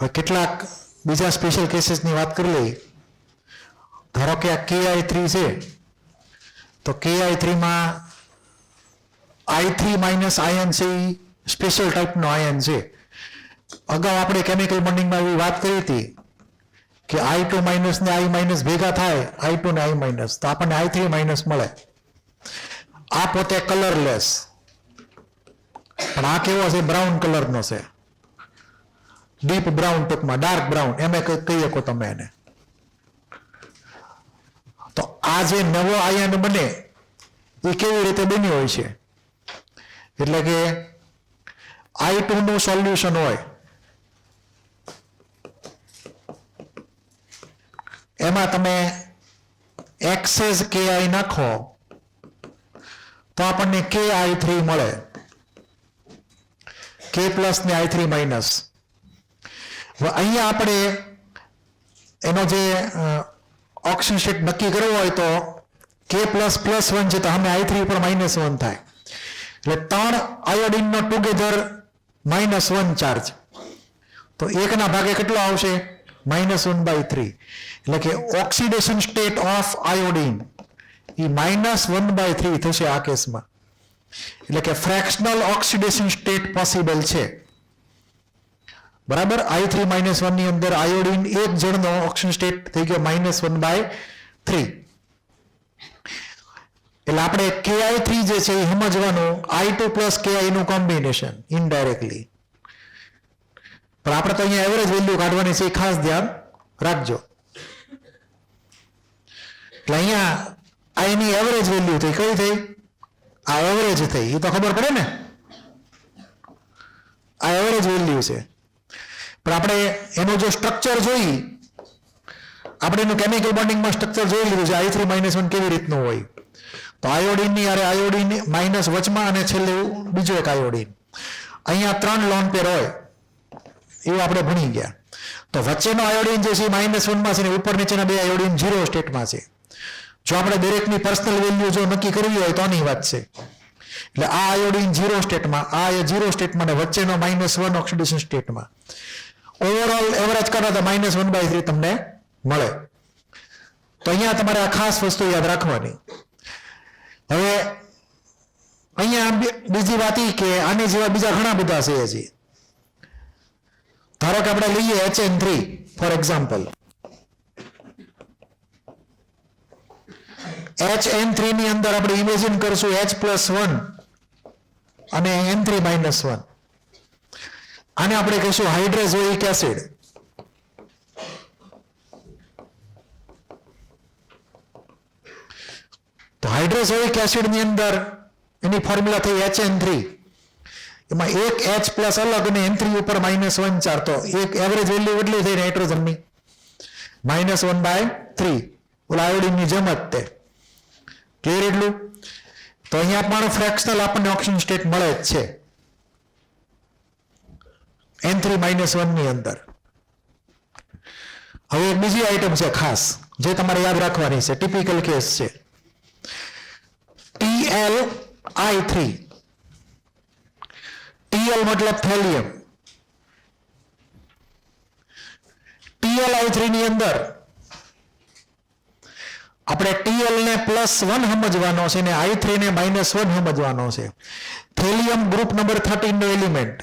હવે કેટલાક બીજા સ્પેશિયલ કેસીસની વાત કરી લઈએ. ધારો કે આ KI3 છે, તો KI3 માં I3 માઇનસ આયન છે એ સ્પેશિયલ ટાઈપનો આયન છે. અગાઉ આપણે કેમિકલ બોન્ડિંગમાં એવી વાત કરી હતી કે I2 માઇનસ ને I માઇનસ ભેગા થાય, I2 ને I માઇનસ, તો આપણને I3 માઇનસ મળે. આ પોતે કલરલેસ, પણ આ કેવો છે? બ્રાઉન કલરનો છે, ડીપ બ્રાઉન, ટૂંકમાં ડાર્ક બ્રાઉન એમ કહી શકો તમે એને. તો આ જે નવો આયન બને એ કેવી રીતે બન્યો હોય છે? એટલે કે I2 નું સોલ્યુશન હોય, એમાં તમે એક્સેસ KI નાખો તો આપણને KI3 મળે, K પ્લસ ને I3 માઇનસ. અહીંયા આપણે એનો જે ઓક્સિજન સ્ટેટ નક્કી કરવો હોય તો K પ્લસ પ્લસ 1 છે, તો અમે I3 ઉપર માઇનસ 1 થાય, એટલે 3 આયોડિનનો ટુગેધર -1 ચાર્જ, તો 1 ના ભાગે કેટલો આવશે? -1/3. એટલે કે ઓક્સિડેશન સ્ટેટ ઓફ આયોડિન એ -1/3 થશે આ કેસમાં. એટલે કે ફ્રેક્શનલ ઓક્સિડેશન સ્ટેટ પોસિબલ છે. બરાબર. I3 -1 ની અંદર આયોડિન એક જણનો ઓક્સિજન સ્ટેટ થઈ ગયો -1/3. એટલે આપણે KI3 જે છે એ સમજવાનું I2 પ્લસ KI નું કોમ્બિનેશન ઇનડાયરેક્ટલી. પણ આપણે તો અહીંયા એવરેજ વેલ્યુ કાઢવાની છે, ખાસ ધ્યાન રાખજો. એટલે અહીંયા આ એની એવરેજ વેલ્યુ થઈ. કઈ થઈ? આ એવરેજ થઈ, એ તો ખબર પડે ને, આ એવરેજ વેલ્યુ છે. પણ આપણે એનું જો સ્ટ્રક્ચર જોઈ, આપણે એનું કેમિકલ બોન્ડિંગમાં સ્ટ્રક્ચર જોઈ લીધું છે I3 -1 કેવી રીતનું હોય. તો આયોડિનની અરે આયોડિન માઇનસ વચમાં અને છેલ્લે બીજો એક આયોડિન. અહીંયા 3 લોન પેર હોય એવું આપણે ભણી ગયા. તો વચ્ચેનો આયોડિન જે છે -1 માં છે ને ઉપર નીચેના બે આયોડિન 0 સ્ટેટમાં છે. જો આપણે દરેકની પર્સનલ વેલ્યુ જો નક્કી કરવી હોય તો આની વાત છે. એટલે આ આયોડિન 0 સ્ટેટમાં, આ 0 સ્ટેટમાં ને વચ્ચેનો -1 ઓક્સિડેશન સ્ટેટમાં. ઓવરઓલ એવરેજ કરો તો -1/3 તમને મળે. તો અહીંયા તમારે આ ખાસ વસ્તુ યાદ રાખવાની. હવે અહીંયા બીજી વાત એ કે આની જેવા બીજા ઘણા બધા છે હજી. ધારો કે આપણે લઈએ HN3 ફોર એક્ઝામ્પલ. HN3 ની અંદર આપણે ઇમેજિન કરશું H+1 અને N3 -1. આને આપણે કહીશું હાઇડ્રોઝોઇક એસિડ. તો હાઇડ્રોઝોઇક એસિડ ની અંદર એની ફોર્મ્યુલા થઈ HN3. એમાં એક H પ્લસ અલગ અને N3 ઉપર -1 ચાર, તો એક એવરેજ વેલ્યુ એટલી થઈ નાઇટ્રોજનની -1/3. ઓલા આયોડિનની જેમ જ તે ક્લિયર. એટલું તો અહીંયા પણ ફ્રેક્શનલ આપણને ઓક્સિજન સ્ટેટ મળે જ છે N3 -1 ની અંદર. હવે એક બીજી આઈટમ છે ખાસ જે તમારે યાદ રાખવાની છે, ટિપિકલ કેસ છે TLI3. TL મતલબ થેલિયમ. TLI3 ની અંદર આપણે TL ને +1 સમજવાનો છે ને I3 ને -1 સમજવાનો છે. થેલિયમ ગ્રુપ નંબર 13 નો એલિમેન્ટ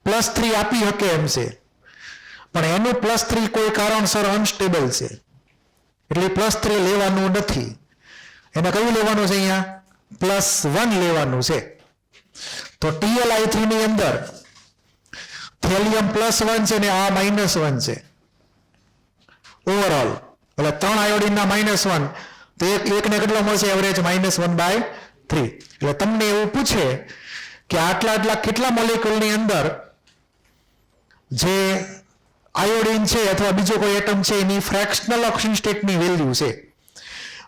+3 આપી શકે એમ છે, પણ એનું +3 કોઈ કારણસર અનસ્ટેબલ છે, એટલે +3 લેવાનું નથી. એને કયું લેવાનું છે? અહીંયા +1 લેવાનું છે. તો TLI3 ની અંદર થેલિયમ +1 છે ને આ -1 છે ઓવરઓલ. એટલે 3 આયોડિનના -1, તો એકને કેટલો મળશે એવરેજ? -1/3. એટલે તમને એવું પૂછે કે આટલા કેટલા મોલેક્યુલની અંદર જે આયોડિન છે અથવા બીજો કોઈ એટમ છે એની ફ્રેક્શનલ ઓક્સિજન સ્ટેટની વેલ્યુ છે.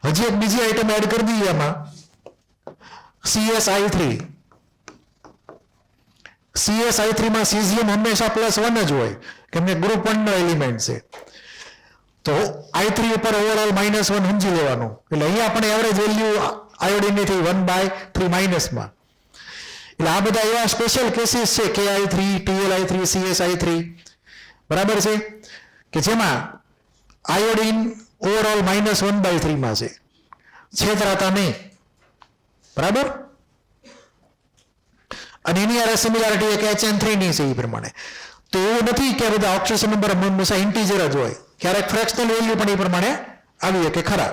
હજી એક બીજી આઈટમ એડ કરી દઈએ એમાં, CSI3. CSI3 માં સીઝિયમ હંમેશા +1 જ હોય, કેમ કે ગ્રુપ 1 નો એલિમેન્ટ છે. તો I3 ઉપર ઓવરઓલ -1 સમજી લેવાનું. એટલે અહીંયા પણ એવરેજ વેલ્યુ આયોડિનની થઈ 1/3 માઇનસમાં. એટલે આ બધા એવા સ્પેશિયલ કેસીસ છે KI3, TLI3, CSI3. બરાબર છે, કે જેમાં આયોડિન ઓવરઓલ -1/3 માં છે, છેતરાતા નહીં. બરાબર, અને એની આરે સિમિલારિટી એક HN3 ની છે એ પ્રમાણે. તો એવું નથી કે બધા ઓક્સિજન નંબર હંમેશા ઇન્ટીજર જ હોય, ક્યારેક ફ્રેક્શનલ વેલ્યુ પણ એ પ્રમાણે આવી કે ખરા.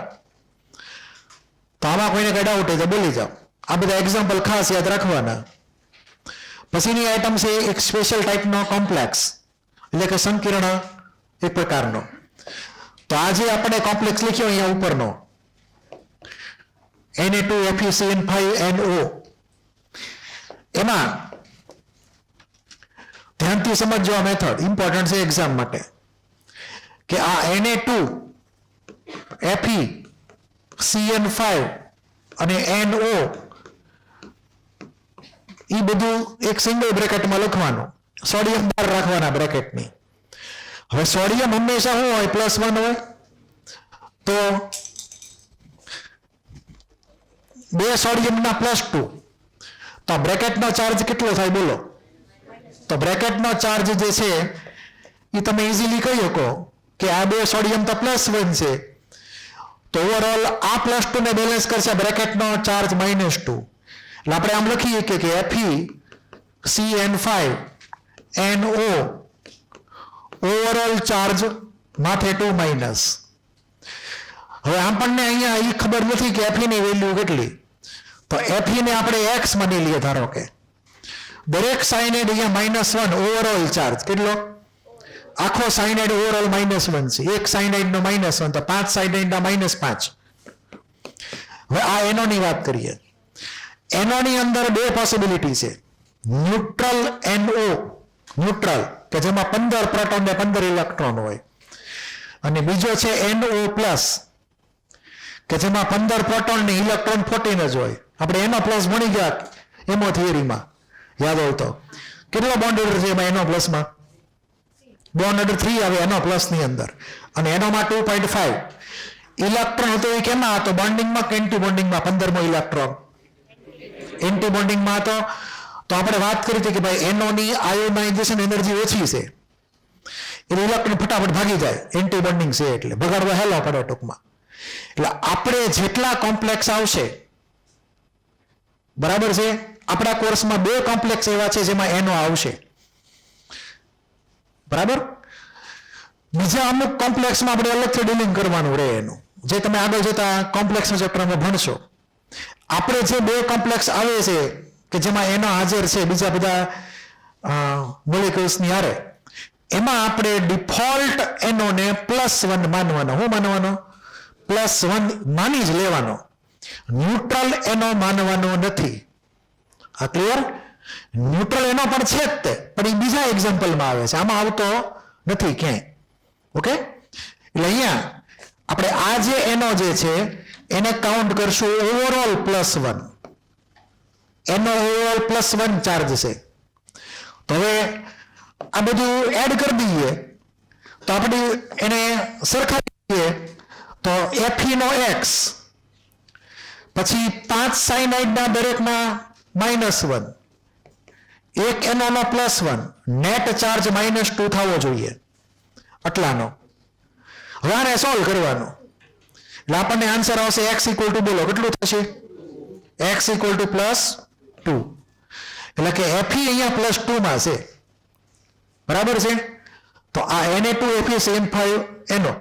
તો આમાં કોઈને કઈ ડાઉટ હોય તો બોલી જાઓ. આ બધા એક્ઝામ્પલ ખાસ યાદ રાખવાના. પછીની આઈટમ છે એક સ્પેશિયલ ટાઈપનો કોમ્પ્લેક્સ, એટલે કે સંકીર્ણ એક પ્રકારનો. તો આજે આપણે કોમ્પ્લેક્સ લખ્યો અહીંયા ઉપરનો Na2FeCN5NO. એમાં ધ્યાનથી સમજજો આ મેથડ, ઇમ્પોર્ટન્ટ છે એક્ઝામ માટે, કે આ Na2FeCN5 અને NO એ બધું એક સિંગલ બ્રેકેટમાં લખવાનું, સોડિયમ બહાર રાખવાના બ્રેકેટની. હવે સોડિયમ હંમેશા શું હોય? +1 હોય. તો 2 સોડિયમના +2, તો બ્રેકેટનો ચાર્જ કેટલો થાય બોલો? તો બ્રેકેટનો ચાર્જ જે છે એ તમે ઇઝીલી કહી શકો કે આ 2 સોડિયમ તો +1 છે, તો ઓવરઓલ આ +2 ને બેલેન્સ કરશે બ્રેકેટનો ચાર્જ -2. એટલે આપણે આમ લખીએ કે FeCN5NO ઓવરઓલ ચાર્જ માથે 2-. હવે આપણને અહીંયા એ ખબર નથી કે Fe ની વેલ્યુ કેટલી, તો Fe ને આપણે x માની લઈએ. ધારો કે દરેક સાયનાઇડ અહીંયા -1 ઓવરઓલ ચાર્જ કેટલો? આખો સાયનાઇડ ઓવરઓલ -1 છે, એક સાયનાઇડનો -1, તો 5 સાયનાઇડના -5. હવે આ એનો ની વાત કરીએ. એનો ની અંદર 2 પોસિબિલિટી છે. ન્યુટ્રલ NO, ન્યુટ્રલ કે જેમાં 15 પ્રોટોન ને 15 ઇલેક્ટ્રોન હોય, અને બીજો છે NO+, કે જેમાં 15 પ્રોટોન ને ઇલેક્ટ્રોન 14 જ હોય. આપણે એનો પ્લસ ભણી ગયા એમો થિયરીમાં, યાદ હોય તો. કેટલો બોન્ડ ઓર્ડર છે એમાં? NO+ માં બોન્ડ ઓર્ડર 3 આવે NO+ ની અંદર, અને NO માં 2.5 ઇલેક્ટ્રોન હતો. એ કેમાં હતો? બોન્ડિંગમાં કે એન્ટી બોન્ડિંગમાં? 15મો ઇલેક્ટ્રોન એન્ટી બોન્ડિંગમાં હતો. તો આપણે વાત કરી હતી કે ભાઈ NO ની આયોનાઇઝેશન એનર્જી ઓછી છે, એટલે ઇલેક્ટ્રોન ફટાફટ ભાગી જાય, એન્ટી બોન્ડિંગ છે એટલે બગાડવા હેલો પડે ટૂંકમાં. એટલે આપણે જેટલા કોમ્પ્લેક્સ આવશે, બરાબર છે, આપણા કોર્સમાં 2 કોમ્પ્લેક્સ એવા છે જેમાં NO આવશે. બરાબર, બીજા અમુક કોમ્પ્લેક્સમાં આપણે અલગથી ડીલિંગ કરવાનું રહે એનું, જે તમે આગળ જતા કોમ્પ્લેક્સના ચેપ્ટરમાં ભણશો. આપણે જે 2 કોમ્પ્લેક્સ આવે છે કે જેમાં NO હાજર છે બીજા બધા મોલેક્યુલ્સની હારે, એમાં આપણે ડિફોલ્ટ NO ને +1 માનવાનો. શું માનવાનો? +1 માની જ લેવાનો. ન્યુટ્રલ NO માનવાનો નથી. આ ક્લિયર? ન્યુટ્રલ NO પણ છે જ તે, પણ એ બીજા એક્ઝામ્પલમાં આવે છે, આમાં આવતો નથી ક્યાંય. ઓકે, એટલે અહીંયા આપણે આ જે NO જે છે એને કાઉન્ટ કરશું ઓવરઓલ +1. NO ઓવરઓલ +1 ચાર્જ છે. તો હવે આ બધું એડ કરી દઈએ તો આપણે એને સરખાવી દઈએ તો Fe નો x, પછી 5 સાયનાઇડના દરેકના -1, એક NO નો +1, નેટ ચાર્જ -2 થવો જોઈએ આટલાનો. હવે આને સોલ્વ કરવાનો એટલે આપણને આન્સર આવશે x = બોલો કેટલું થશે? x = +2. એટલે કે Fe અહીંયા +2 માં છે. બરાબર છે, તો આ Na2FeCN5NO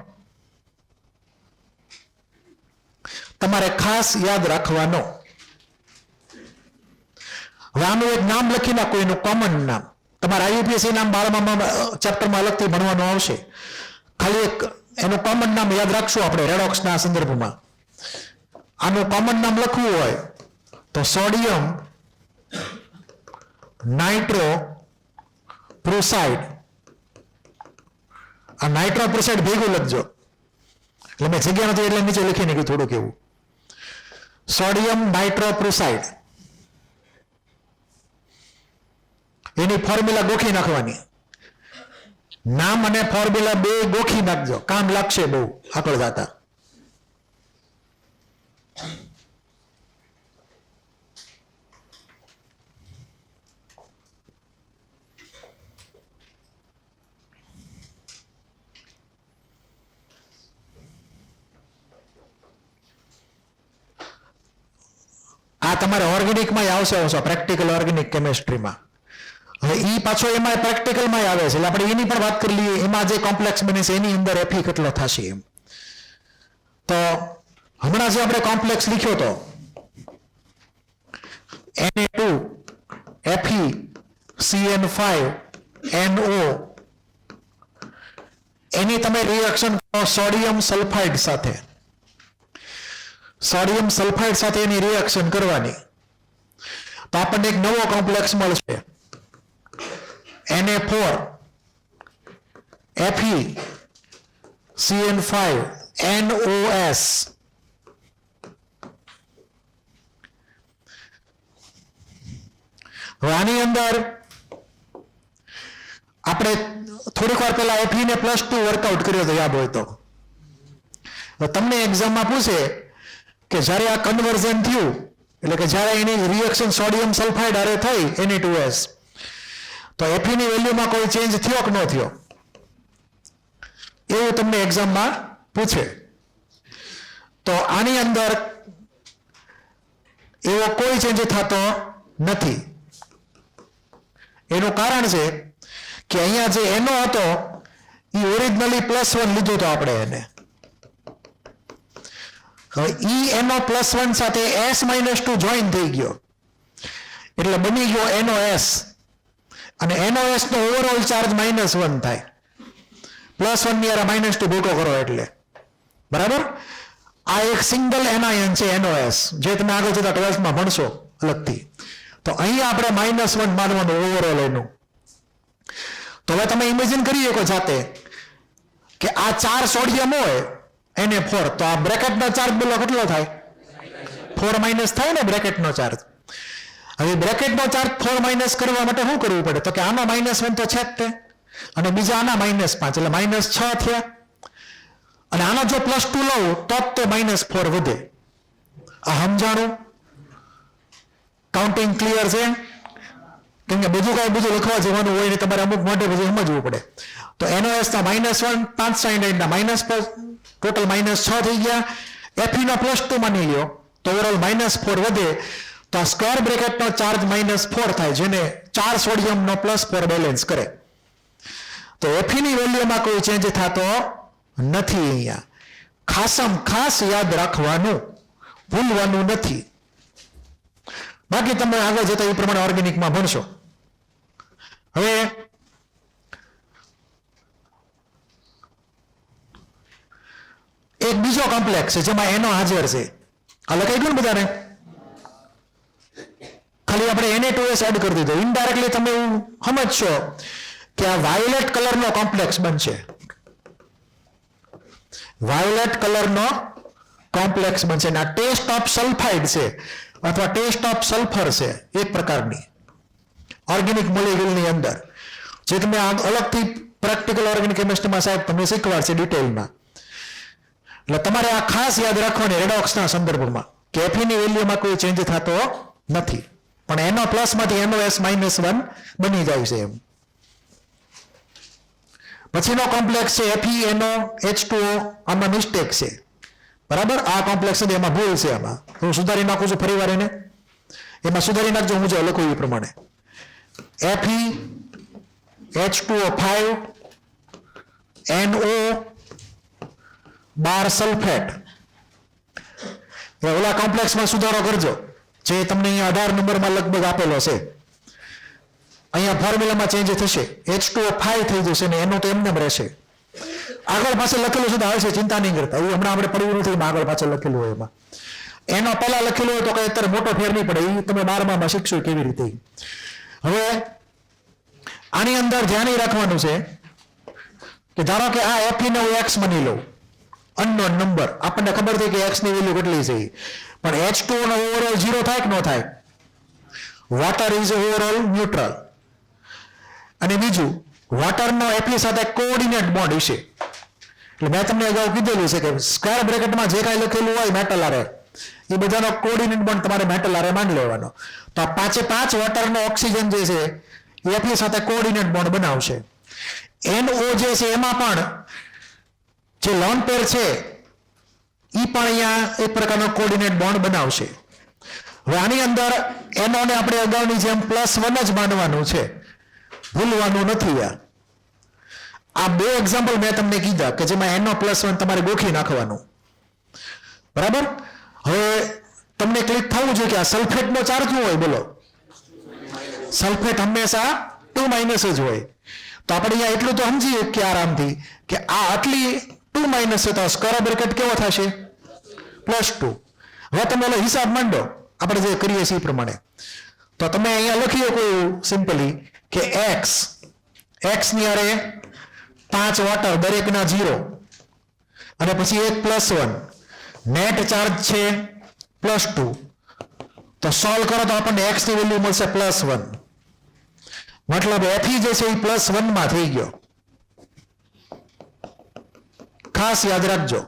તમારે ખાસ યાદ રાખવાનો. હવે આનું એક નામ લખી નાખો, એનું કોમન નામ. તમારા IUPAC નામ 12મા ચેપ્ટરમાં અલગથી ભણવાનું આવશે. ખાલી એક એનું કોમન નામ યાદ રાખશું આપણે રેડોક્સના સંદર્ભમાં. આનું કોમન નામ લખવું હોય તો સોડિયમ નાઇટ્રોપ્રુસાઇડ. આ નાઇટ્રોપ્રુસાઇડ ભેગું લખજો, એટલે મેં જગ્યા નથી એટલે નીચે લખી નાખ્યું થોડુંક એવું. સોડિયમ નાઇટ્રોપ્રુસાઇડ, એની ફોર્મ્યુલા ગોખી નાખવાની. નામ અને ફોર્મ્યુલા 2 ગોખી નાખજો, કામ લાગશે બહુ આગળ જતા. આ તમારે ઓર્ગેનિકમાં આવશે પ્રેક્ટિકલ ઓર્ગેનિક કેમિસ્ટ્રીમાં. હવે એ પાછો એમાં પ્રેક્ટિકલમાં આવે છે એટલે આપણે એની પણ વાત કરી લઈએ. એમાં જે કોમ્પ્લેક્સ બને છે એની અંદર Fe કેટલો થશે એમ. તો હમણાં જે આપણે કોમ્પ્લેક્સ લખ્યો તો Na2 Fe CN5 NO, એની તમે રિએક્શન કરો સોડિયમ સલ્ફાઇડ સાથે. સોડિયમ સલ્ફાઇડ સાથે એની રિએક્શન કરવાની તો આપણને એક નવો કોમ્પ્લેક્સ મળશે Na4 Fe CN5 NOS. આની અંદર આપણે થોડીક વાર પહેલા Fe ને +2 વર્કઆઉટ કર્યો હતો, યાદ હોય તો. તમને એક્ઝામમાં પૂછે કે જ્યારે આ કન્વર્ઝન થયું એટલે કે જ્યારે એની રિએક્શન સોડિયમ સલ્ફાઇડ હારે થઈ Na2S તો Fe ની વેલ્યુમાં કોઈ ચેન્જ થયો કે ન થયો, એવું તમને એક્ઝામમાં પૂછે. તો આની અંદર એવો કોઈ ચેન્જ થતો નથી. એનું કારણ છે કે અહીંયા જે એનો હતો એ ઓરિજિનલી +1 લીધું તો આપણે એને. હવે NO +1 સાથે S-2 જોઈન થઈ ગયો એટલે બની ગયો NOS, અને NOS નો ઓવરઓલ ચાર્જ -1 થાય. +1 ની યાર -2 ભેગો કરો એટલે બરાબર. આ એક સિંગલ એનાયન છે NOS, જે તમે આગળ જતા 12th માં ભણશો અલગથી. તો અહીંયા આપણે -1 માનવાનું ઓવરઓલ એનું. તો હવે તમે ઇમેજિન કરી શકો જાતે કે આ 4 સોડિયમ હોય Na4 તો આ બ્રેકેટનો ચાર્જ બોલો કેટલો થાય? 4- થાય ને બ્રેકેટનો ચાર્જ. હવે બ્રેકેટનો ચાર્જ 4- કરવા માટે શું કરવું પડે? તો કે આનો -1 તો છે જ તે, અને બીજા આના -5 એટલે -6 થયા, અને આનો જો +2 લઉં તો જ તે -4 વધે. આ સમજાણું? કાઉન્ટિંગ ક્લિયર છે? કેમ કે બધું લખવા જવાનું હોય ને તમારે અમુક માટે બધું સમજવું પડે. તો NOS ના -1 5 ના ટોટલ -6 થઈ ગયા. Fe નો +2 માની લ્યો તો ઓવરઓલ -4 વધે. તો આ સ્ક્વેર બ્રેકેટનો ચાર્જ -4 થાય, જેને 4 સોડિયમનો +4 બેલેન્સ કરે. તો Fe ની વેલ્યુમાં કોઈ ચેન્જ થતો નથી. અહીંયા ખાસ યાદ રાખવાનું, ભૂલવાનું નથી. બાકી તમે આગળ જતા એ પ્રમાણે ઓર્ગેનિકમાં ભણશો. હવે એક બીજો કોમ્પ્લેક્સ છે જેમાં NO હાજર છે. આ લખાઈ ગયું ને બધાને? ખાલી આપણે Na2S એડ કરી દીધો. ઇનડાયરેક્ટલી તમે એવું સમજશો કે આ વાયોલેટ કલરનો કોમ્પ્લેક્સ બનશે. વાયોલેટ કલરનો કોમ્પ્લેક્સ બનશે. અને આ ટેસ્ટ ઓફ સલ્ફાઇડ છે અથવા ટેસ્ટ ઓફ સલ્ફર છે, એક પ્રકારની ઓર્ગેનિક મોલેક્યુલની અંદર, જે તમે અલગથી પ્રેક્ટિકલ ઓર્ગેનિક કેમિસ્ટ્રીમાં સાહેબ તમને શીખવાડશે ડિટેલમાં. એટલે તમારે આ ખાસ યાદ રાખવાની રેડોક્સના સંદર્ભમાં કે Fe ની વેલ્યુમાં કોઈ ચેન્જ થતો નથી, પણ NO+ માંથી NOS -1 બની જાય છે એમ. પછીનો કોમ્પ્લેક્સ છે FeNO-H2O. આમાં મિસ્ટેક છે બરાબર. આ કોમ્પ્લેક્સ છે એમાં ભૂલ છે. આમાં હું સુધારી નાખું છું ફરી વાર એને. એમાં સુધારી નાખજો હું જે લખું એ પ્રમાણે. FeH2O5 NO બાર સલ્ફેટ. ઓલા કોમ્પ્લેક્સમાં સુધારો કરજો જે તમને અહીંયા 18 નંબરમાં લગભગ આપેલો છે. અહીંયા ફોર્મ્યુલામાં ચેન્જ થશે, H2O5 થઈ જશે ને NO તો એમને રહેશે. આગળ પાછળ લખેલું છે તો આવશે, ચિંતા નહીં કરતા. એવું હમણાં આપણે પડ્યું નથી, આગળ પાછળ લખેલું હોય એમાં. એનો પહેલા લખેલું હોય તો કઈ અત્યારે મોટો ફેર નહીં પડે. એ તમે 12માં શીખશો કેવી રીતે. હવે આની અંદર ધ્યાન રાખવાનું છે કે ધારો કે આ Fe ને હું X માની લઉં, અનનોન નંબર. આપણને ખબર છે કે X ની વેલ્યુ કેટલી છે, પણ H2O નો ઓવરઓલ 0 થાય કે ન થાય? Water is overall neutral. અને બીજું, વોટરનો Fe સાથે કોઓર્ડિનેટ બોન્ડ હશે. એટલે મેં તમને અગાઉ કીધેલું છે કે સ્ક્વેર બ્રેકેટમાં જે કાંઈ લખેલું હોય મેટલ આરે, એ બધાનો કોઓર્ડિનેટ બોન્ડ તમારે મેટલ આરે માની લેવાનો. તો આ 5 વોટરનો ઓક્સિજન જે છે એ Fe સાથે કોઓર્ડિનેટ બોન્ડ બનાવશે. NO જે છે એમાં પણ જે લોન પેર છે એ પણ અહીંયા એક પ્રકારનો કોઓર્ડિનેટ બોન્ડ બનાવશે. હવે આની અંદર એનો ને આપણે અગાઉની જેમ +1 જ માનવાનું છે, ભૂલવાનું નથી. આ બે એક્ઝામ્પલ મેં તમને કીધા કે જેમાં એનો +1 તમારે ગોખી નાખવાનું, બરાબર. હવે તમને ક્લિક થવું જોઈએ કે આ સલ્ફેટનો ચાર્જ શું હોય, બોલો. સલ્ફેટ હંમેશા 2- જ હોય. તો આપણે અહીંયા એટલું તો સમજીએ કે આરામથી કે આ આટલી 2- છે તો સ્ક્વેર બ્રેકેટ કેવો થશે, +2. હવે તમે ઓલો હિસાબ માંડો આપણે જે કરીએ છીએ એ પ્રમાણે. તો તમે અહીંયા લખી શકો સિમ્પલી કે x ની આરે 5 વોટર દરેકના 0 અને પછી 1 +1 નેટ ચાર્જ છે +2. તો સોલ્વ કરો તો આપણને x ની વેલ્યુ મળશે +1. મતલબ Fe જે છે એ +1 માં થઈ ગયો. ખાસ યાદ રાખજો.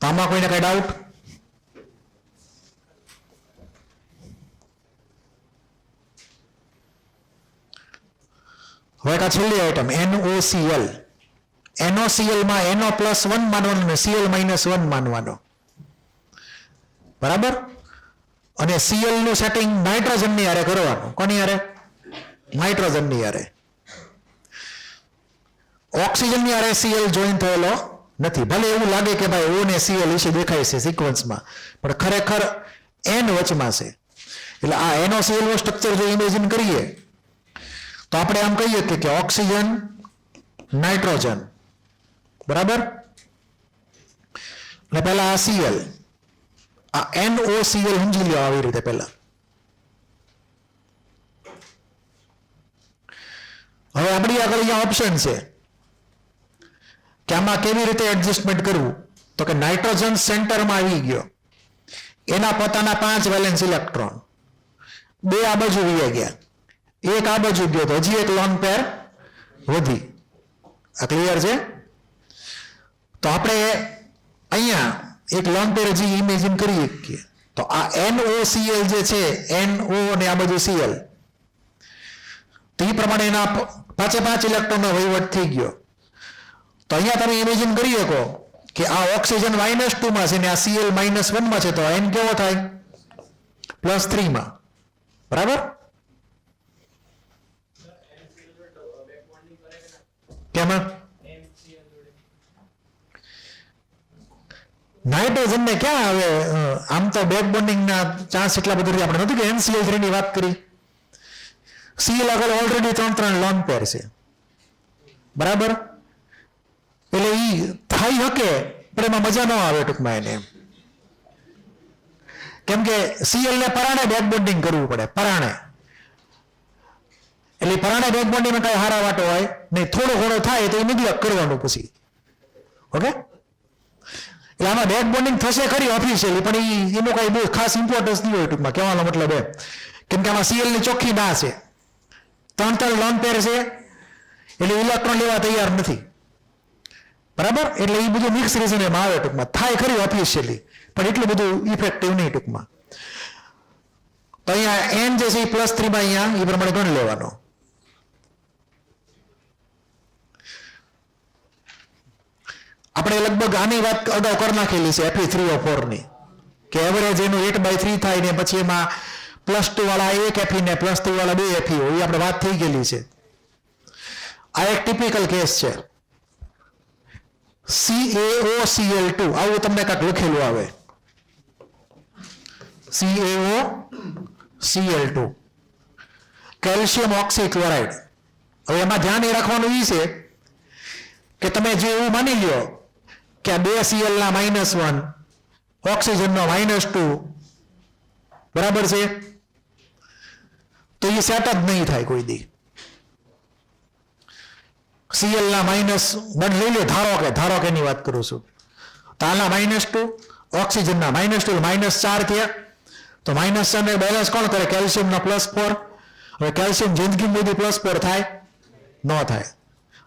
આમાં કોઈને કઈ ડાઉટ? હવે આ છેલ્લી આઈટમ NOCl. NOCl માં NO +1 માનવાનો ને Cl -1 માનવાનો, બરાબર. અને Cl નું સેટિંગ નાઇટ્રોજન ની હારે કરવાનું. કોની હારે? નાઇટ્રોજન ની હારે. ઓક્સિજન ની હારે Cl જોઈન થયેલો નથી. ભલે એવું લાગે કે ભાઈ O ને Cl વિશે દેખાય છે સિક્વન્સમાં, પણ ખરેખર N વચમાં છે. એટલે આ NOCl નું સ્ટ્રક્ચર જો ઇમેજિન કરીએ તો આપણે આમ કહીએ કે ઓક્સિજન નાઇટ્રોજન, બરાબર. અને પહેલા આ Cl, આ NOCl સમજી લો આવી રીતે પહેલા. હવે આપણી આગળ અહીંયા ઓપ્શન છે કે આમાં કેવી રીતે એડજસ્ટમેન્ટ કરવું. તો કે નાઇટ્રોજન સેન્ટરમાં આવી ગયો, એના પોતાના 5 વેલેન્સ ઇલેક્ટ્રોન, 2 આ બાજુ વહી ગયા, 1 આ બાજુ ગયો, તો હજી એક લોન પેર વધી. આ ક્લિયર છે? તો આપણે અહીંયા એક લોન પેર હજી ઇમેજિન કરીએ કે તો આ NOCl જે છે, NO અને આ બાજુ Cl, તો એ પ્રમાણે એના 5 ઇલેક્ટ્રોનનો વહીવટ થઈ ગયો. તો અહીંયા તમે ઇમેજિન કરી શકો કે આ ઓક્સિજન -2 માં છે ને આ Cl -1 માં છે, તો N કેવો થાય? +3 માં, બરાબર. કેમાં? નાઇટ્રોજન ને ક્યાં હવે આમ તો બેક બોન્ડિંગ ના ચાન્સ એટલા બધા આપણે નથી કે NCl3 ની વાત કરી. Cl આગળ ઓલરેડી 3 લોન પેર છે, બરાબર. એટલે ઈ થઈ શકે પણ એમાં મજા ન આવે ટૂંકમાં એને, કેમ કે Cl ને પરાણે બેક બોન્ડિંગ કરવું પડે, પરાણે. એટલે પરાણે બેક બોન્ડિંગમાં કઈ હારા વાટો હોય નહીં, થોડો ઘણો થાય તો એ નિગ્લેક્ટ કરવાનું પછી. ઓકે. એટલે આમાં બેક બોન્ડિંગ થશે ખરી ઓફિશિયલી, પણ એનું કઈ બહુ ખાસ ઇમ્પોર્ટન્સ નહીં હોય ટૂંકમાં, કહેવાનો મતલબ એ. કેમ કે આમાં Cl ની ચોખ્ખી ના છે, 3 લોન પેર છે, એટલે ઇલેક્ટ્રોન લેવા તૈયાર નથી, બરાબર. એટલે એ બધું મિક્સ રીઝન એમાં આવે ટૂંકમાં, થાય ખરી ઓફિશિયલી પણ એટલું બધું ઇફેક્ટિવ નહીં ટૂંકમાં. તો અહીંયા N જે છે એ +3 માં અહીંયા એ પ્રમાણે ગણ લેવાનો. આપણે લગભગ આની વાત અગાઉ કરી નાખેલી છે Fe3O4 ની, કે એવરેજ એનું 8/3 થાય ને પછી એમાં +2 વાળા 1 Fe ને +3 વાળા 2 Fe હોય, એ આપણે વાત થઈ ગયેલી છે. આ એક ટિપિકલ કેસ છે. CaOCl2 આવું તમને કાંઈક લખેલું આવે, CaOCl2 કેલ્શિયમ ઓક્સીક્લોરાઇડ. હવે એમાં ધ્યાન એ રાખવાનું એ છે કે તમે જે એવું માની લ્યો કે આ 2 Cl ના -1 ઓક્સિજનનો -2, બરાબર છે, તો એ સેટ જ નહીં થાય કોઈ દી. Cl ના -1 લઈ લો, ધારો કે એની વાત કરું છું. તો આના -2, ઓક્સિજન ના -2 -4 થયા. તો -4 ને બેલેન્સ કોણ કરે? કેલ્શિયમ ના +4. હવે કેલ્શિયમ જિંદગી બધી +4 થાય ન થાય.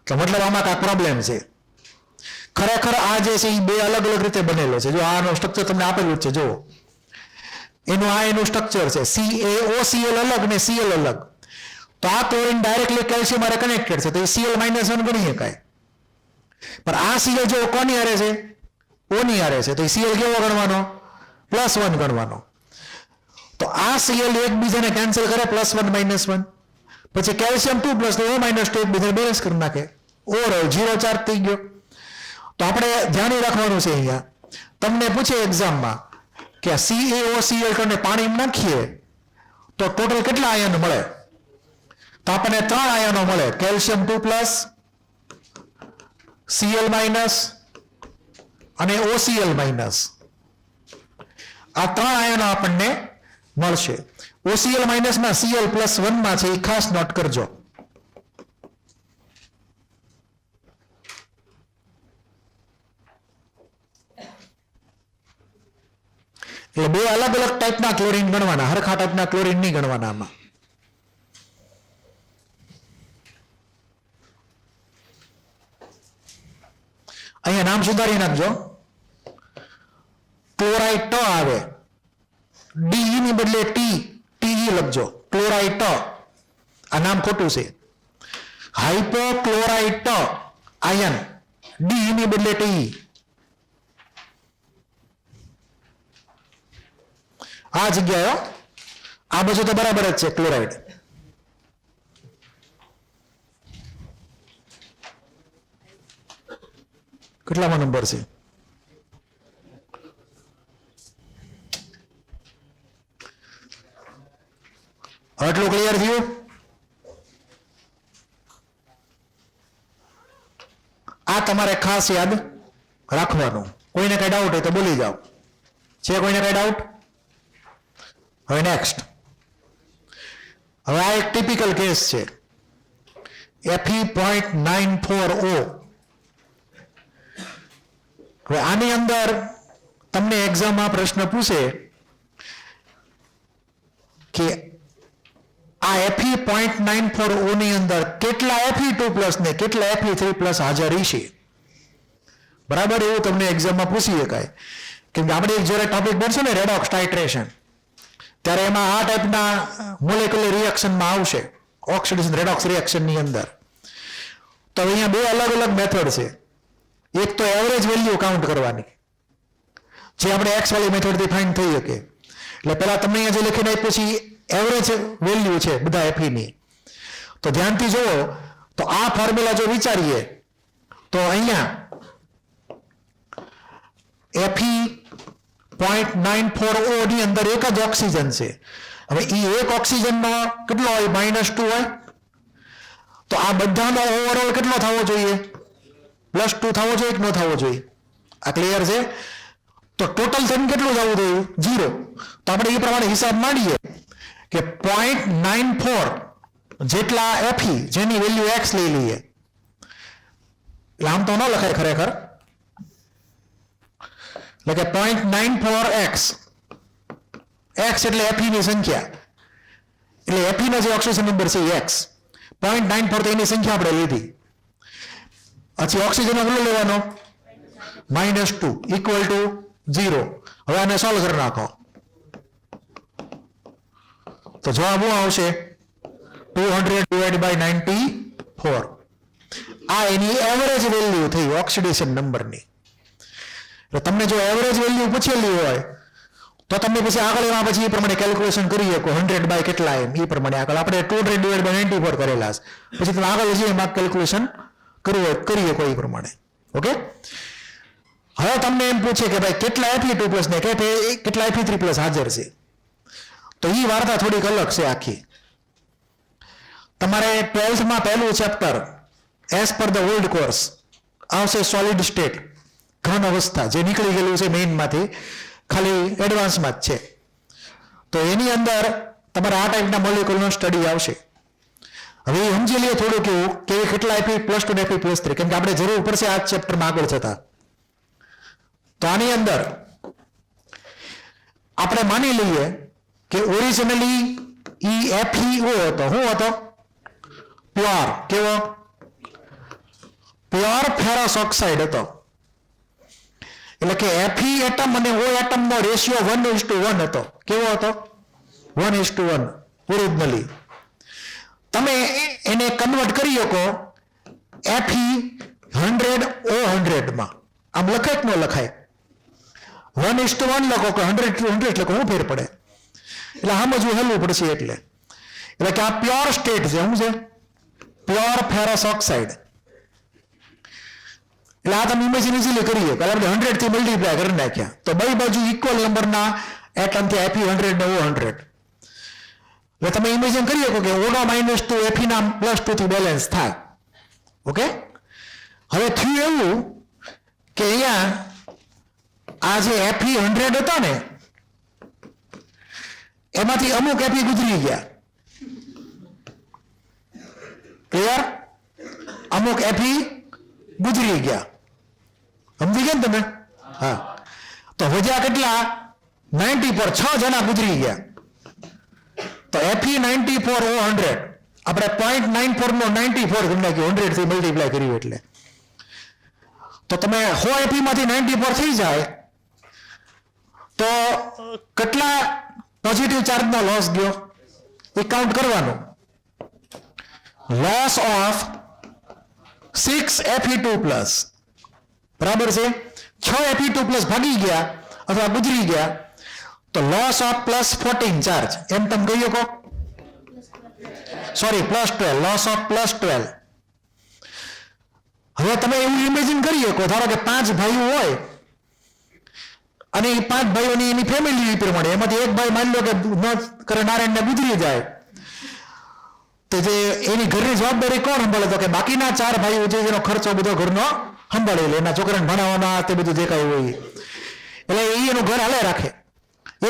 તો મતલબ આમાં કાંઈક પ્રોબ્લેમ છે. ખરેખર આ જે છે એ બે અલગ અલગ રીતે બનેલો છે. જો આનું સ્ટ્રક્ચર તમને આપેલું છે, જુઓ એનું સ્ટ્રક્ચર છે CaOCl અલગ ને Cl અલગ. તો આ ક્લોરીન ડાયરેક્ટલી કેલ્શિયમ હારે કનેક્ટેડ છે, તો એ Cl -1 ગણી શકાય. પણ આ Cl જો કોની હારે છે? O ની હારે છે, તો એ Cl કેવો ગણવાનો? +1 ગણવાનો. તો આ Cl એકબીજાને કેન્સલ કરે, +1 -1. પછી કેલ્શિયમ 2 + O -2 એકબીજાને બેલેન્સ કરી નાખે. ઓવરઓલ 0 ચાર્જ થઈ ગયો. તો આપણે ધ્યાન રાખવાનું છે, અહીંયા તમને પૂછે એક્ઝામમાં કે CaOCl કરીને પાણી નાખીએ તો ટોટલ કેટલા આયન મળે? તો આપણને 3 આયનો મળે. કેલ્શિયમ 2+, Cl- અને OCl-. આ 3 આયનો આપણને મળશે. OCl- માં Cl +1 માં છે, એ ખાસ નોટ કરજો. એટલે બે અલગ અલગ ટાઈપના ક્લોરીન ગણવાના, હરખા ટાઈપના ક્લોરીન નહીં ગણવાના. આમાં અહીંયા નામ સુધારી નાખજો. ક્લોરાઇડ ટ આવે, ડી ની બદલે ટી લખજો. ક્લોરાઇડ આ નામ ખોટું છે. હાઇપોક્લોરાઇટ આયન, ડી ની બદલે ટી. આ જગ્યાએ આ બાજુ તો બરાબર જ છે ક્લોરાઇડ. કેટલામાં નંબર છે? આટલું ક્લિયર થયું? આ તમારે ખાસ યાદ રાખવાનું. કોઈને કઈ ડાઉટ હોય તો બોલી જાઓ. છે કોઈને કઈ ડાઉટ? હવે નેક્સ્ટ. હવે આ એક ટિપિકલ કેસ છે, Fe.94O. હવે આની અંદર તમને એક્ઝામમાં પ્રશ્ન પૂછે કે આ Fe.94O ની અંદર કેટલા Fe2+ ને કેટલા Fe3+ હાજર છે. બરાબર, એવું તમને એક્ઝામમાં પૂછી શકાય. કેમ કે આપણે જ્યારે ટોપિક ભણશું ને રેડોક્સ ટાઇટ્રેશન, ત્યારે એમાં આ ટાઈપના મોલેક્યુલર રિએક્શનમાં આવશે, ઓક્સિડેશન રેડોક્સ રિએક્શનની અંદર. તો અહીંયા બે અલગ અલગ મેથડ છે. એક તો એવરેજ વેલ્યુ કાઉન્ટ કરવાની, જે આપણે એક્સ વાળી મેથડથી ફાઇન્ડ થઈ શકે. એટલે પહેલા તમને અહીંયા જે લખીને આપ્યું છે એવરેજ વેલ્યુ છે બધા Fe ની. તો ધ્યાનથી જુઓ, તો આ ફોર્મ્યુલા જો વિચારીએ તો અહીંયા Fe.94O ની અંદર એક જ ઓક્સિજન છે. હવે એ એક ઓક્સિજનનો કેટલો હોય? -2 હોય. તો આ બધાનો ઓવરઓલ કેટલો થવો જોઈએ? +2 થવો જોઈએ કે ન થવો જોઈએ? આ ક્લિયર છે? તો ટોટલ થઈને કેટલું થવું જોઈએ? 0. તો આપણે એ પ્રમાણે હિસાબ માંડીએ કે 0.94 જેટલા Fe, જેની વેલ્યુ x લઈ લઈએ. એટલે આમ તો ન લખાય ખરેખર, એટલે કે 0.94x, x એટલે Fe ની સંખ્યા, એટલે Fe નો જે ઓક્સિજન નંબર છે x. 0.94 તો એની સંખ્યા આપણે લીધી. પછી ઓક્સિજન કેટલો લેવાનો? -2 ઇક્વલ ટુ 0. હવે આને સોલ્વ કરી નાખો તો જવાબ શું આવશે? 200/94. આ એની એવરેજ વેલ્યુ થઈ ઓક્સિડેશન નંબરની. એટલે તમને જો એવરેજ વેલ્યુ પૂછેલી હોય તો તમે પછી આગળ એમાં પછી એ પ્રમાણે કેલ્ક્યુલેશન કરી શકો. 100 બાય કેટલા એમ એ પ્રમાણે આગળ આપણે 200/94 કરેલા છે. પછી તમે આગળ જઈએ એમાં કેલ્ક્યુલેશન કરી શકો એ પ્રમાણે. ઓકે, હવે તમને એમ પૂછે કે ભાઈ કેટલા Fe2+ ને કેટલા Fe3+ હાજર છે. તો એ વાર્તા થોડીક અલગ છે આખી. તમારે 12th માં પહેલું chapter as per the old course આવશે, સોલિડ સ્ટેટ, ઘન અવસ્થા, જે નીકળી ગયેલું છે મેઇનમાંથી, ખાલી એડવાન્સમાં જ છે. તો એની અંદર તમારે આ ટાઈપના મોલેક્યુલનો સ્ટડી આવશે. હવે એ સમજી લઈએ થોડું કેવું કે કેટલા Fe+2 ને Fe+3, કેમ કે આપણે જરૂર પડશે આ ચેપ્ટરમાં આગળ જતા. તો આની અંદર આપણે માની લઈએ કે ઓરિજિનલી ઈ FeO હતો. શું હતો? પ્યોર. કેવો? પ્યોર ફેરસ ઓક્સાઇડ હતો. એટલે કે Fe એટમ અને O એટમ નો રેશિયો 1:1 હતો. કેવો હતો? 1:1 ઓરિજિનલી. તમે એને કન્વર્ટ કરી શકો Fe100 માં. આમ લખાય કે ન લખાય? 1:1 લખો કે 100:100 લખો, શું ફેર પડે? એટલે સમજવું હેલવું પડશે. એટલે કે આ પ્યોર સ્ટેટ છે. શું છે? Pure ferrous oxide. એટલે આ તમે ઇમેજિન ઇઝીલી કરીએ કે આપણે 100 થી મલ્ટીપ્લાય કરી નાખ્યા તો બે બાજુ ઇક્વલ નંબરના એટમ થી Fe100 ને O100. એટલે તમે ઇમેજિન કરી શકો કે O -2 Fe ના +2 થી બેલેન્સ થાય. ઓકે, હવે થયું એવું કે અહીંયા આ જે Fe100 હતા ને એમાંથી અમુક Fe ગુજરી ગયા. ક્લિયર? અમુક Fe ગુજરી ગયા. સમજી ગયા ને તમે? હા. તો વધ્યા કેટલા? 94. 6 જણા ગુજરી ગયા. તો Fe94O100 આપણે 0.94 નો 94 કરી નાખ્યું 100 થી મલ્ટીપ્લાય કર્યું એટલે. તો તમે 100 Fe માંથી 94 થઈ જાય તો કેટલા પોઝિટિવ ચાર્જનો લોસ ગયો એ કાઉન્ટ કરવાનું. Loss of 6 Fe2+. બરાબર છે? 6 Fe2+ ભાગી ગયા અથવા ગુજરી ગયા તો લોસ ઓફ +14 ચાર્જ. એમ તમે કહી શકો? સોરી, +12. Loss of +12. હવે તમે એવું ઇમેજિન કરી શકો, ધારો કે 5 ભાઈઓ હોય અને એ 5 ભાઈઓની એની ફેમિલી પ્રમાણે એમાંથી એક ભાઈ માની લો કે કરે નારાયણને ગુજરી જાય તો જે એની ઘરની જવાબદારી કોણ સંભાળે? તો કે બાકીના 4 ભાઈઓ છે જેનો ખર્ચો બધો ઘરનો સંભાળે લે, એના છોકરાને ભણાવવામાં તે બધું જે કાંઈ હોય એટલે એ એનું ઘર હાલે રાખે.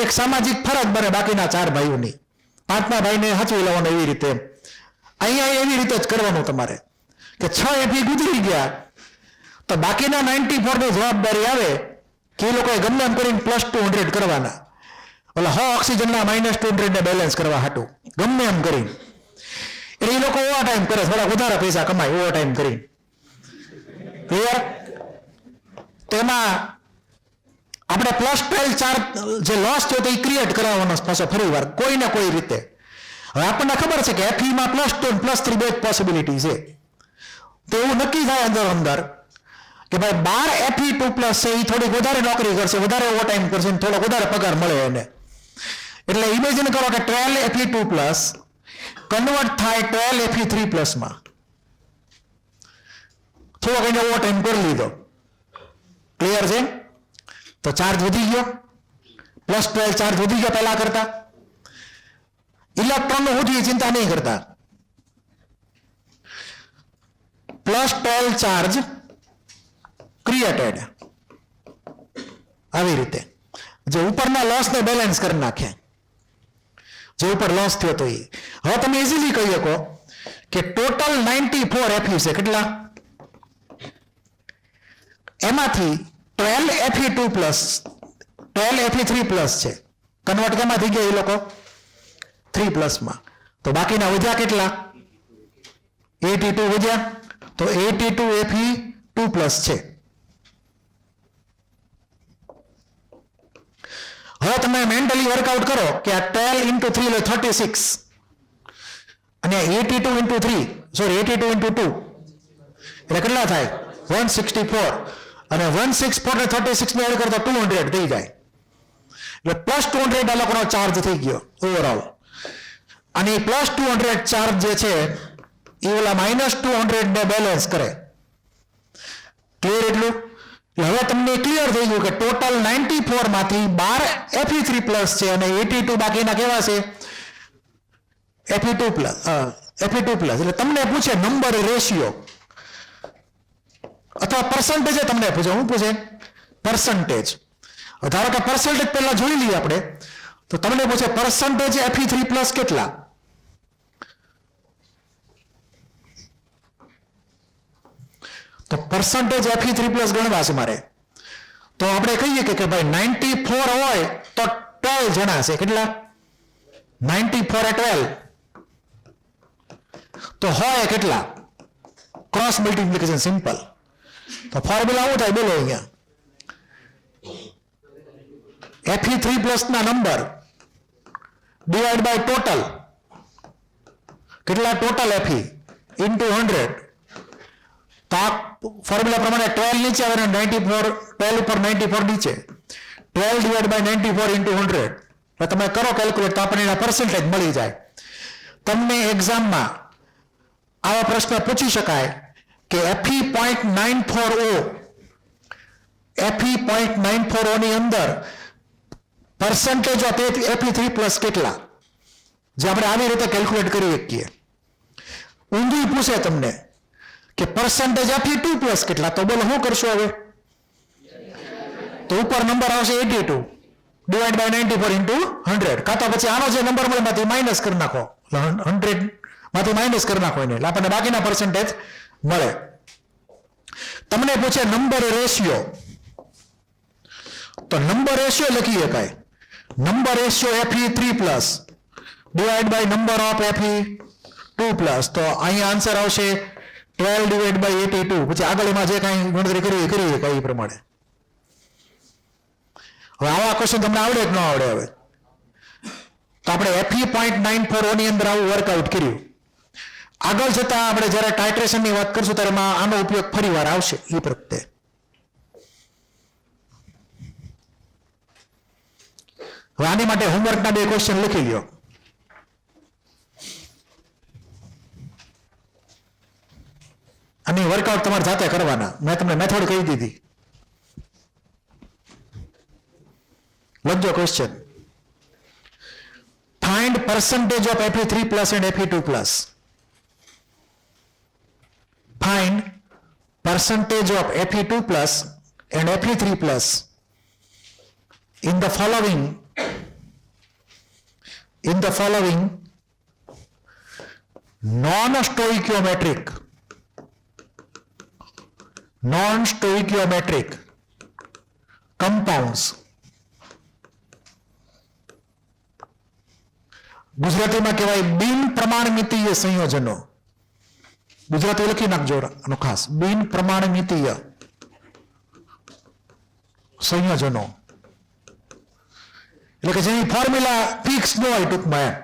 એક સામાજિક ફરજ બને બાકીના 4 ભાઈઓની. 5મા ભાઈને સાચવી લેવાનો એવી રીતે. અહીંયા એવી રીતે જ કરવાનું તમારે કે 6 Fe ગુજરી ગયા તો બાકીના 94 ની જવાબદારી આવે કે એ લોકોએ ગમે એમ કરીને +200 કરવાના. ઓલા 100 ઓક્સિજનના -200 ને બેલેન્સ કરવા હાટું ગમે એમ કરીને. એટલે એ લોકો ઓવર ટાઈમ કરે, થોડા વધારે પૈસા કમાય ઓવર ટાઈમ કરી. ક્લિયર? તેમાં આપણે +12 ચાર્જ જે લોસ થયો તો એ ક્રિએટ કરાવવાનો પાછો ફરી વાર કોઈ ને કોઈ રીતે. હવે આપણને ખબર છે કે Fe માં +2 અને +3 બે જ પોસિબિલિટી છે. તો એવું નક્કી થાય અંદર કે ભાઈ 12 Fe2+ છે એ થોડીક વધારે નોકરી કરશે, વધારે ઓવર ટાઈમ કરશે, થોડો વધારે પગાર મળે એને. એટલે ઇમેજિન કરો કે 12 Fe2+ કન્વર્ટ થાય 12 Fe3+ માં. થોડોક એને ઓવર ટાઈમ કરી લીધો. ક્લિયર છે? તો ચાર્જ વધી ગયો, +12 ચાર્જ વધી ગયો પહેલા કરતા. ઇલેક્ટ્રોનનું ઉઠી ચિંતા નહીં કરતા. +12 ચાર્જ ક્રિએટેડ. આવી રીતે જે ઉપરના લોસને બેલેન્સ કરી નાખે, જે ઉપર લોસ થયો તો એ. હવે તમે ઇઝીલી કહી શકો કે ટોટલ 94 Fe છે. કેટલા? એમાંથી 12 Fe2+, 12 Fe3+ છે. કન્વર્ટ કેમાં થઈ ગયા એ લોકો? 3+ માં. તો બાકીના વધ્યા કેટલા? 82 વધ્યા. તો 82 Fe2+ છે. હવે તમે મેન્ટલી વર્કઆઉટ કરો કે આ 12 × 3 એટલે 36 અને 82 × 3 સોરી 82 × 2 એટલે કેટલા થાય? 164. અને 164 ને 36 ને એડ કરતા 200 થઈ જાય. એટલે +200 આ લોકોનો ચાર્જ થઈ ગયો ઓવરઓલ. અને +200 ચાર્જ જે છે એ ઓલા -200 ને બેલેન્સ કરે. ક્લિયર? એટલું હવે તમને ક્લિયર થઈ ગયું કે ટોટલ 94 માંથી 12 Fe3+ છે અને 82 બાકીના કેવા છે? Fe2+. એટલે તમને પૂછે નંબર રેશિયો અથવા પર્સન્ટેજ તમને પૂછે. શું પૂછે? પર્સન્ટેજ. ધારો કે પર્સન્ટેજ પહેલા જોઈ લઈએ આપણે તો તમને પૂછે પર્સન્ટેજ Fe3+ કેટલા? તો percentage Fe3+ ગણવા છે મારે, તો આપણે કહીએ કે ભાઈ 94 હોય તો 12 જણા છે. કેટલા? 94 એ 12 તો હોય કેટલા? Cross multiplication simple. તો ફોર્મ્યુલા શું થાય બોલો અહીંયા? Fe3+ ના નંબર ડિવાઈડ બાય ટોટલ. કેટલા ટોટલ Fe ઇન્ટુ 100. તો આ ફોર્મ્યુલા પ્રમાણે 12 નીચે આવે ને 94 12 ઉપર 94 નીચે. 12 ડિવાઈડ બાય 94 ઇન્ટુ 100. તો તમે કરો કેલ્ક્યુલેટ તો આપણને એના પર્સન્ટેજ મળી જાય. તમને એક્ઝામમાં આવા પ્રશ્ન પૂછી શકાય કે Fe.94O ની અંદર પર્સન્ટેજ ઓફ Fe3+ કેટલા, જે આપણે આવી રીતે કેલ્ક્યુલેટ કરી શકીએ. ઊંધું પૂછે તમને કે પર્સન્ટેજ Fe2+ કેટલા, તો બોલો શું કરશો હવે? તો ઉપર નંબર આવશે 82 ડિવાઈડ બાય 94 ઇન્ટુ 100. કાં તો પછી આનો જે નંબર મળે એમાંથી માઇનસ કરી નાખો, 100 માંથી માઇનસ કરી નાખો એને, એટલે આપણને બાકીના પર્સન્ટેજ મળે. તમને પૂછે નંબર રેશિયો, તો નંબર રેશિયો લખી શકાય. Number ratio Fe3+ divide by number of Fe2+. તો અહીંયા આન્સર આવશે 12 ડિવાઈડ બાય 82. પછી આગળ એમાં જે કાંઈ ગણતરી કરી શકાય એ પ્રમાણે. હવે આવા ક્વેશ્ચન તમને આવડે કે ન આવડે? હવે તો આપણે Fe.94O ની અંદર આવું વર્કઆઉટ કર્યું. આગળ જતા આપણે જ્યારે ટાઇટ્રેશનની વાત કરશું ત્યારે આનો ઉપયોગ ફરીવાર આવશે એ પ્રત્યે. હવે આની માટે હોમવર્કના 2 ક્વેશ્ચન લખી લ્યો. અને વર્કઆઉટ તમારે જાતે કરવાના. મેં તમને મેથડ કહી દીધી. લખજો question. Find percentage of Fe3+ and Fe2+. Find percentage of Fe2+ and Fe3+ in the following non-stoichiometric compounds. ગુજરાતીમાં કહેવાય બિન પ્રમાણમિતીય સંયોજનો. ગુજરાતી લખી નાખજો આનો ખાસ. બિન પ્રમાણમિતીય સંયોજનો એટલે કે જેની ફોર્મ્યુલા ફિક્સ ન હોય ટૂંકમાં એમ.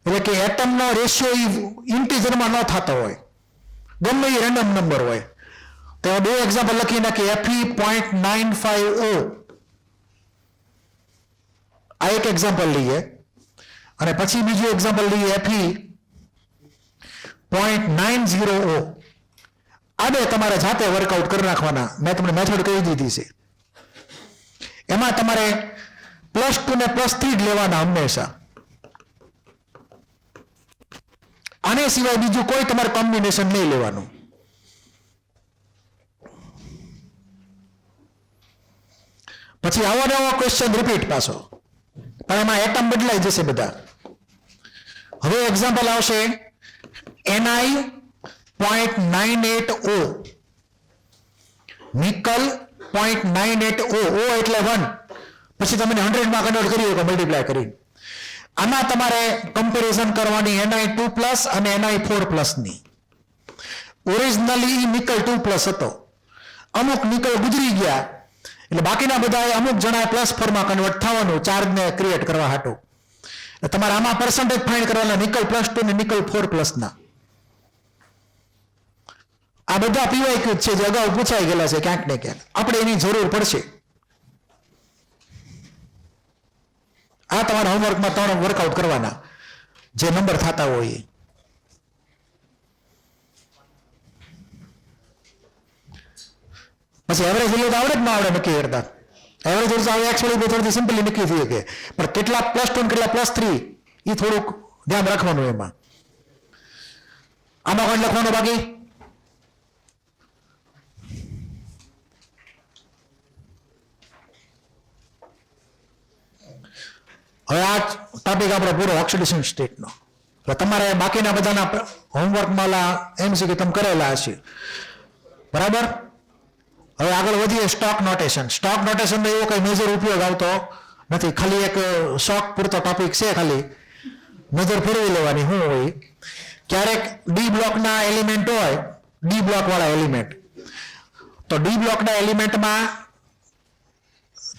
એટલે કે એટમનો રેશિયો ઇન્ટીજરમાં ન થતો હોય, ગમે એ રેન્ડમ નંબર હોય. તો 2 એક્ઝામ્પલ લખી નાખીએ. Fe.95O આ એક એક્ઝામ્પલ લઈએ, અને પછી બીજું એક્ઝામ્પલ લઈએ Fe.90O. આ 2 તમારે જાતે વર્કઆઉટ કરી નાખવાના. મેં તમને મેથડ કહી દીધી છે. એમાં તમારે +2 ને +3 જ લેવાના હંમેશા. આને સિવાય બીજું કોઈ તમારે કોમ્બિનેશન નહીં લેવાનું. પછી આવો નવો ક્વેશ્ચન રિપીટ પાછો, પણ એમાં એટમ બદલાઈ જશે બધા. હવે એક્ઝામ્પલ આવશે Ni.98O, નિકલ 0.98O. O એટલે 1, પછી તમે 100 માં કન્વર્ટ કરી શકો મલ્ટીપ્લાય કરી. આમાં તમારે કમ્પેરિઝન કરવાની Ni2+ અને Ni4+ ની. ઓરિજિનલી નિકલ 2+ હતો, અમુક નિકલ ગુજરી ગયા એટલે બાકીના બધા અમુક જણા +4 માં કન્વર્ટ થવાનું ચાર્જને ક્રિએટ કરવા હાટું. તમારે આમાં પર્સન્ટેજ ફાઇન્ડ કરવાના નિકલ +2 ને નિકલ 4+ ના. આ બધા PYQ છે જે અગાઉ પૂછાઈ ગયેલા છે ક્યાંક ને ક્યાંક. આપણે એની જરૂર પડશે. આ તમારા હોમવર્કમાં 3 વર્કઆઉટ કરવાના જે નંબર થતા હોય. પછી એવરેજ વેલ્યુ તો આવડે જ ના આવડે નક્કી કરતા. એવરેજ વેલ્યુ આવે એકચ્યુઅલી થોડી સિમ્પલી નક્કી થઈ શકે, પણ કેટલા +2 કેટલા +3 એ થોડુંક ધ્યાન રાખવાનું. એમાં આમાં કોઈ લખવાનું બાકી? હવે આ ટોપિક આપણો પૂરો ઓક્સિડેશન સ્ટેટનો. એટલે તમારે બાકીના બધાના હોમવર્કમાં MCQ તમે કરેલા હશે. બરાબર. હવે આગળ વધીએ સ્ટોક નોટેશન. સ્ટોક નોટેશનનો એવો કઈ મેજર ઉપયોગ આવતો નથી, ખાલી એક શોખ પૂરતો ટોપિક છે, ખાલી નજર ફેરવી લેવાની શું હોય. ક્યારેક ડી બ્લોકના એલિમેન્ટ હોય, ડી બ્લોક વાળા એલિમેન્ટ, તો ડી બ્લોકના એલિમેન્ટમાં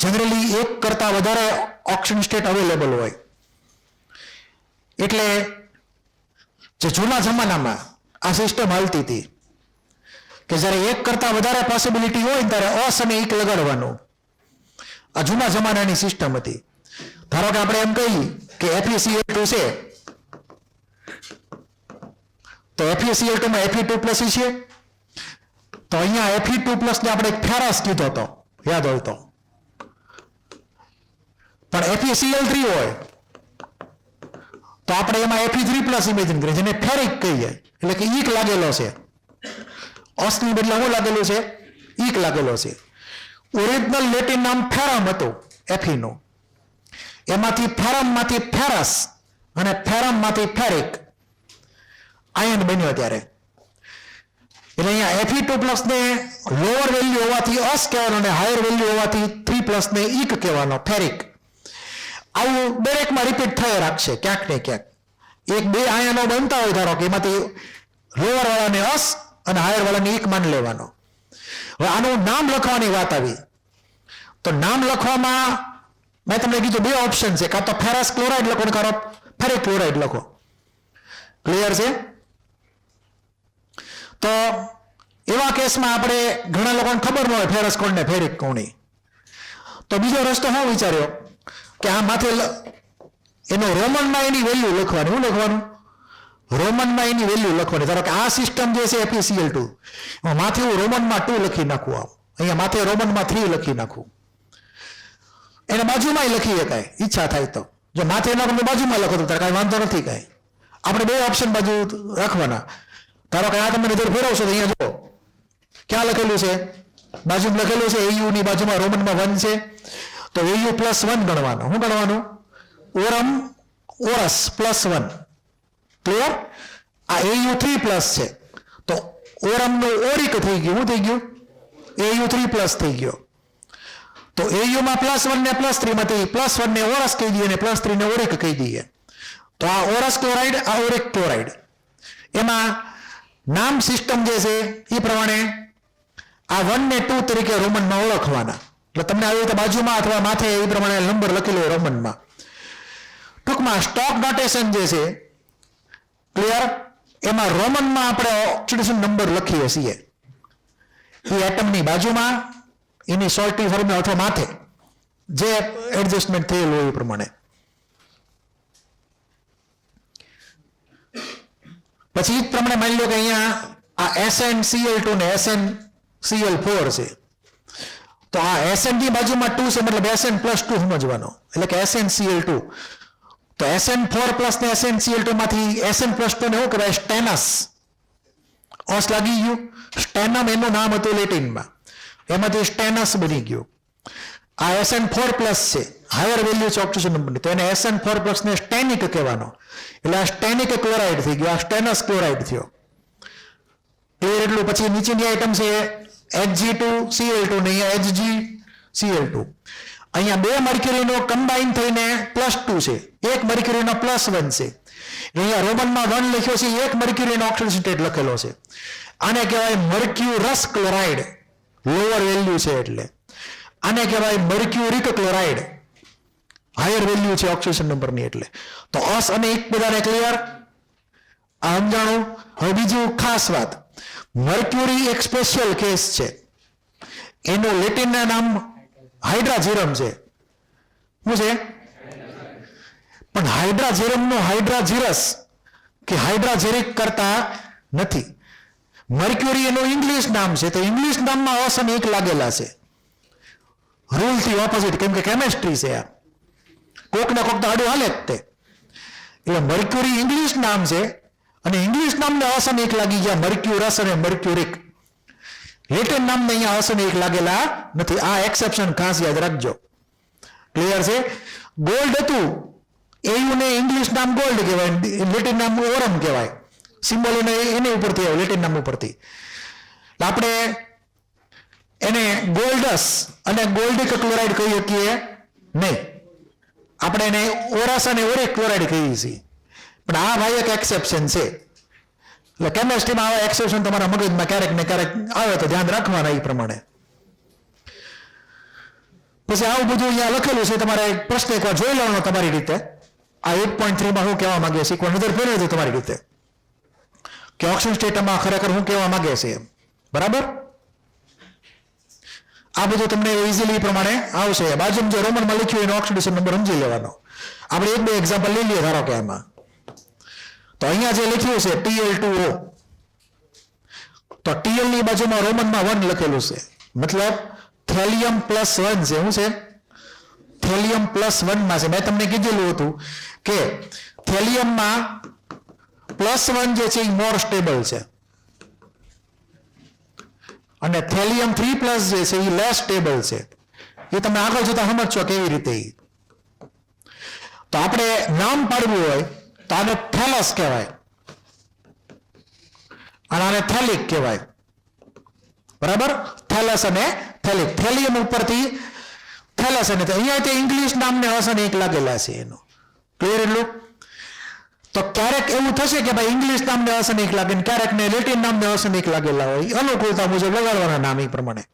જનરલી એક કરતા વધારે ઓપ્શન સ્ટેટ અવેલેબલ હોય. એટલે જે જૂના જમાનામાં આ સિસ્ટમ હાલતી હતી કે જ્યારે એક કરતા વધારે પોસિબિલિટી હોય ને ત્યારે અસ અને ઈક લગાડવાનું. આ જૂના જમાનાની સિસ્ટમ હતી. ધારો કે આપણે એમ કહીએ કે FeCl2 છે, તો FeCl2 માં Fe2+ છે, તો અહીંયા Fe2+ ને આપણે ફેરસ કીધો હતો, યાદ હોય તો. પણ FeCl3 હોય તો આપણે એમાં Fe3+ ઇમેજિન કરીએ, જેને ફેરિક કહીએ, એટલે કે ઈક લાગેલો છે. અસની બદલે શું લાગેલું છે? ઈક લાગેલો છે. ઓરિજિનલ લેટિન નામ ફેરમ હતું Fe નું. એમાંથી ફેરમમાંથી ફેરસ અને ફેરમમાંથી ફેરિક આયન બન્યો ત્યારે. એટલે અહીંયા Fe2+ ને લોઅર વેલ્યુ હોવાથી અસ કહેવાનો અને હાયર વેલ્યુ હોવાથી 3+ ને ઈક કહેવાનો, ફેરિક. આવું દરેકમાં રિપીટ થઈ રાખશે ક્યાંક ને ક્યાંક. એક બે આયનો બનતા હોય ધારો કે એમાંથી લોઅર વાળાને અસ અને હાયર વાળાને ઈક માની લેવાનો. હવે આનું નામ લખવાની વાત આવી, તો નામ લખવામાં મેં તમને કીધું બે ઓપ્શન છે, કાં તો ફેરસ ક્લોરાઇડ લખો ને કાં ફેરિક ક્લોરાઇડ લખો. ક્લિયર છે? તો એવા કેસમાં આપણે ઘણા લોકોને ખબર ન હોય ફેરસ કોણ ને ફેરિક કોણ. તો બીજો રસ્તો શું વિચાર્યો કે આ માથે એનો રોમનમાં એની વેલ્યુ લખવાની. શું લખવાનું? રોમનમાં એની વેલ્યુ લખવાની. ધારો કે આ સિસ્ટમ જે છે FeCl2, માથે હું રોમનમાં 2 લખી નાખું, આમ અહીંયા માથે રોમનમાં 3 લખી નાખું. એને બાજુમાં લખી શકાય ઈચ્છા થાય તો. જો માથે એના તમે બાજુમાં લખો તો ત્યારે કાંઈ વાંધો નથી કાંઈ. આપણે બે ઓપ્શન બાજુ રાખવાના. ધારો કે આ તમે નજર ફેરવશો તો અહીંયા જુઓ ક્યાં લખેલું છે, બાજુમાં લખેલું છે AU ની બાજુમાં રોમનમાં 1 છે, તો AU+1 ગણવાનું. શું ગણવાનું? ઓરમ ઓરસ +1. ક્લિયર? આ AU3+ છે, તો ઓરમનું ઓરિક થઈ ગયું. શું થઈ ગયું? AU3+ થઈ ગયો. તો AU માં +1 ને +3 માંથી +1 ને ઓરસ કહી દઈએ અને +3 ને ઓરિક કહી દઈએ. તો આ ઓરસ ક્લોરાઇડ, આ ઓરિક ક્લોરાઇડ. એમાં નામ સિસ્ટમ જે છે એ પ્રમાણે આ 1 ને 2 તરીકે રોમનમાં ઓળખવાના. એટલે તમને આવી રીતે બાજુમાં અથવા માથે એ પ્રમાણે નંબર લખેલો હોય રોમનમાં. ટૂંકમાં સ્ટોક નોટેશન જે છે, ક્લિયર, એમાં રોમનમાં આપણે ઓક્સિડેશન નંબર લખીએ છીએ. એ એટમની બાજુમાં એની શોર્ટી ફોર્મ અથવા માથે જે એડજસ્ટમેન્ટ થયેલું હોય એ પ્રમાણે. પછી જ પ્રમાણે માની લો કે અહીંયા આ SnCl2 ને SnCl4 છે, તો આ SN ની બાજુમાં 2 છે, મતલબ SN+2 સમજવાનો, એટલે કે SnCl2. તો SN4+ ને SnCl2 માંથી SN+2 ને શું કહેવાય? સ્ટેનસ. ઓસ લાગી ગયું. સ્ટેનમ એનું નામ હતું લેટિનમાં, એમાંથી સ્ટેનસ બની ગયું. આ SN4+ છે, હાયર વેલ્યુ છે ઓક્સિજન નંબરની, તો એને SN4+ ને સ્ટેનિક કહેવાનો. એટલે આ સ્ટેનિક ક્લોરાઇડ થઈ ગયો, આ સ્ટેનસ ક્લોરાઇડ થયો. ક્લિયર? એટલું. પછી નીચેની આઈટમ છે Hg2Cl2 ને અહીંયા HgCl2. અહીંયા બે મર્ક્યુરીનો કમ્બાઈન થઈને +2 છે, એક મર્ક્યુરીનો +1 છે. અહીંયા રોમનમાં 1 લખ્યો છે, એક મર્ક્યુરીનો ઓક્સિજન સ્ટેટ લખેલો છે. આને કહેવાય મર્ક્યુરસ ક્લોરાઇડ, લોઅર વેલ્યુ છે એટલે. આને કહેવાય મર્ક્યુરિક ક્લોરાઇડ, હાયર વેલ્યુ છે ઓક્સિજન નંબરની એટલે. તો અસ અને એક બધાને ક્લિયર? આ સમજાણું. હવે બીજું ખાસ વાત, મર્ક્યુરી એક સ્પેશિયલ કેસ છે. એનું લેટિનના નામ હાઇડ્રાઝેરમ છે. શું છે? પણ હાઇડ્રાઝેરમનો હાઇડ્રાઝીરસ કે હાઇડ્રાઝેરિક કરતા નથી. મર્ક્યુરી એનું ઇંગ્લિશ નામ છે, તો ઇંગ્લિશ નામમાં અસ અને એક લાગેલા છે. રૂલથી ઓપોઝિટ, કેમ કે કેમેસ્ટ્રી છે આ. કોક ને કોક તો આડું હાલે જ તે. એટલે મર્ક્યુરી ઇંગ્લિશ નામ છે અને ઇંગ્લિશ નામને અસ અને એક લાગી ગયા, મર્ક્યુરસ અને મર્ક્યુરિક. લેટિન નામને અહીંયા અસ અને એક લાગેલા નથી. આ એક્સેપ્શન ખાસ યાદ રાખજો. ક્લિયર છે? ગોલ્ડ હતું, AU ને ઇંગ્લિશ નામ ગોલ્ડ કહેવાય, લેટિન નામ ઓરમ કહેવાય. સિમ્બોલ એની ઉપરથી આવે, લેટિન નામ ઉપરથી. આપણે એને ગોલ્ડસ અને ગોલ્ડિક ક્લોરાઇડ કહી શકીએ નહીં, આપણે એને ઓરસ અને ઓરિક ક્લોરાઇડ કહીએ છીએ. પણ આ ભાઈ એક એક્સેપ્શન છે. એટલે કેમેસ્ટ્રીમાં આવા એક્સેપ્શન તમારા મગજમાં ક્યારેક ને ક્યારેક આવે તો ધ્યાન રાખવાના એ પ્રમાણે. પછી આવું બધું અહીંયા લખેલું છે, તમારે પ્રશ્ન એકવાર જોઈ લેવાનો તમારી રીતે. આ 8.3 માં હું કહેવા માંગે છે એકવાર નજર ફેરવી દો તમારી રીતે કે ઓક્સિજન સ્ટેટમાં ખરેખર હું કહેવા માંગે છે એમ. બરાબર, આ બધું તમને ઇઝીલી પ્રમાણે આવશે. બાજુમાં જે રોમનમાં લખ્યું એનો ઓક્સિડેશન નંબર સમજી લેવાનો. આપણે એક બે એક્ઝામ્પલ લઈ લઈએ. ધારો કે આમાં તો અહીંયા જે લખ્યું છે Tl2O, તો Tl ની બાજુમાં રોમનમાં 1 લખેલું છે, મતલબ થેલિયમ પ્લસ 1 છે. શું છે? થેલિયમ પ્લસ 1 માં છે. મેં તમને કીધેલું હતું કે થેલિયમમાં પ્લસ 1 જે છે એ મોર સ્ટેબલ છે અને થેલિયમ 3 પ્લસ જે છે એ લેસ સ્ટેબલ છે. એ તમે આગળ જતા સમજશો કેવી રીતે. તો આપણે નામ પાડવું હોય તો આને થેલસ કહેવાય અને આને થેલિક કહેવાય. બરાબર, થેલસ અને થેલિક. થેલિયમ ઉપરથી થેલસ અને અહીંયા તે ઇંગ્લિશ નામને હસન એક લાગેલા છે એનો. ક્લિયર એટલું? તો ક્યારેક એવું થશે કે ભાઈ ઇંગ્લિશ નામને હસન એક લાગે, ક્યારેક ને લેટિન નામને હસન એક લાગેલા હોય. અનુકૂળતા મુજબ લગાડવાના નામ એ પ્રમાણે.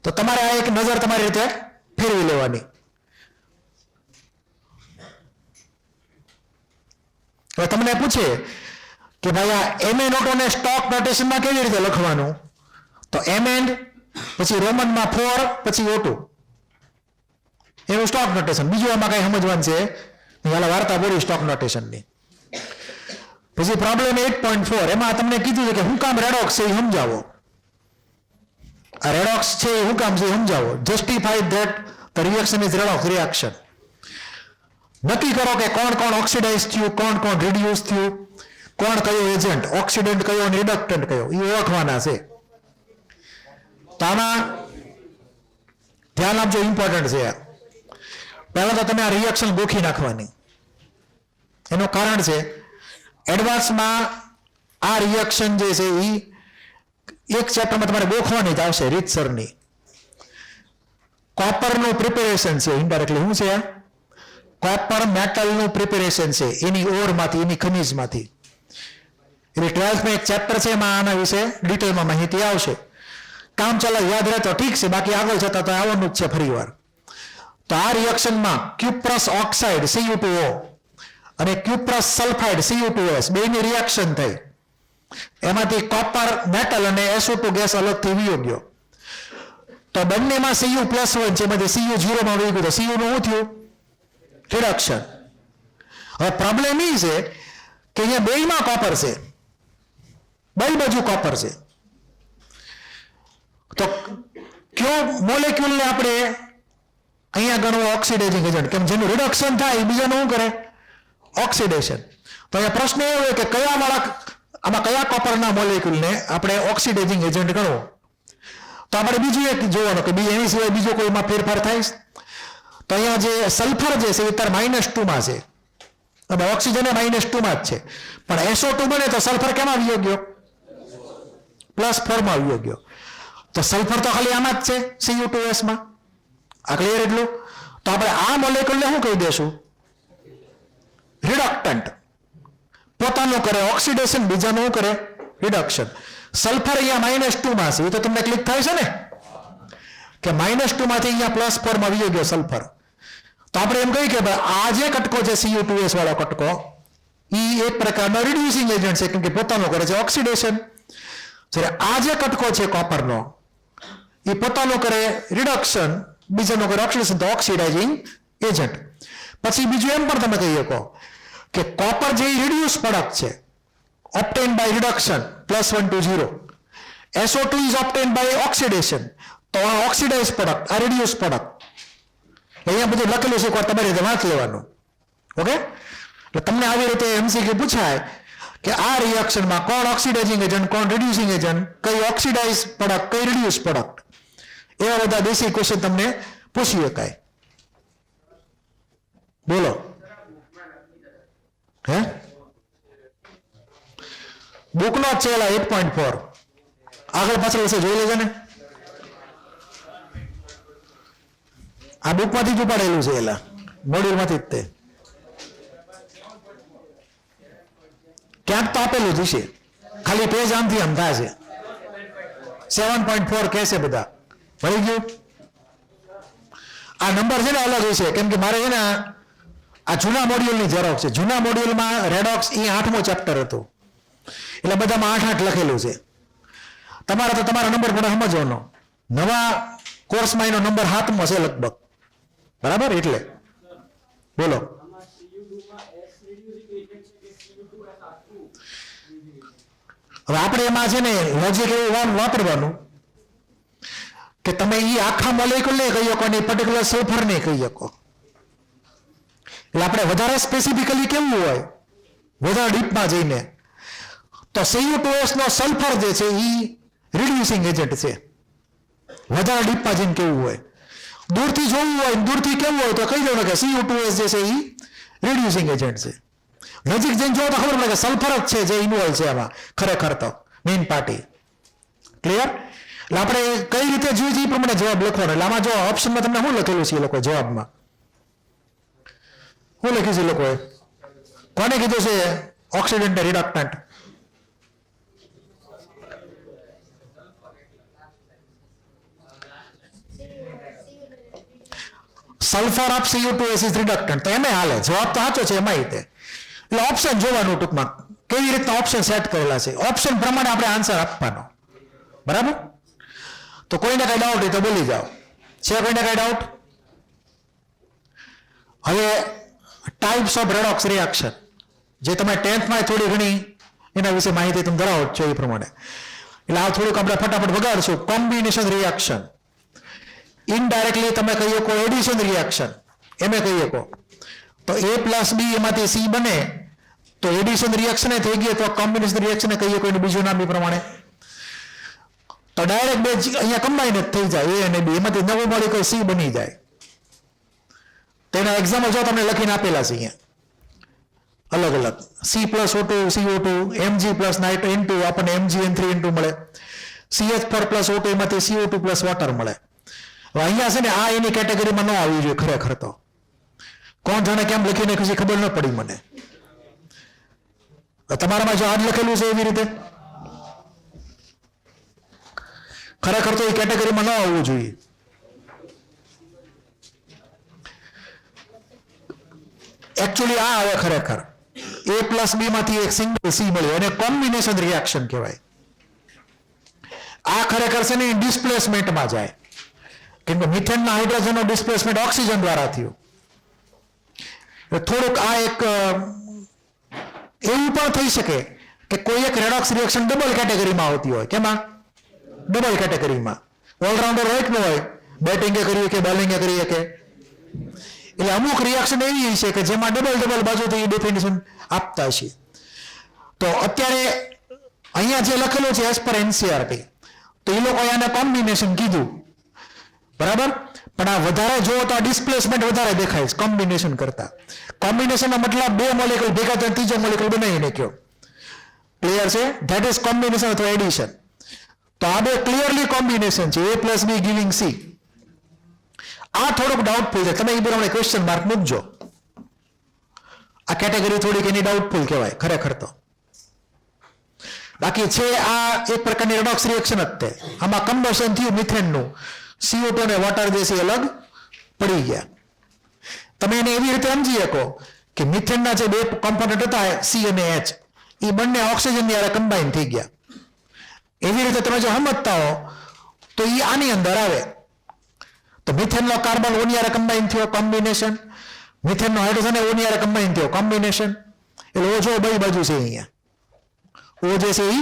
તો તમારે આ એક નજર તમારી રીતે ફેરવી લેવાની. હવે તમને પૂછે કે ભાઈ આ MnO2 ને સ્ટોક નોટેશનમાં કેવી રીતે લખવાનું, તો Mn પછી રોમનમાં 4 પછી O2 એનું સ્ટોક નોટેશન. બીજું આમાં કઈ સમજવાનું છે હાલ વાર્તા બોલી સ્ટોક નોટેશનની. પછી પ્રોબ્લેમ 8.4 એમાં તમને કીધું છે કે હું કામ રેડોક્સ છે એ સમજાવો. આ રેડોક્સ છે એ હું કામ છે એ સમજાવો. Justify that the reaction is redox reaction. નક્કી કરો કે કોણ કોણ ઓક્સિડાઇઝ થયું, કોણ કોણ રિડ્યુસ થયું, કોણ કયો એજન્ટ, ઓક્સિડન્ટ કયો અને રિડક્ટન્ટ કયો, એ ઓળખવાના છે. તો આમાં ધ્યાન આપજો, ઇમ્પોર્ટન્ટ છે. પહેલા તો તમે આ રિએક્શન ગોખી નાખવાની. એનું કારણ છે એડવાન્સમાં આ રિએક્શન જે છે એ એક ચેપ્ટરમાં તમારે ગોખવાની જ આવશે રીતસરની. કોપરનું પ્રિપેરેશન છે ઇનડાયરેક્ટલી. શું છે? કોપર મેટલનું પ્રિપેરેશન છે એની ઓરમાંથી, એની ખનિજમાંથી. એટલે 12th એક ચેપ્ટર છે એમાં આના વિશે ડિટેલમાં માહિતી આવશે. કામ ચાલે યાદ રહે તો ઠીક છે, બાકી આગળ જતા તો આવવાનું જ છે ફરી વાર. તો આ રિએક્શનમાં ક્યુપ્રસ ઓક્સાઇડ Cu2O અને ક્યુપ્રસ સલ્ફાઇડ Cu2S બેની રિએક્શન થઈ. એમાંથી કોપર મેટલ અને SO2 ગેસ અલગથી વયો ગયો. તો બંનેમાં Cu+1 છે, એમાંથી Cu0 માં વહી ગયું. તો Cu નું શું થયું? રિડક્શન. હવે પ્રોબ્લેમ એ છે કે અહીંયા બેયમાં કોપર છે, બે બાજુ કોપર છે. તો કયો મોલેક્યુલને આપણે અહીંયા ગણવો ઓક્સિડાઇઝિંગ એજન્ટ? કેમ જેનું રિડક્શન થાય એ બીજાનું શું કરે? ઓક્સિડેશન. તો અહીંયા પ્રશ્ન એ હોય કે આમાં કયા કોપરના મોલેક્યુલને આપણે ઓક્સિડાઇઝિંગ એજન્ટ ગણવો? તો આપણે બીજું એક જોવાનું કે એની સિવાય બીજો કોઈમાં ફેરફાર થાય. તો અહીંયા જે સલ્ફર જે છે એ તાર -2 માં છે અને ઓક્સિજન -2 માં જ છે. પણ SO2 બને તો સલ્ફર કેમાં આવી ગયો? +4 માં આવી ગયો. તો સલ્ફર તો ખાલી આમાં જ છે Cu2S માં. આ ક્લિયર એટલું? તો આપણે આ મોલેક્યુલને શું કહી દેશું? રિડક્ટન્ટ. પોતાનું કરે ઓક્સિડેશન, બીજાનું શું કરે? રિડક્શન. સલ્ફર અહીંયા -2 માં છે, એ તો તમને ક્લિક થાય છે ને કે -2 માંથી અહીંયા +4 માં આવી ગયો સલ્ફર. તો આપણે એમ કહીએ કે ભાઈ આ જે કટકો છે Cu2S વાળો કટકો એ એક પ્રકારનો રિડ્યુસિંગ એજન્ટ છે, કેમ કે પોતાનું કરે છે ઓક્સિડેશન. જ્યારે આ જે કટકો છે કોપરનો એ પોતાનું કરે રિડક્શન, બીજાનું કરે ઓક્સિડેશન, તો ઓક્સિડાઇઝિંગ એજન્ટ. પછી બીજું એમ પણ તમે કહી શકો કે કોપર જે રિડ્યુસ પ્રોડક્ટ છે obtained by reduction +1 to 0. SO2 is obtained by oxidation. તો આ ઓક્સિડાઇઝ પ્રોડક્ટ, આ રિડ્યુસ પ્રોડક્ટ. અહીંયા બધું લખેલું છે, એકવાર તમારી રીતે વાંચ લેવાનું. ઓકે? એટલે તમને આવી રીતે MCQ પૂછાય કે આ રિએક્શનમાં કોણ ઓક્સિડાઇઝિંગ એજન્ટ, કોણ રિડ્યુસિંગ એજન્ટ, કઈ ઓક્સિડાઇઝ પ્રોડક્ટ, કઈ રિડ્યુસ પ્રોડક્ટ, એવા બધા દેશી ક્વેશ્ચન તમને પૂછી શકાય. બોલો. હે? બુકનો જ છે 8.4. આગળ પાછળ હશે, જોઈ લેજો ને. આ બુકમાંથી જ ઉપાડેલું છે, એલા મોડ્યુલમાંથી જ તે ક્યાંક તો આપેલું જ છે, ખાલી પેજ આમથી આમ થાય છે. 7.4 કહેશે બધા, મળી ગયું. આ નંબર છે ને અલગ હશે, કેમ કે મારે છે ને આ જૂના મોડ્યુલની ઝેરોક્સ છે. જૂના મોડ્યુલમાં રેડોક્સ એ 8મો ચેપ્ટર હતું, એટલે બધામાં 8 લખેલું છે. તમારે તો તમારા નંબર પણ સમજવાનો, નવા કોર્સમાં એનો નંબર 7મો છે લગભગ, બરાબર. એટલે બોલો, હવે આપણે એમાં છે ને લોજિક એવું વાપરવાનું કે તમે એ આખા મોલેક્યુલ ને કહી શકો અને પર્ટિક્યુલર સલ્ફર ને કહી શકો. એટલે આપણે વધારે સ્પેસિફિકલી કેવું હોય, વધારે ડીપમાં જઈને તો Cu2S નો સલ્ફર જે છે એ રિડ્યુસિંગ એજન્ટ છે. વધારે ડીપમાં જઈને કેવું હોય, દૂરથી જોવું હોય, દૂરથી કેવું હોય તો કહી દો કે Cu2S જે છે એ રિડ્યુસિંગ એજન્ટ છે. નજીક જઈને જોવો તો ખબર પડે કે સલ્ફર જ છે જે ઇન્વોલ્વ છે આમાં, ખરેખર તો મેઇન પાર્ટી. ક્લિયર? એટલે આપણે કઈ રીતે જોઈએ એ પ્રમાણે જવાબ લખવાનો. એટલે આમાં જો ઓપ્શનમાં તમને શું લખેલું છે, એ લોકો જવાબમાં શું લખ્યું છે? એ લોકોએ કોને કીધું છે oxidant reductant? Sulphur of Cu2S is reductant. તો એમાં હાલે, જવાબ તો સાચો છે એમાં. એટલે ઓપ્શન જોવાનું, ટૂંકમાં કેવી રીતના ઓપ્શન સેટ કરેલા છે, ઓપ્શન પ્રમાણે આપણે આન્સર આપવાનો, બરાબર. તો કોઈને કઈ ડાઉટ હોય તો બોલી જાઓ. છે કોઈને કઈ ડાઉટ? હવે ટાઈપ્સ ઓફ રેડોક્સ રિએક્શન જે તમે 10th માં થોડી ઘણી એના વિશે માહિતી તમે ધરાવો છો એ પ્રમાણે, એટલે આ થોડુંક આપણે ફટાફટ વગાડશું. કોમ્બિનેશન રિએક્શન, ઇનડાયરેક્ટલી તમે કહી શકો એડિશન રિએક્શન, એમ કહી શકો તો A+B એમાંથી C બને તો એડિશન રિએક્શન થઈ ગઈ, તો કોમ્બિનેશન રિએક્શન કહીએ કોઈનું બીજું નામ એ પ્રમાણે. તો ડાયરેક્ટ બે અહીંયા કમ્બાઈન જ થઈ જાય, A અને B, એમાંથી નવો મોલેક્યુલ C બની જાય. તેના એક્ઝામ્પલ જો તમને લખીને આપેલા છે અહીંયા અલગ અલગ. C+O2 CO2, Mg plus N2 આપણને MgN3N2 મળે, CH4+O2 એમાંથી CO2 પ્લસ વોટર મળે. હવે અહીંયા છે ને આ એની કેટેગરીમાં ન આવવી જોઈએ ખરેખર તો. કોણ જાણે કેમ લખી નાખ્યું છે ખબર ન પડી મને. તમારામાં જો આજ લખેલું છે એવી રીતે ખરેખર તો એ કેટેગરીમાં ન આવવું જોઈએ. એકચ્યુઅલી આ આવે ખરેખર A+B માંથી એક સિંગલ C મળ્યો અને કોમ્બિનેશન રિએક્શન કહેવાય. આ ખરેખર છે ને ડિસ્પ્લેસમેન્ટમાં જાય, કેમ કે મિથેનના હાઇડ્રોજનનો ડિસ્પ્લેસમેન્ટ ઓક્સિજન દ્વારા થયું. થોડુંક આ એક એવું પણ થઈ શકે કે કોઈ એક રેડોક્સ રિએક્શન ડબલ કેટેગરીમાં આવતી હોય. કેમાં? ડબલ કેટેગરીમાં. ઓલરાઉન્ડર હોય કે ન હોય, બેટિંગે કરીએ કે બોલિંગે કરીએ કે, એટલે અમુક રિએક્શન એવી છે કે જેમાં ડબલ બાજુથી ડેફિનેશન આપતા છે. તો અત્યારે અહીંયા જે લખેલું છે એઝ પર NCERT, તો એ લોકો આને કોમ્બિનેશન કીધું, બરાબર. પણ આ વધારે જોવો તો આ ડિસ્પ્લેસમેન્ટ વધારે દેખાય છે કોમ્બિનેશન કરતા. કોમ્બિનેશનનો મતલબ બે મોલેક્યુલ ભેગા થઈને ત્રીજો મોલેક્યુલ બનાવીને કયો. ક્લિયર છે? ધેટ ઇઝ કોમ્બિનેશન અથવા એડિશન. તો આ બે ક્લિયરલી કોમ્બિનેશન છે, A+B ગિવિંગ C. આ થોડુંક ડાઉટફુલ છે, તમે એ પ્રમાણે ક્વેશ્ચન માર્ક મૂકજો. આ કેટેગરી થોડીક એની ડાઉટફુલ કહેવાય ખરેખર તો. બાકી છે આ એક પ્રકારની રેડોક્સ રિએક્શન જ તે. આમાં કમ્બશન થયું મિથેનનું, CO2 અને વોટર જે છે અલગ પડી ગયા. તમે એને એવી રીતે સમજી શકો કે મિથેનના જે બે કોમ્પોનન્ટ હતા C અને H, એ બંને ઓક્સિજનની હારે કમ્બાઈન થઈ ગયા. એવી રીતે તમે જો સમજતા હો તો એ આની અંદર આવે. તો મિથેનનો કાર્બન ઓની હારે કમ્બાઈન થયો, કોમ્બિનેશન. મિથેનનો હાઇડ્રોજન ઓની હારે કમ્બાઈન થયો, કોમ્બિનેશન. એટલે O જો બે બાજુ છે અહીંયા, O જે છે એ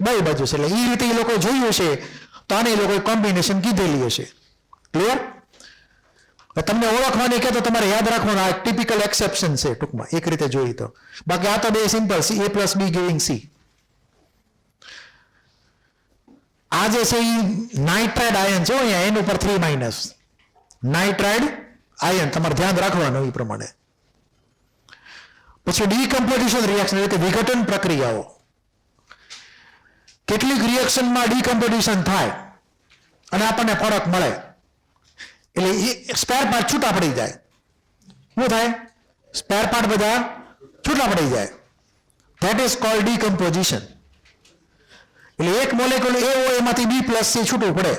બે બાજુ છે. એટલે એ રીતે એ લોકો જોયું છે તો આને એ લોકોએ કોમ્બિનેશન કીધેલી હશે. ક્લિયર? તમને ઓળખવાની કે તો તમારે યાદ રાખવાનું આ ટિપિકલ એક્સેપ્શન છે ટૂંકમાં એક રીતે જોઈએ તો. બાકી આ તો બે સિમ્પલ A+B ગિવિંગ C. આ જે છે એ નાઇટ્રાઇડ આયન છે અહીંયા N ઉપર 3- નાઇટ્રાઇડ આયન, તમારે ધ્યાન રાખવાનું એ પ્રમાણે. પછી ડીકમ્પોઝિશન રિએક્શન એટલે કે વિઘટન પ્રક્રિયાઓ. કેટલીક રિએક્શનમાં ડીકમ્પોઝિશન થાય અને આપણને ફરક મળે, એટલે એ સ્પેર પાર્ટ છૂટા પડી જાય. શું થાય? સ્પેર પાર્ટ બધા છૂટા પડી જાય. That is called decomposition. એટલે એક મોલેક્યુલ એ હોય એમાંથી B પ્લસ C છૂટવું પડે.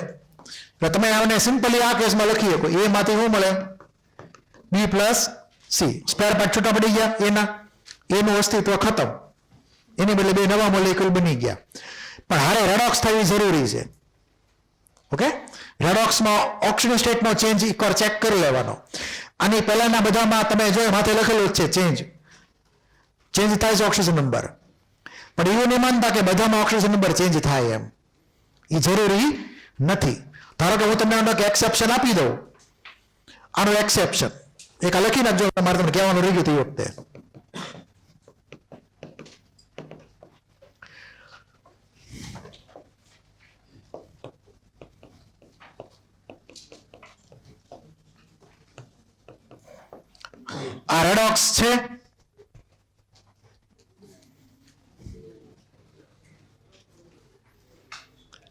એટલે તમે આને સિમ્પલી આ કેસમાં લખી શકો, એ માંથી શું મળે? B plus C. Spare part છૂટા પડી ગયા, એનું અસ્તિત્વ ખતમ, એની બદલે બે નવા મોલેક્યુલ બની ગયા. પણ હારે રેડોક્સ થવી જરૂરી છે. ઓકે, રેડોક્સમાં ઓક્સિજન સ્ટેટનો ચેન્જ એકવાર ચેક કરી લેવાનો. આની પહેલાના બધામાં તમે જો માથે લખેલું જ છે ચેન્જ થાય છે ઓક્સિજન નંબર, પણ એવું નહીં માનતા કે બધામાં ઓક્સિજન નંબર ચેન્જ થાય એમ, એ જરૂરી નથી. ધારો કે હું તમને એક એક્સેપ્શન આપી દઉં, આનું એક્સેપ્શન એક લખી નાખજો, તમારે તમને કહેવાનું રહી ગયું તે વખતે. આ રેડોક્સ છે,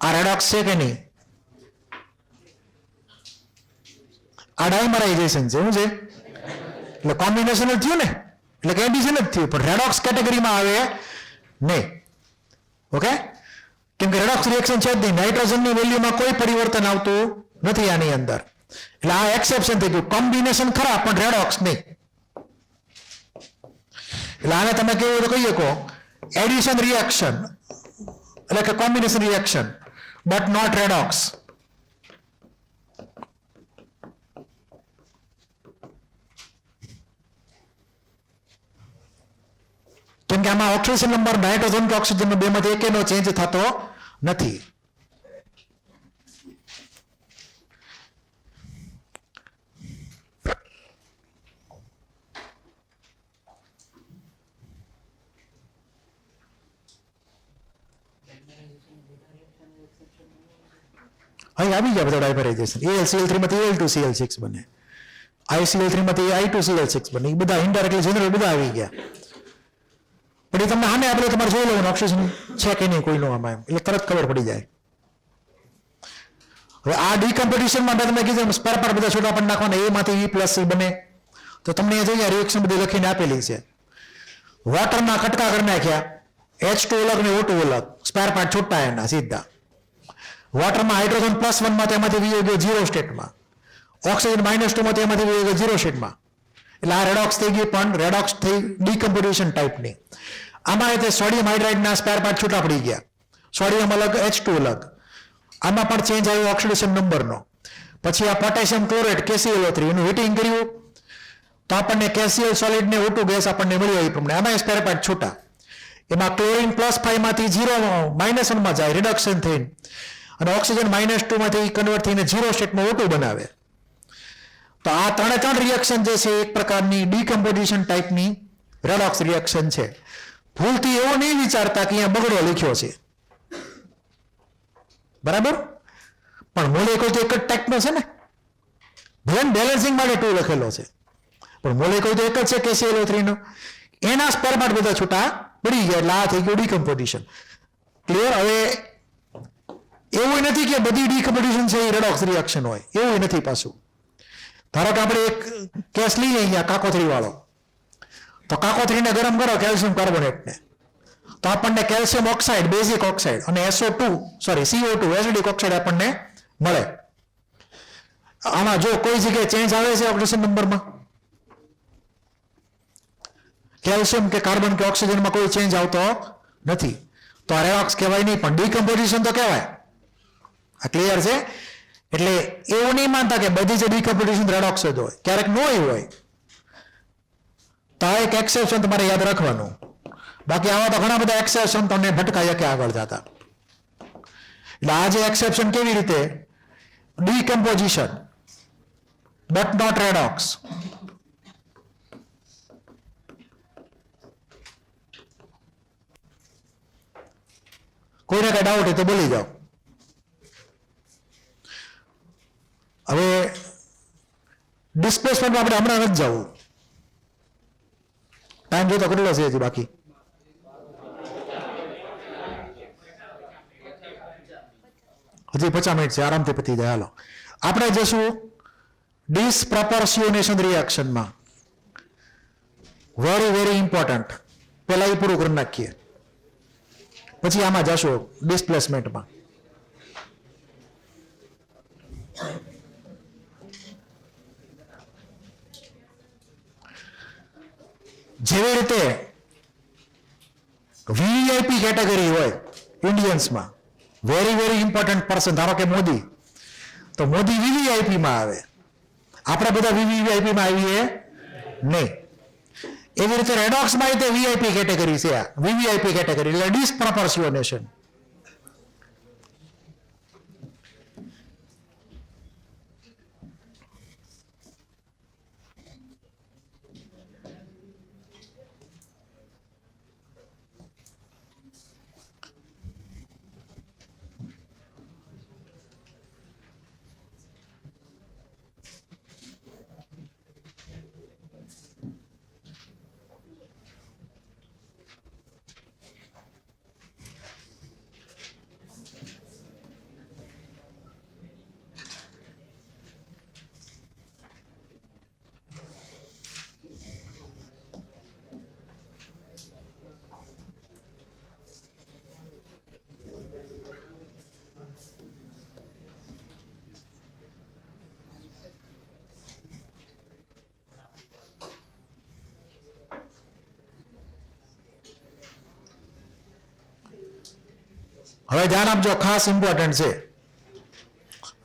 આ રેડોક્સ છે કે નહીં? આ ડાયમરાઇઝેશન છે. શું છે? એટલે કોમ્બિનેશન જ થયું ને, એટલે એડિશન જ થયું, પણ રેડોક્સ કેટેગરીમાં આવે નહીં. ઓકે, કેમ કે રેડોક્સ રિએક્શન છે જ નહીં, નાઇટ્રોજનની વેલ્યુમાં કોઈ પરિવર્તન આવતું નથી આની અંદર, એટલે આ એક્સેપ્શન થઈ ગયું. કોમ્બિનેશન ખરા પણ રેડોક્સ નહીં. એટલે આને તમે કેવું તો કહી શકો એડિશન રિએક્શન, એટલે કે combination reaction but not redox. કેમ કે આમાં ઓક્સિજન નંબર નાઇટ્રોજન કે ઓક્સિજન બે માંથી એકેનો ચેન્જ થતો નથી. અહીં આવી ગયા બધા ડાયમરાઇઝેશન. AlCl3 માંથી Al2Cl6 બને, ICl3 માંથી I2Cl6 બને, એ બધા ઇનડાયરેક્ટલી જનરલ બધા આવી ગયા. પણ એ તમને આને આપણે તમારે જોઈ લેવાનું ઓક્સિજન છે કે નહીં કોઈનો આમાં, એટલે તરત ખબર પડી જાય. હવે આ ડીકમ્પોઝિશનમાં મેં તમને કીધું સ્પેર પાર્ટ બધા છૂટા પણ નાખવાના, એમાંથી E પ્લસ C બને. તો તમને એ જોઈએ રિએક્શન બધી લખીને આપેલી છે. વોટરના કટકા કરી નાખ્યા, H2 અલગ ને O2 અલગ, સ્પેર પાર્ટ છૂટા એના સીધા. વોટરમાં હાઇડ્રોજન +1 માં તેમાંથી વી ગયો 0 સ્ટેટમાં, ઓક્સિજન -2 માં તેમાંથી વી ગયો 0 સ્ટેટમાં. એટલે આ રેડોક્સ થઈ ગઈ, પણ રેડોક્સ થઈ ડીકમ્પોઝિશન ટાઈપની. આમાં તે સોડિયમ હાઇડ્રાઇડના સ્પેર પાર્ટ છૂટા પડી ગયા, સોડિયમ અલગ H2 અલગ. આમાં પણ ચેન્જ આવ્યો ઓક્સિડેશન નંબરનો. પછી આ પોટેશિયમ ક્લોરેટ KClO3 એનું હીટિંગ કર્યું તો આપણને KCl સોલિડ ને O2 ગેસ આપણને મળ્યો. એ પ્રમાણે આમાં સ્પેર પાર્ટ છૂટા. એમાં ક્લોરીન +5 માંથી 0 -1 માં જાય રિડક્શન થઈને, અને ઓક્સિજન -2 માંથી કન્વર્ટ થઈને 0 સ્ટેટમાં O2 બનાવે. તો આ ત્રણ રિએક્શન જે છે એક પ્રકારની ડીકમ્પોઝિશન ટાઈપની રેડોક્સ રિએક્શન છે. ભૂલથી એવો નહીં વિચારતા કે અહીંયા બગડો લખ્યો છે, બરાબર? પણ મોલેક્યુલ તો એક જ ટાઈપનો છે ને, ભલે બેલેન્સિંગ માટે 2 લખેલો છે, પણ મોલેક્યુલ તો એક જ છે KClO3 નો. એના સ્પેર પાર્ટ બધા છૂટા પડી ગયા, એટલે આ થઈ ગયું ડીકમ્પોઝિશન. ક્લિયર? હવે એવું નથી કે બધી ડીકમ્પોઝિશન છે એ રેડોક્સ રિએક્શન હોય, એવું નથી. પાછું ધારો કે આપણે એક કેસ લઈએ અહીંયા કાકોથરી વાળો, તો કાકોથરીને ગરમ કરો કેલ્શિયમ કાર્બોનેટને, તો આપણને કેલ્શિયમ ઓક્સાઇડ બેઝિક ઓક્સાઇડ અને CO2 એસિડિક ઓક્સાઇડ આપણને મળે. આમાં જો કોઈ જગ્યાએ ચેન્જ આવે છે ઓક્સિજન નંબરમાં, કેલ્શિયમ કે કાર્બન કે ઓક્સિજનમાં કોઈ ચેન્જ આવતો નથી, તો આ રેડોક્સ કહેવાય નહીં, પણ ડીકમ્પોઝિશન તો કહેવાય. આ ક્લિયર છે? એટલે એવું નહીં માનતા કે બધી જ ડીકમ્પોઝિશન રેડોક્સ જ હોય, ક્યારેક ન હોય. તો આ એક એક્સેપ્શન તમારે યાદ રાખવાનું. બાકી આવા તો ઘણા બધા એક્સેપ્શન તમને ભટકાયા કે આગળ જતા. એટલે આ જે એક્સેપ્શન કેવી રીતે ડીકમ્પોઝિશન બટ નોટ રેડોક્સ. કોઈને કઈ ડાઉટ હોય તો બોલી જાઓ. હવે ડિસ્પ્લેસમેન્ટમાં આપણે હમણાં નથી જવું, ટાઈમ જોતો કેટલો છે હજી બાકી? હજી 50 મિનિટ છે, આરામથી પતી જાય. હાલો આપણે જશું ડિસપ્રોપોર્શિયોનેશન રિએક્શનમાં. Very very important. પહેલા એ પૂરું કરી નાખીએ, પછી આમાં જશું ડિસ્પ્લેસમેન્ટમાં. જેવી રીતે વીઆઈપી કેટેગરી હોય ઇન્ડિયન્સમાં, વેરી વેરી ઇમ્પોર્ટન્ટ પર્સન, ધારો કે મોદી, તો મોદી વીવીઆઈપીમાં આવે, આપણે બધા વીવીઆઈપીમાં આવીએ નહીં. એવી રીતે રેડોક્સમાં તે વીઆઈપી કેટેગરી છે, આ વીવીઆઈપી કેટેગરી એટલે ડિસપ્રોપોર્શિયોનેશન. હવે ધ્યાન આપજો, ખાસ ઇમ્પોર્ટન્ટ છે,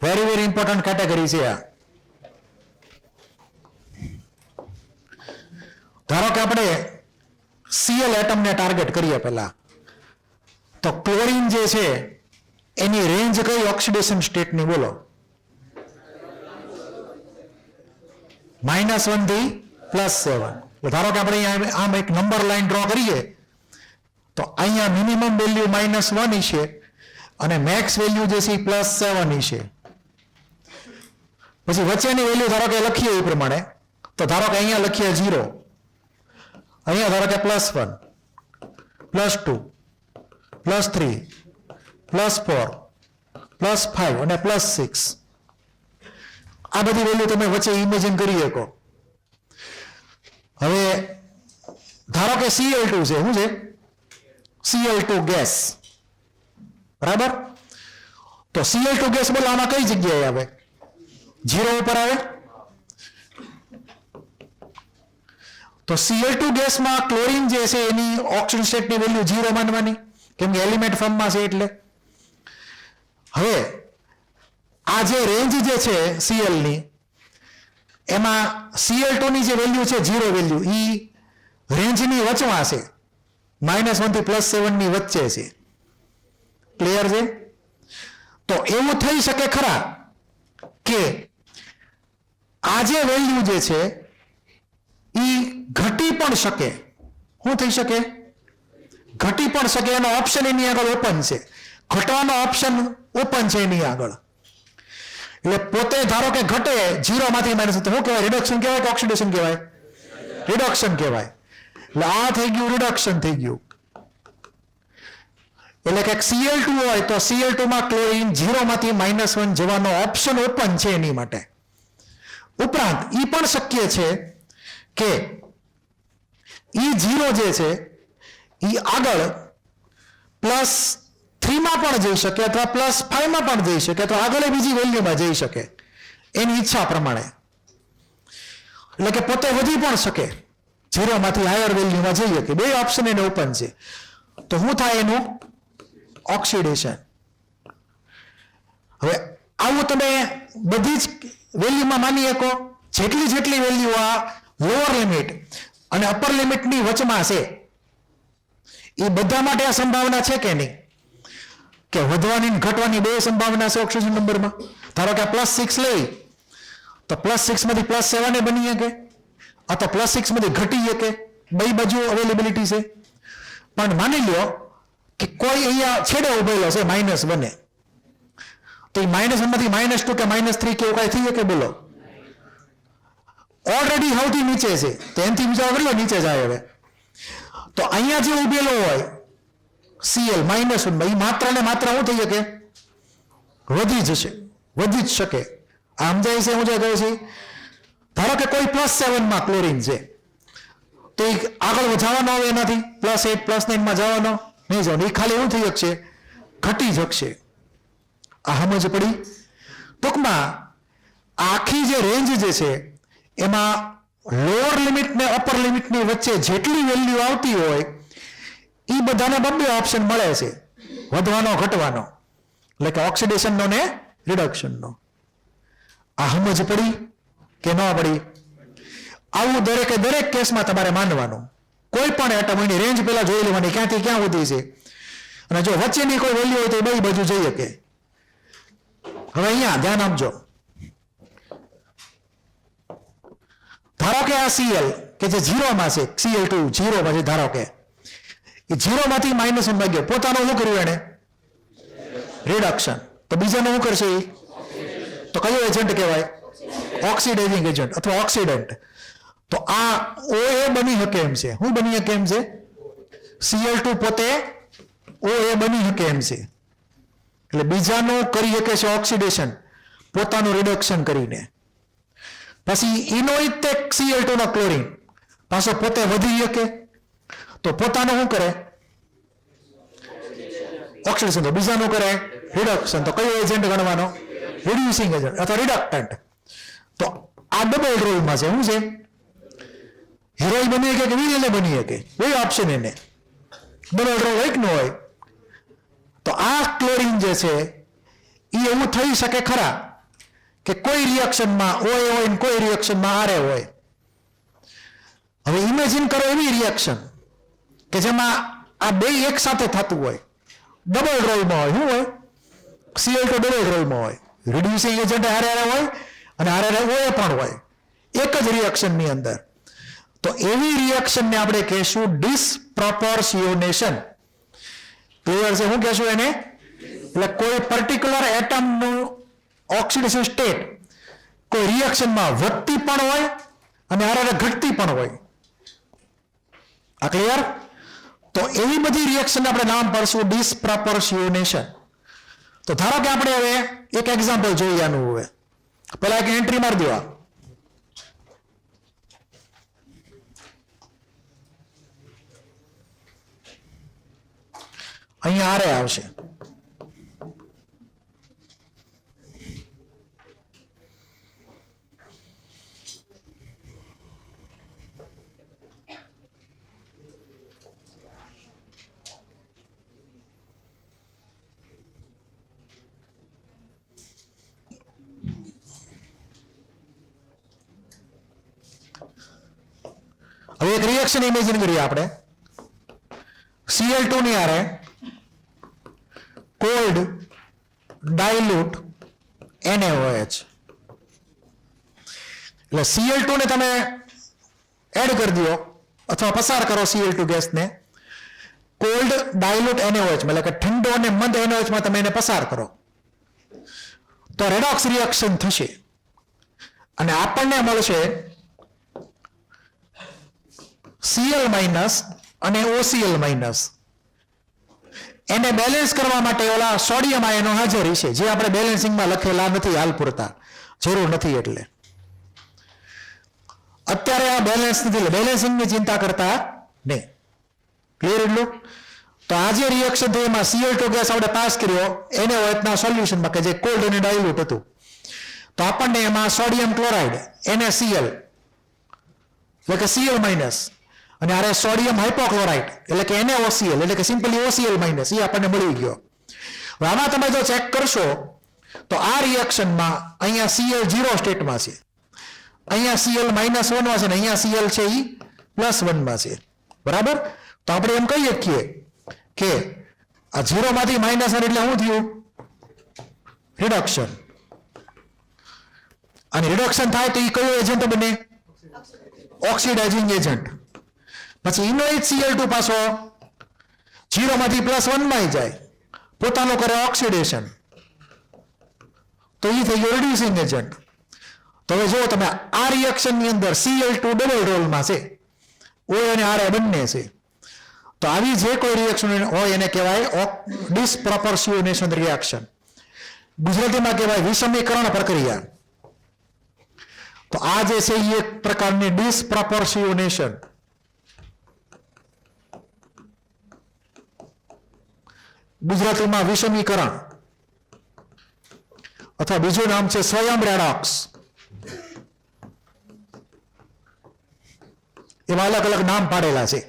વેરી વેરી ઇમ્પોર્ટન્ટ કેટેગરી છે આ. ધારો કે આપણે સીએલ એટમને ટાર્ગેટ કરીએ પહેલા, તો ક્લોરીન જે છે એની રેન્જ કઈ ઓક્સિડેશન સ્ટેટની બોલો? -1 થી +7. ધારો કે આપણે આમ એક નંબર લાઈન ડ્રો કરીએ, તો અહીંયા મિનિમમ વેલ્યુ -1 છે અને મેક્સ વેલ્યુ જે છે +7 છે. પછી વચ્ચેની વેલ્યુ ધારો કે લખીએ એ પ્રમાણે, તો ધારો કે અહીંયા લખીએ 0, અહીંયા ધારો કે +1, +2, +3, +4, +5 અને +6. આ બધી વેલ્યુ તમે વચ્ચે ઇમેજિન કરી શકો. હવે ધારો કે Cl2 છે, શું છે? Cl2 ગેસ, બરાબર? તો Cl2 ગેસ બોલો આમાં કઈ જગ્યાએ આવે? 0 ઉપર આવે. તો Cl2 ગેસમાં ક્લોરીન જે છે એની ઓક્સિજન સ્ટેટની વેલ્યુ 0 માનવાની, કેમ કે એલિમેન્ટ ફોર્મમાં છે એટલે. હવે આ જે રેન્જ જે છે Cl ની, એમાં Cl2 ની જે વેલ્યુ છે 0 વેલ્યુ, એ રેન્જની વચમાં છે, -1 થી +7 ની વચ્ચે છે. ક્લિયર છે? તો એવું થઈ શકે ખરા કે આ જે વેલ્યુ જે છે એ ઘટી પણ શકે. શું થઈ શકે? ઘટી પણ શકે. એનો ઓપ્શન એની આગળ ઓપન છે, ઘટવાનો ઓપ્શન ઓપન છે એની આગળ. એટલે પોતે ધારો કે ઘટે 0 માંથી -, તો શું કહેવાય? રિડક્શન કહેવાય કે ઓક્સિડેશન કહેવાય? રિડક્શન કહેવાય. એટલે આ થઈ ગયું રિડક્શન થઈ ગયું. એટલે કે Cl2 હોય તો Cl2 માં ક્લોરીન 0 માંથી -1 જવાનો ઓપ્શન ઓપન છે એની માટે. ઉપરાંત એ પણ શક્ય છે કે E0 જે છે એ આગળ +3 માં પણ જઈ શકે અથવા +5 માં પણ જઈ શકે, તો આગળ બીજી વેલ્યુમાં જઈ શકે એની ઈચ્છા પ્રમાણે. એટલે કે પોતે વધી પણ શકે, 0 માંથી હાયર વેલ્યુમાં જઈ શકે. બે ઓપ્શન એને ઓપન છે. તો શું થાય એનું? ઓક્સિડેશન. હવે આવું તમે બધી જ વેલ્યુમાં માની શકો. જેટલી વેલ્યુ આ લોઅર લિમિટ અને અપર લિમિટની વચમાં છે, એ બધા માટે આ સંભાવના છે કે નહીં? કે વધવાની ઘટવાની બે સંભાવના છે ઓક્સિજન નંબરમાં. ધારો કે +6 લઈ તો +6 માંથી +7 બની શકે, અથવા +6 માંથી ઘટી શકે. બે બાજુ અવેલેબિલિટી છે. પણ માની લો કે કોઈ અહીંયા છેડે ઉભેલો છે -1, તો એ -1 માંથી -2 કે -3 કે એવું કઈ થઈ શકે? બોલો. ઓલરેડી સૌથી નીચે છે, તો એનાથી બીજા કેટલો નીચે જાય? હવે તો અહીંયા જે ઉભેલો હોય Cl -1 માં, એ માત્ર ને માત્ર શું થઈ શકે? વધી જશે, વધી જ શકે. આ સમજાય છે? હું જે કહું છું, ધારો કે કોઈ +7 માં ક્લોરીન છે, તો એ આગળ જવાનો હવે એનાથી +8 +9 માં જવાનો નહીં જવાનો, એ ખાલી એવું થઈ શકશે, ઘટી શકશે. આ સમજ પડી? ટૂંકમાં આખી જે રેન્જ જે છે એમાં લોઅર લિમિટ ને અપર લિમિટની વચ્ચે જેટલી વેલ્યુ આવતી હોય એ બધાને બે ઓપ્શન મળે છે, વધવાનો ઘટવાનો, એટલે કે ઓક્સિડેશનનો ને રિડક્શનનો. આ સમજ પડી કે ન પડી? આવું દરેકે દરેક કેસમાં તમારે માનવાનું. કોઈ પણ એટમ એની રેન્જ પેલા જોઈ લેવાની, ક્યાંથી ક્યાં વધી છે, અને જો વચ્ચેની કોઈ વેલ્યુ હોય તો બે બાજુ જઈ શકે. હવે અહીંયા ધ્યાન આપજો. ધારો કે આ Cl કે જે 0 માં છે, Cl2 0 માં છે, ધારો કે એ 0 માંથી -1 માં ગયો, પોતાનું શું કર્યું એને? રિડક્શન. તો બીજાનું શું કરશે? તો કયો એજન્ટ કહેવાય? ઓક્સિડાઇઝિંગ એજન્ટ અથવા ઓક્સિડન્ટ. તો આ OA બની શકે એમ છે. શું બની શકે એમ છે? Cl2 પોતે OA બની શકે એમ છે. એટલે બીજાનું કરી શકે છે ઓક્સિડેશન, પોતાનું રિડક્શન કરીને. પછી ઇનોઇટ તે Cl2 નો ક્લોરીન પાછો પોતે વધી શકે, તો પોતાનું શું કરે? ઓક્સિડેશન. તો બીજાનું કરે રિડક્શન. તો કયો એજન્ટ ગણવાનો? રિડ્યુસિંગ એજન્ટ અથવા રિડક્ટન્ટ. તો આ ડબલ રોલમાં છે. શું છે? હિરોઈ બની શકે કે વિલેન બની શકે, કોઈ ઓપ્શન એને. ડબલ રોલ એક ન હોય. તો આ ક્લોરીન જે છે એ એવું થઈ શકે ખરા કે કોઈ રિએક્શનમાં OA હોય ને કોઈ રિએક્શનમાં RA હોય. હવે ઇમેજિન કરો એવી રિએક્શન કે જેમાં આ બે એક સાથે થતું હોય, ડબલ રોલમાં હોય. શું હોય? Cl2 ડબલ રોલમાં હોય, રિડ્યુસિંગ એજન્ટ RA હોય અને RA OA પણ હોય એક જ રિએક્શનની અંદર. તો એવી રિએક્શનને આપણે કહેશું ડિસપ્રોપોર્શિયોનેશન. ક્લિયર છે? શું કહેશું એને? એટલે કોઈ પર્ટિક્યુલર એટમનું ઓક્સિડેશન સ્ટેટ કોઈ રિએક્શનમાં વધતી પણ હોય અને આરે ઘટતી પણ હોય. આ ક્લિયર? તો એવી બધી રિએક્શન આપણે નામ પાડશું ડિસપ્રોપોર્શિયોનેશન. તો ધારો કે આપણે હવે એક એક્ઝામ્પલ જોઈએ આનું. હવે પહેલા એક એન્ટ્રી મારી દેવા. અહીંયા આરે આવશે. હવે એક રિએક્શન ઇમેજિન કરીએ આપણે. Cl2 ની આરે કોલ્ડ ડાયલ્યુટ NaOH. એટલે Cl2 ને તમે એડ કરી દો અથવા પસાર કરો Cl2 ગેસને કોલ્ડ ડાયલ્યુટ NaOH એટલે કે ઠંડો અને મંદ NaOH માં તમે એને પસાર કરો તો રેડોક્સ રિએક્શન થશે અને આપણને મળશે Cl- અને OCl-. એને બેલેન્સ કરવા માટે ઓલા સોડિયમ આયનો હાજર છે જે આપણે બેલેન્સિંગમાં લખેલા નથી હાલ પૂરતા, જરૂર નથી. એટલે અત્યારે આ બેલેન્સ નથી, બેલેન્સિંગની ચિંતા કરતા નહીં. ક્લિયર? એટલું તો આ જે રિએક્શન થઈ એમાં Cl2 ગેસ આપણે પાસ કર્યો NaOH ના સોલ્યુશનમાં કે જે કોલ્ડ અને ડાયલ્યુટ હતું, તો આપણને એમાં સોડિયમ ક્લોરાઇડ NaCl એટલે કે Cl- અને આરે સોડિયમ હાઇપોક્લોરાઇડ એટલે કે NaOCl એટલે કે સિમ્પલી OCl- એ આપણને મળી ગયો. હવે આમાં તમે જો ચેક કરશો તો આ રિએક્શનમાં અહીંયા Cl 0 સ્ટેટમાં છે, અહીંયા Cl- માં છે ને અહીંયા Cl છે એ +1 માં છે. બરાબર? તો આપણે એમ કહી શકીએ કે આ 0 માંથી -1 એટલે શું થયું? રિડક્શન. અને રિડક્શન થાય તો એ કયો એજન્ટ બને? Oxidising agent. પછી ઇનોઇટ Cl2 પાછો 0 માંથી +1 માં જાય, પોતાનો કરે ઓક્સિડેશન, તો એ થઈ ગયો રિડ્યુસિંગ એજન્ટ. તો હવે જો તમે આ રિએક્શનની અંદર Cl2 ડબલ રોલમાં છે, O અને R બંને છે, તો આવી જે કોઈ રિએક્શન હોય એને કહેવાય ડિસપ્રોપોર્શિયોનેશન રિએક્શન. ગુજરાતીમાં કહેવાય વિષમીકરણ પ્રક્રિયા. તો આ જે છે એ એક પ્રકારની ડિસપ્રોપોર્શિયોનેશન, ગુજરાતીમાં વિષમીકરણ, અથવા બીજું નામ છે સ્વયં રેડોક્સ. એવા અલગ અલગ નામ પાડેલા છે.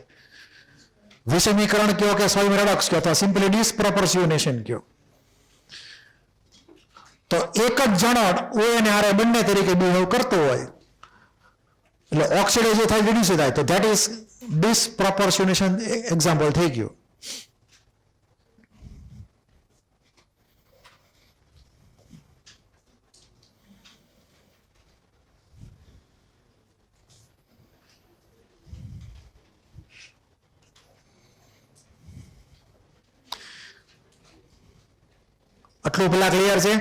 વિષમીકરણ કયો કે સ્વયં રેડોક્સ કયો અથવા સિમ્પલી ડિસપ્રોપોર્શિયોનેશન કયો. તો એક જ જણ O અને R બંને તરીકે બિહેવ કરતો હોય એટલે ઓક્સિડાઇઝ જે થાય રિડ્યુસ થાય, તો ધેટ ઇઝ ડિસપ્રોપોર્શિયોનેશન એક્ઝામ્પલ થઈ ગયું. આટલું પેલા ક્લિયર છે.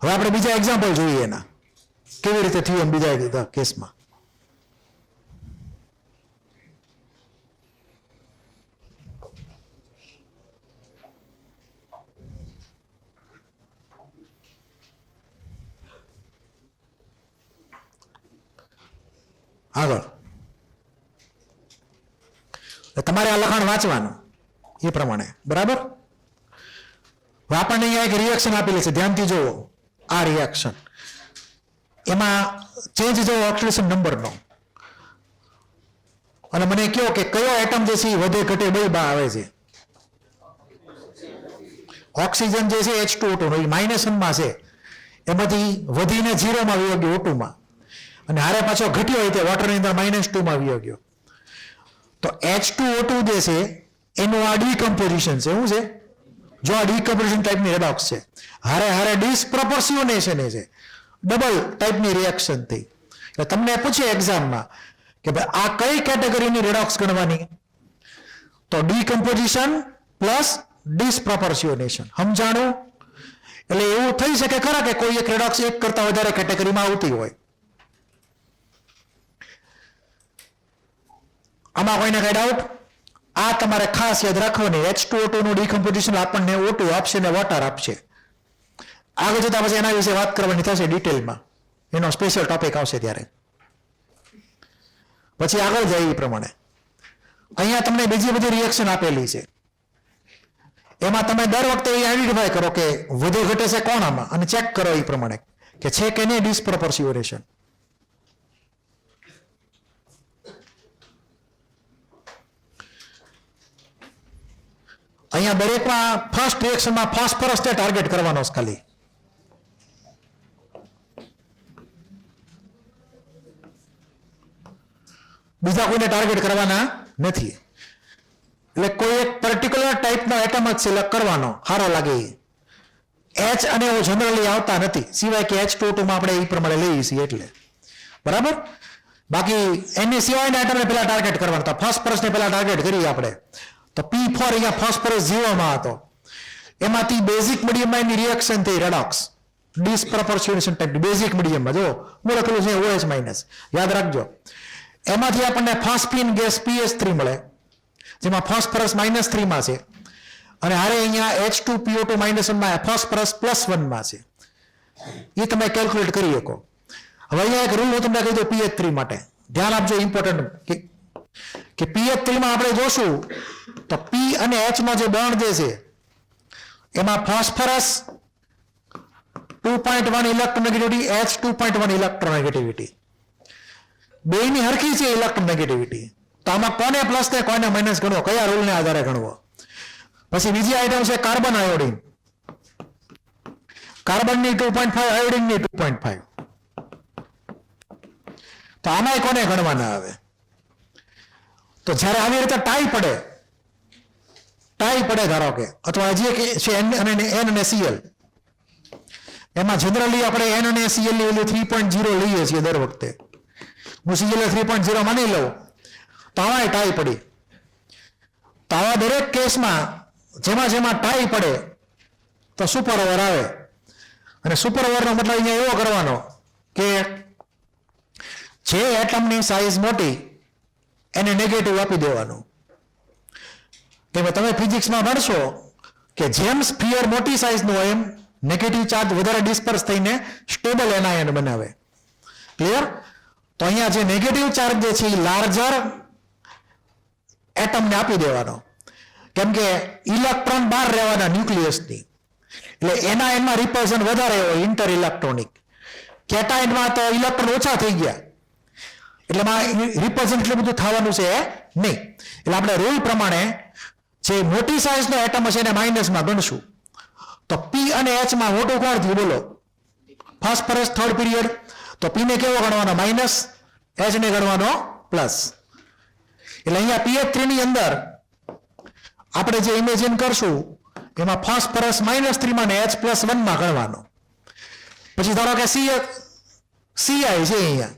હવે આપણે બીજા એક્ઝામ્પલ જોઈએ એના કેવી રીતે થયું એમ બીજા કેસમાં. આગળ તમારે આ લખાણ વાંચવાનું એ પ્રમાણે, બરાબર. આપણને અહીંયા એક રિએક્શન આપેલી છે, ધ્યાનથી જુઓ. આ રિએક્શન એમાં ચેન્જ જુઓ ઓક્સિડેશન નંબરનો, અને મને કહો કે કયો એટમ જે છે વધે ઘટે બે બા આવે છે. ઓક્સિજન જે છે H2O2 નો એ -1 છે, એમાંથી વધીને 0 માં વયો ગયો O2 માં, અને હારે પાછો ઘટ્યો હોય તે વોટરની અંદર -2 માં વયો ગયો. તો H2O2 જે છે એનું આ ડીકમ્પોઝિશન છે. શું છે? જો આ ડીકમ્પોઝિશન ટાઈપની રેડોક્સ છે, હારે હારે ડિસપ્રોપોર્શિયોનેશન છે, ડબલ ટાઈપની રિએક્શન થઈ. એટલે તમને પૂછે એક્ઝામમાં કે ભાઈ આ કઈ કેટેગરીની રેડોક્સ ગણવાની, તો ડીકમ્પોઝિશન પ્લસ ડિસપ્રોપોર્શિયોનેશન. સમજાણું? એટલે એવું થઈ શકે ખરા કે કોઈ એક રેડોક્સ એક કરતા વધારે કેટેગરીમાં આવતી હોય. આમાં કોઈને કઈ ડાઉટ? આ તમારે ખાસ યાદ રાખવાની, H2O2 નું ડીકમ્પોઝિશન આપણને O2 આપશે ને વોટર આપશે. આગળ જતા પછી એના વિશે વાત કરવાની થશે ડિટેલમાં, એનો સ્પેશિયલ ટોપિક આવશે ત્યારે. પછી આગળ જાય એ પ્રમાણે અહીંયા તમને બીજી બધી રિએક્શન આપેલી છે, એમાં તમે દર વખતે એ આઈડેન્ટિફાય કરો કે વધે ઘટે છે કોણ આમાં, અને ચેક કરો એ પ્રમાણે કે છે કે નહીં ડિસપ્રોપોર્શિયોનેશન. અહીંયા દરેકમાં ફર્સ્ટ રિએક્શનમાં ફોસ્ફરસને ટાર્ગેટ કરવાનો છે ખાલી. બીજા કોઈને ટાર્ગેટ કરવાના નથી. એટલે કોઈ એક પર્ટિક્યુલર ટાઈપનો એટમ જ સિલેક્ટ કરવાનો, સારો લાગે એ. H અને O જનરલી આવતા નથી, સિવાય કે H2O2 માં આપણે એ પ્રમાણે લઈએ છીએ એટલે, બરાબર. બાકી એની સિવાયના એટમને પેલા ટાર્ગેટ કરવાના. તો ફોસ્ફરસને પેલા ટાર્ગેટ કરીએ આપણે. તો P4 અહીંયા ફોસ્ફરસ 0 માં હતો, એમાંથી બેઝિક મીડિયમમાં એની રિએક્શન થઈ રેડોક્સ, ડિસપ્રોપોર્શિયોનેશન ટાઈપ બેઝિક મીડિયમમાં. જો હું લખેલું છે OH-, યાદ રાખજો. એમાંથી આપણને ફોસ્ફીન ગેસ PH3 મળે, જેમાં ફોસ્ફરસ -3 માં છે, અને હારે અહીંયા H2PO2 -1 માં ફોસ્ફરસ +1 માં છે. એ તમે કેલ્ક્યુલેટ કરી શકો. હવે અહીંયા એક રૂલ હું તમને કહી દઉં PH3 માટે, ધ્યાન આપજો, ઇમ્પોર્ટન્ટ કે PH3 માં આપણે જોશું તો P અને H નો જે બોન્ડ જે છે એમાં ફોસ્ફરસ 2.1 ઇલેક્ટ્રોનેગેટિવિટી, H 2.1 ઇલેક્ટ્રોનેગેટિવિટી, બેયની હરખી છે ઇલેક્ટ્રોનેગેટિવિટી. તો આમાં કોને પ્લસ ને કોને માઇનસ ગણવો, કયા રૂલને આધારે ગણવો. પછી બીજી આઈટમ છે કાર્બન આયોડિન. કાર્બનની 2.5, આયોડિનની 2.5. તો આમાંય કોને ગણવાના આવે? તો જ્યારે આવી રીતે ટાઈ પડે ધારો કે, અથવા હજી એક છે N અને Cl, એમાં જનરલી આપણે N અને Cl ની વેલ્યુ 3.0 લઈએ છીએ દર વખતે. હું Cl 3.0 માની લઉં તો આમાં ટાઈ પડી. તો આવા દરેક કેસમાં જેમાં ટાઈ પડે તો સુપર ઓવર આવે. અને સુપર ઓવરનો મતલબ અહીંયા એવો કરવાનો કે જે એટમની સાઈઝ મોટી એને નેગેટિવ આપી દેવાનું. તમે ફિઝિક્સમાં ભણશો કે જેમ સ્ફિયર મોટી સાઈઝનું હોય એમ નેગેટિવ ચાર્જ વધારે ડિસ્પર્સ થઈને સ્ટેબલ એનાયન બનાવે. ક્લિયર? તો અહીંયા જે નેગેટિવ ચાર્જ જે છે એ લાર્જર એટમને આપી દેવાનો, કેમ કે ઇલેક્ટ્રોન બહાર રહેવાના ન્યુક્લિયસની, એટલે એનાયનમાં રિપલ્શન વધારે હોય ઇન્ટર ઇલેક્ટ્રોનિક. કેટાયનમાં તો ઇલેક્ટ્રોન ઓછા થઈ ગયા એટલે રિપલ્શન એટલું બધું થવાનું છે નહીં. એટલે આપણે રૂલ પ્રમાણે જે મોટી સાઇઝનો એટમ હશે એને માઇનસમાં ગણશું. તો પી અને એચ માં મોટું કોણ થયું બોલો? Phosphorus third period. તો પી ને કેવો ગણવાનો? માઇનસ. એચ ને ગણવાનો પ્લસ. એટલે અહીંયા PH3 ની અંદર આપણે જે ઇમેજિન કરશું એમાં ફોસ્ફરસ -3 માં ને H+1 માં ગણવાનો. પછી ધારો કે CI છે અહીંયા,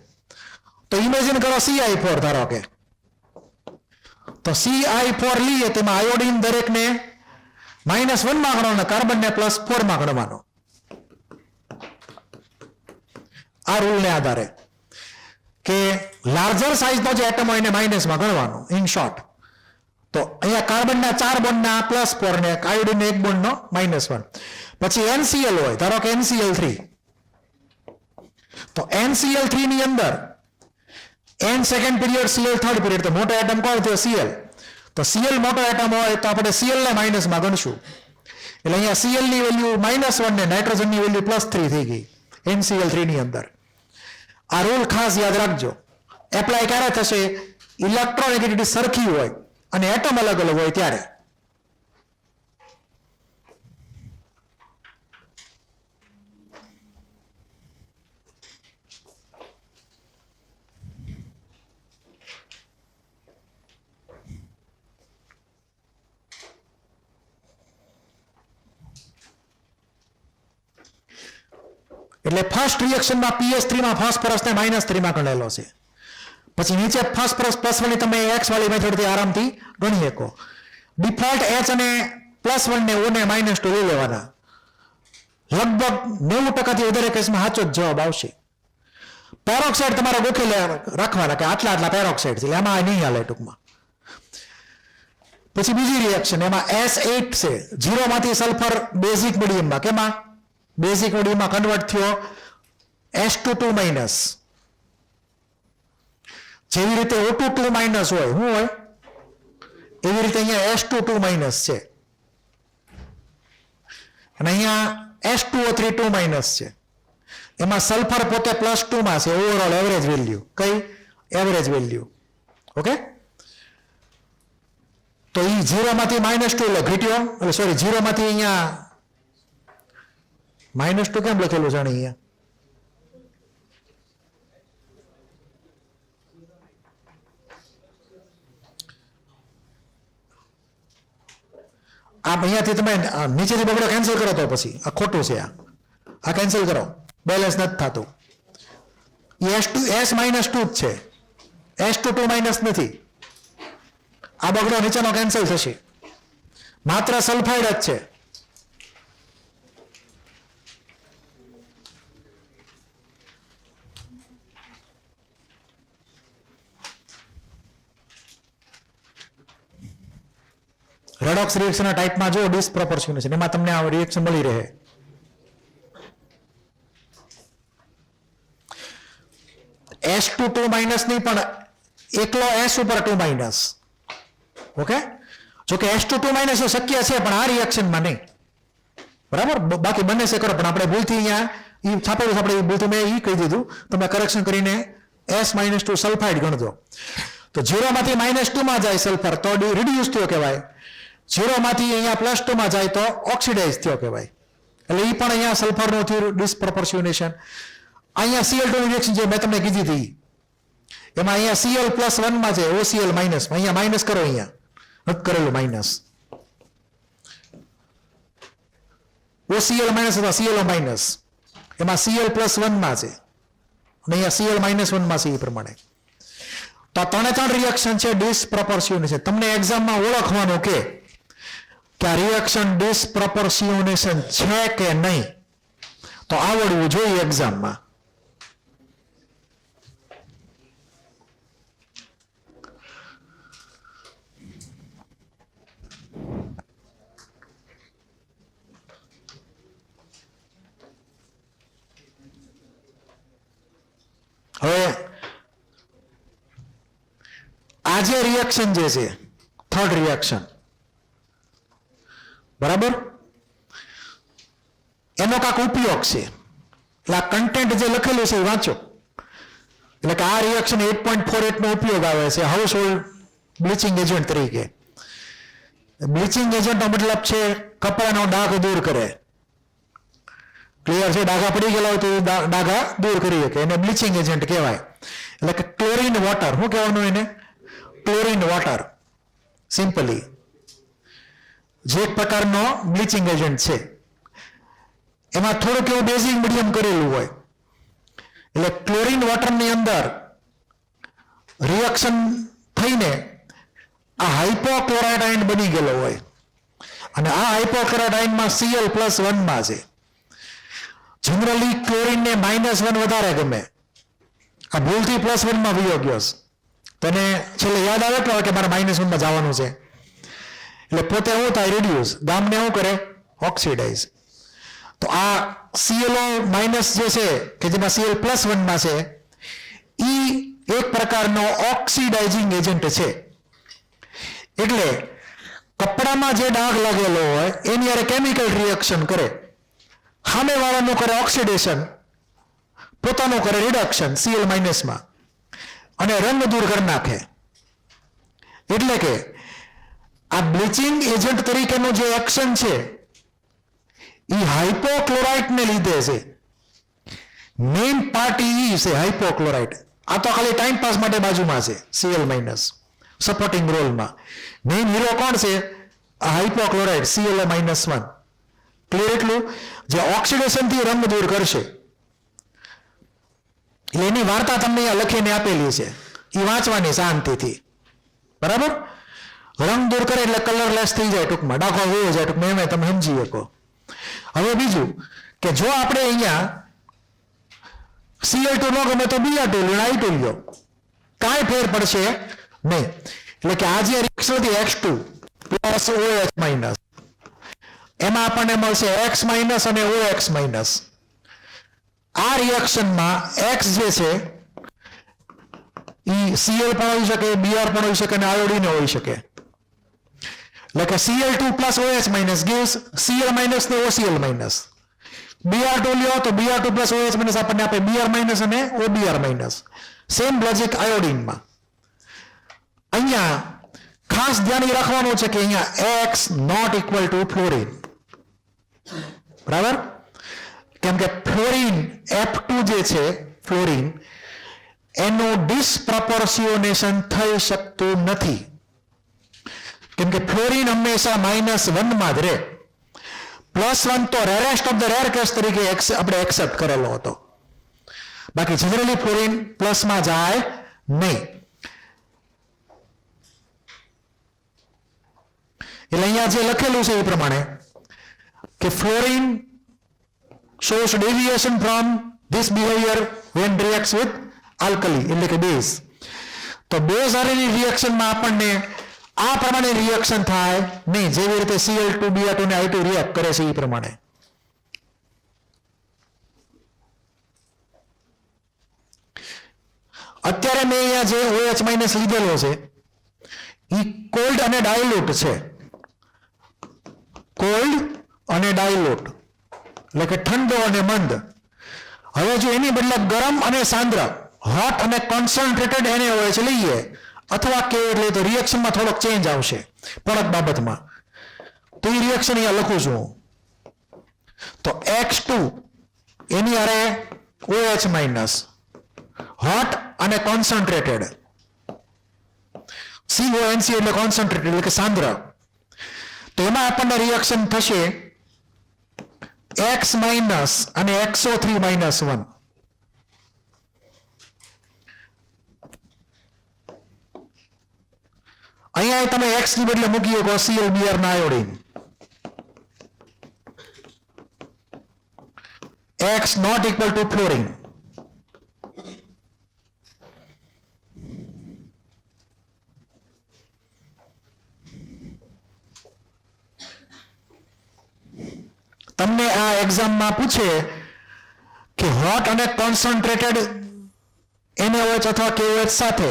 તો ઇમેજિન કરો CI4 ધારો કે, તો CI4 લઈએ તેમાં આયોડિન દરેકને -1 માં ગણવાનો, કાર્બન ને +4 માં ગણવાનો. આ રૂલ ને આધારે કે લાર્જર સાઇઝનો જે એટમ હોય એને માઇનસમાં ગણવાનો. ઇન શોર્ટ તો અહીંયા કાર્બનના 4 બોન્ડના +4 ને આયોડિન 1 બોન્ડનો -1. પછી NCl હોય, ધારો કે NCl3, તો NCl3 ની અંદર N second period, Cl third period, તો મોટો એટમ કોણ થયો? Cl. તો Cl મોટો એટમ હોય તો આપણે Cl ને માઇનસમાં ગણશું. એટલે અહીંયા Cl ની વેલ્યુ -1 ને નાઇટ્રોજન ની વેલ્યુ +3 થઈ ગઈ NCl3 ની અંદર. આ રૂલ ખાસ યાદ રાખજો. એપ્લાય ક્યારે થશે? ઇલેક્ટ્રોનેગેટિવિટી સરખી હોય અને એટમ અલગ અલગ હોય ત્યારે. એટલે ફર્સ્ટ રિએક્શનમાં PH3 માં ફોસ્ફરસને -3 માં ગણેલો છે. પછી નીચે ફોસ્ફરસ +1 ની તમે X વાળી મેથડથી આરામથી ગણી શકો. ડિફોલ્ટ H અને +1 ને O ને -2 લઈ લેવાના. લગભગ 90% થી વધારે કેસમાં સાચો જ જવાબ આવશે. પેરોક્સાઇડ તમારે ગોખી રાખવાના કે આટલા પેરોક્સાઇડ છે, એટલે એમાં નહીં હાલે ટૂંકમાં. પછી બીજી રિએક્શન, એમાં S8 છે, 0 માંથી સલ્ફર બેઝિક મીડિયમમાં, કેમાં? બેઝિક મીડિયમમાં કન્વર્ટ થયો S22-. જેવી રીતે O22- હોય, શું હોય? એવી રીતે અહીંયા S22- છે અને અહીંયા S2O3 છે. એમાં સલ્ફર પોતે +2 માં છે. ઓવરઓલ એવરેજ વેલ્યુ કઈ? Average value. ઓકે, તો એ 0 માંથી -2 એટલે ઘટ્યો, એટલે સોરી 0 માંથી અહીંયા -2 કેમ લખેલું છે અહીંયા? અહીંયાથી તમે નીચેથી બગડો કેન્સલ કરો તો પછી આ ખોટું છે. આ કેન્સલ કરો, બેલેન્સ નથી થતું. S -2 જ છે, S22- નથી. આ બગડો નીચેનો કેન્સલ થશે, માત્ર સલ્ફાઇડ જ છે. રેડોક્સ રિએક્શનના ટાઈપમાં જો ડિસપ્રોપોર્શનેશન, એમાં તમને આ રિએક્શન મળી રહે. S22- નહીં પણ એકલો S ઉપર 2-. ઓકે, જો કે S22- શક્ય છે પણ આ રિએક્શનમાં નહીં. બરાબર, બાકી બંને છે કરો, પણ આપણે ભૂલથી અહીંયા એ છાપેલું આપણે ભૂલથી મેં એ કહી દીધું, તમે કરેક્શન કરીને S-2 સલ્ફાઇડ ગણજો. તો 0 માંથી -2 માં જાય સલ્ફર તો રિડ્યુસ થયો કહેવાય. 0 માંથી અહીંયા +2 માં જાય તો ઓક્સિડાઇઝ થયો કહેવાય. એટલે એ પણ અહીંયા સલ્ફરનું થયું ડિસપ્રોપોર્શનેશન. અહીંયા Cl2 ની રિએક્શન જે મેં તમને કીધી હતી એમાં અહીંયા Cl+1 માં છે, OCl-, અહીંયા માઇનસ કરો, અહીંયા નથી કરેલું માઇનસ. OCl- અથવા ClO-, એમાં Cl+1 માં છે અને અહીંયા Cl-1 માં છે. એ પ્રમાણે તો 3 રિએક્શન છે ડિસપ્રોપોર્શનેશન. તમને એક્ઝામમાં ઓળખવાનું કે આ રિએક્શન ડિસપ્રોપોર્શનેશન છે કે નહીં, તો આવડવું જોઈએ એક્ઝામમાં. જે રિએક્શન જે છે થર્ડ રિએક્શન, બરાબર, એનો કાંક ઉપયોગ છે. એટલે આ કન્ટેન્ટ જે લખેલું છે એ વાંચો. એટલે કે આ રિએક્શન 8.48 નો ઉપયોગ આવે છે હાઉસ હોલ્ડ બ્લીચિંગ એજન્ટ તરીકે. બ્લીચિંગ એજન્ટનો મતલબ છે કપડાનો ડાઘ દૂર કરે. ક્લિયર છે? ડાઘા પડી ગયેલા હોય તો ડાઘા દૂર કરી શકે, એને બ્લીચિંગ એજન્ટ કહેવાય. એટલે કે ક્લોરીન વોટર, શું કહેવાનું એને? ક્લોરીન વોટર, સિમ્પલી, જે એક પ્રકારનો બ્લીચિંગ એજન્ટ છે. એમાં થોડુંક એવું બેઝિક મીડિયમ કરેલું હોય. એટલે ક્લોરીન વોટરની અંદર રિએક્શન થઈને આ હાઇપોક્લોરાઇડ આયન બની ગયેલો હોય, અને આ હાઇપોક્લોરાઇડ આયનમાં Cl+1 માં છે. જનરલી ક્લોરીનને -1 વધારે ગમે, આ ભૂલથી +1 માં વયો ગયો. તને છેલ્લે યાદ આવે કે મારે -1 માં જવાનું છે, એટલે પોતે શું થાય? રિડ્યુસ, ગામને શું કરે? ઓક્સિડાઇઝ. તો આ ClO- જે છે કે જેમાં Cl+1 માં છે, એ એક પ્રકારનો ઓક્સિડાઇઝિંગ એજન્ટ છે. એટલે કપડામાં જે ડાઘ લાગેલો હોય એની હારે કેમિકલ રિએક્શન કરે, સામેવાળાનું કરે ઓક્સિડેશન, પોતાનું કરે રિડક્શન Cl- માં, અને રંગ દૂર કરી નાખે. એટલે કે આ બ્લીચિંગ એજન્ટ તરીકેનું જે એક્શન છે એ હાઇપોક્લોરાઇડ ને લીધે છે. મેઇન પાર્ટ ઈ છે હાઇપોક્લોરાઇડ. આ તો ખાલી ટાઈમ પાસ માટે બાજુમાં છે Cl- સપોર્ટિંગ રોલમાં. મેઇન હીરો કોણ છે? આ હાઇપોક્લોરાઇડ Cl-1. ક્લિયર? એટલું જે ઓક્સિડેશનથી રંગ દૂર કરશે. એટલે એની વાર્તા તમને અહીંયા લખીને આપેલી છે, એ વાંચવાની શાંતિથી, બરાબર. રંગ દૂર કરે એટલે કલરલેસ થઈ જાય, ટૂંકમાં ડાઘો વયો જાય, ટૂંકમાં એમ તમે સમજી શકો. હવે બીજું કે જો આપણે અહીંયા Cl2 ન ગમે તો Br2 લો, I2 લો, કાંઈ ફેર પડશે નહીં. એટલે કે આ જે રિએક્શન હતી X2 + OH-, એમાં આપણને મળશે X- અને OX-. આ રિએક્શનમાં X જે છે એ Cl પણ હોઈ શકે, Br પણ હોઈ શકે, અને આયોડીન હોઈ શકે. એટલે કે Cl2 + OH- gives Cl- ને OCl-. Br2 લ્યો તો Br2 + OH- આપણને આપે Br- અને OBr-. Same logic આયોડીનમાં. અહીંયા ખાસ ધ્યાન રાખવાનું છે કે અહીંયા X ≠ ફ્લોરીન, બરાબર. કેમ કે ફ્લોરીન F2 જે છે ફ્લોરીન, એનું ડિસપ્રોપોર્શિયોનેશન થઈ શકતું નથી. કેમ કે ફ્લોરીન હંમેશા -1 માં જ રહે. +1 તો rarest of the rare case તરીકે આપણે એક્સેપ્ટ કરેલો હતો. બાકી જનરલી ફ્લોરીન પ્લસમાં જાય નહીં. એટલે અહીંયા જે લખેલું છે એ પ્રમાણે કે fluorine shows deviation from this behavior when reacts with alkali, એટલે કે બેઝ. તો બેઝ હારેની રિએક્શનમાં આપણને આ પ્રમાણે રિએક્શન થાય નહીં, જેવી રીતે Cl2 Br2 ને I2 રિએક્ટ કરે છે એ પ્રમાણે. અત્યારે મેં અહીંયા જે OH- લીધેલો છે એ કોલ્ડ અને ડાયલ્યુટ છે. કોલ્ડ અને ડાયલ્યુટ એટલે કે ઠંડો અને મંદ. હવે જો એની બદલે ગરમ અને સાંદ્ર, હોટ અને કોન્સન્ટ્રેટેડ NaOH લઈએ અથવા કે એટલે તો રિએક્શનમાં થોડોક ચેન્જ આવશે પ્રોડક્ટ બાબતમાં. તો એ રિએક્શન અહીંયા લખું છું. તો X2 એની હારે OH-, હોટ અને કોન્સન્ટ્રેટેડ, CONC એટલે કોન્સન્ટ્રેટેડ એટલે કે સાંદ્ર. તો એમાં આપણને રિએક્શન થશે X- અને XO3-1. અહીંયા તમે X ની બદલે મૂકી શકો Cl Br ના આયોડીન. X ≠ fluorine. તમને આ એક્ઝામમાં પૂછે કે હોટ અને કોન્સન્ટ્રેટેડ NaOH અથવા KOH સાથે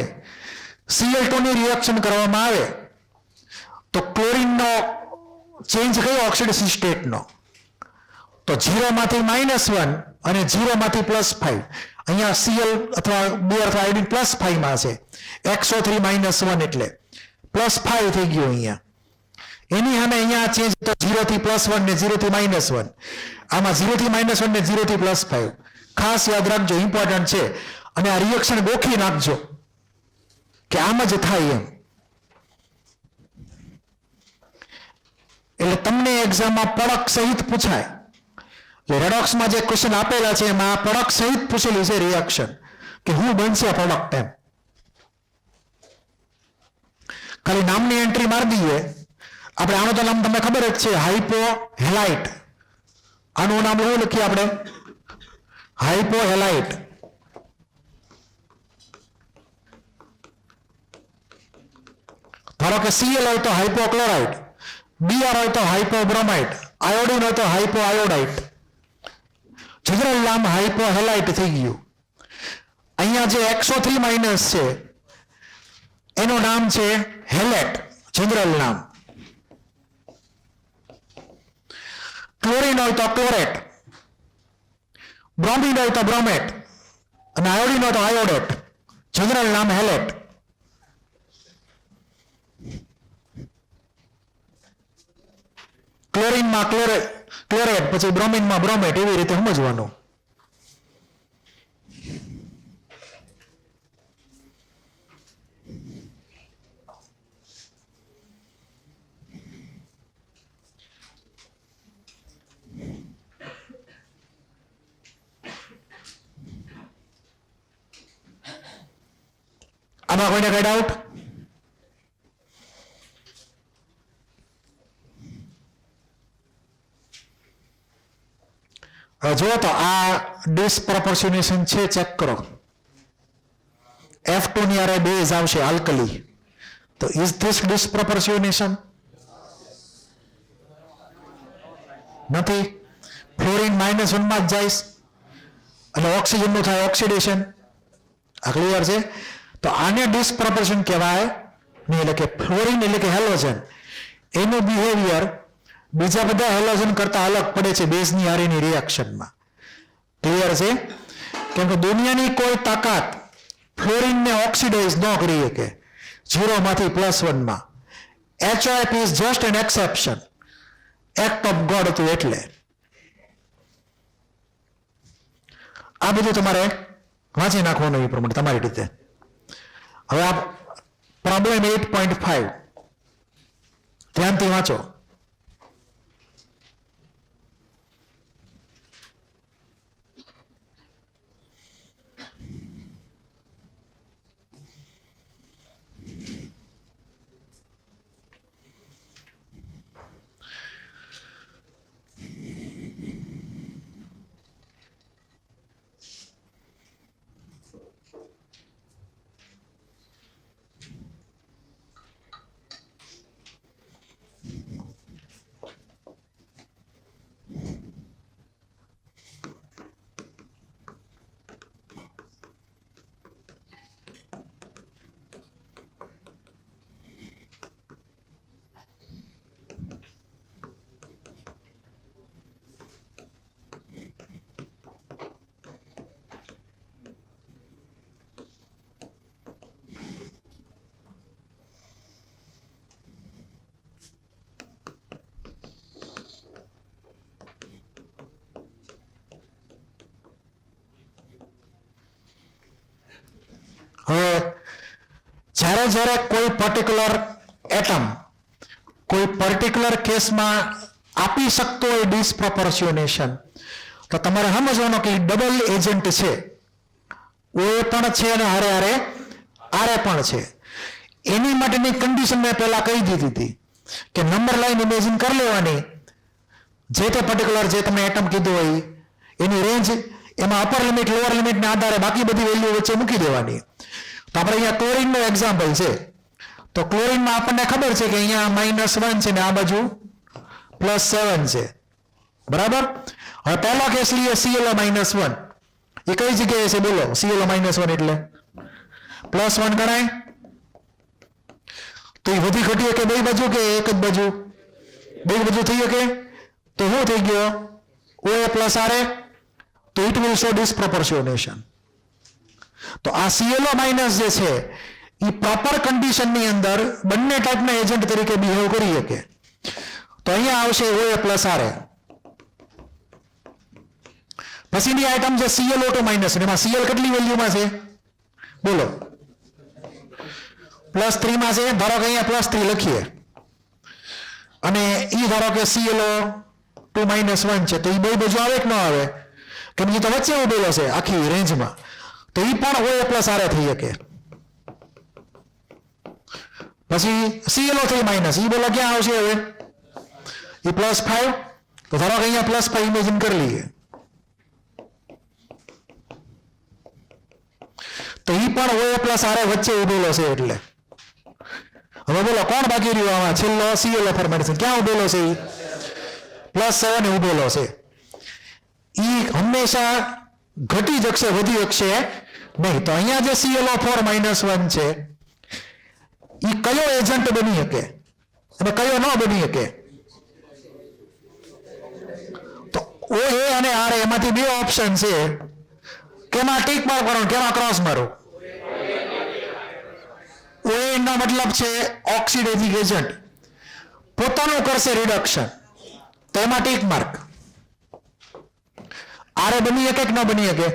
Cl2 ની રિએક્શન કરવામાં આવે તો ક્લોરીનનો ચેન્જ કયો ઓક્સિડેશન સ્ટેટનો, તો 0 માંથી -1 અને 0 માંથી +5. અહીંયા Cl અથવા બે અથવા આયોડિન +5 માં છે, XO3 -1 એટલે +5 થઈ ગયું અહીંયા. એની સામે અહીંયા ચેન્જ તો 0 થી +1 ને 0 થી -1, આમાં 0 થી -1 ને 0 થી +5. ખાસ યાદ રાખજો, ઇમ્પોર્ટન્ટ છે. અને આ રિએક્શન ગોખી નાખજો કે આમ જ થાય એમ. એટલે તમને એક્ઝામમાં પ્રોડક્ટ સહિત પૂછાય. રેડોક્સમાં જે ક્વેશ્ચન આપેલા છે એમાં પ્રોડક્ટ સહિત પૂછેલું છે રિએક્શન, કે શું બનશે પ્રોડક્ટ એમ. ખાલી નામની એન્ટ્રી મારી દઈએ આપણે. આનો તો નામ તમને ખબર જ છે, હાઇપો હેલાઇટ. આનું નામ શું લખીએ આપણે? Hypo halide. ધારો કે Cl હોય તો હાઇપોક્લોરાઇડ, Br હોય તો હાઇપોબ્રોમાઇડ, આયોડિન હોય તો હાઇપો આયોડાઇટ. જનરલ નામ હાઇપો હેલાઇટ થઈ ગયું. અહીંયા જે XO3 માઇનસ છે એનું નામ છે હેલેટ, જનરલ નામ. ક્લોરીન હોય તો ક્લોરેટ, બ્રોમિન હોય તો બ્રોમેટ, અને આયોડિન હોય તો આયોડેટ, જનરલ નામ હેલેટ. ક્લોરીનમાં ક્લોરેટ, પછી બ્રોમિનમાં બ્રોમેટ, એવી રીતે સમજવાનું. આમાં કોઈને કઈ ડાઉટ? જો તો આ ડિસપ્રોપોર્શનેશન છે, ચેક કરો. F2 ની આરે બેઝ આવશે આલ્કલી, તો ઇઝ ધીસ ડિસપ્રોપોર્શનેશન? નથી. ફ્લોરિન -1 માં જ જાય એટલે ઓક્સિજન નું થાય ઓક્સિડેશન. આ ક્લિયર છે? તો આને ડિસપ્રોપોર્શન કહેવાય નહીં. એટલે કે ફ્લોરિન એટલે કે હેલોજન, એનું બિહેવિયર બીજા બધા હેલોજન કરતા અલગ પડે છે બેઝની હારેની રિએક્શનમાં. ક્લિયર છે? કેમ કે દુનિયાની કોઈ તાકાત ફ્લોરિનને ઓક્સિડાઇઝ ન કરી શકે 0 માંથી +1 માં. HOF is just an exception, act of God હતું એટલે. આ બધું તમારે વાંચી નાખવાનું એ પ્રમાણે તમારી રીતે. હવે આ પ્રોબ્લેમ 8.5 ધ્યાનથી વાંચો. હવે જ્યારે કોઈ પર્ટિક્યુલર એટમ કોઈ પર્ટિક્યુલર કેસમાં આપી શકતો હોય ડિસપ્રોપોર્શનેશન, તો તમારે સમજવાનું કે ડબલ એજન્ટ છે. ઓ પણ છે અને હારે હારે આરે પણ છે. એની માટેની કન્ડિશન મેં પહેલા કહી દીધી હતી કે નંબર લાઈન ઇમેજિન કરી લેવાની. જે તે પર્ટિક્યુલર જે તમે એટમ કીધું હોય એની રેન્જ, એમાં અપર લિમિટ લોઅર લિમિટના આધારે બાકી બધી વેલ્યુ વચ્ચે મૂકી દેવાની. તો આપણે અહીંયા ક્લોરીનનું એક્ઝામ્પલ છે. તો ક્લોરીનમાં આપણને ખબર છે કે અહીંયા -1 છે ને આ બાજુ +7 છે. બરાબર? હવે પહેલો કેસ લઈએ ClO -1. એ કઈ જગ્યાએ છે બોલો? ClO -1 એટલે +1 ગણાય? તો એ વધી ઘટી શકે બે બાજુ કે એક જ બાજુ? બે બાજુ થઈ શકે. તો શું થઈ ગયો? OA plus RA. તો ઇટ વિલ શો ડિસપ્રોપોર્શનેશન. તો આ ClO માઇનસ જે છે એ પ્રોપર કન્ડિશનની અંદર બંને ટાઈપના એજન્ટ તરીકે બિહેવ કરી શકે. તો અહીંયા આવશે OA પ્લસ RA. પછીની આઈટમ છે ClO2 માઇનસ. એમાં Cl કેટલી વેલ્યુમાં છે બોલો? +3 માં છે. ધારો કે અહીંયા +3 લખીએ અને ઈ ધારો કે ClO2 -1 છે, તો એ બે બાજુ આવે કે ન આવે? કેમ કે તો વચ્ચે ઉભેલો છે આખી રેન્જમાં, તો એ પણ OA પ્લસ RA થઈ શકે. પછી ClO3 માઇનસ, એ બોલો ક્યાં આવશે હવે? એ +5. તો ધારો કે અહીંયા +5 ઇમેજિન કરી લઈએ, તો એ પણ OA પ્લસ RA વચ્ચે ઉભેલો છે. એટલે હવે બોલો કોણ બાકી રહ્યું આમાં? છેલ્લો ClO ફોર્મેશન ક્યાં ઉભેલો છે? +7 ઉભેલો છે. ઈ હંમેશા ઘટી જશે, વધી શકશે નહીં. તો અહીંયા જે ClO4 -1 છે ઈ કયો એજન્ટ બની શકે અને કયો ન બની શકે? તો OA અને RA એમાંથી બે ઓપ્શન છે. કેમાં ટીક માર્ક કરો, કેમાં ક્રોસ મારો? OA નો મતલબ છે ઓક્સિડાઇઝિંગ એજન્ટ, પોતાનું કરશે રિડક્શન, તો એમાં ટીક માર્ક. RA બની શકે કે ન બની શકે?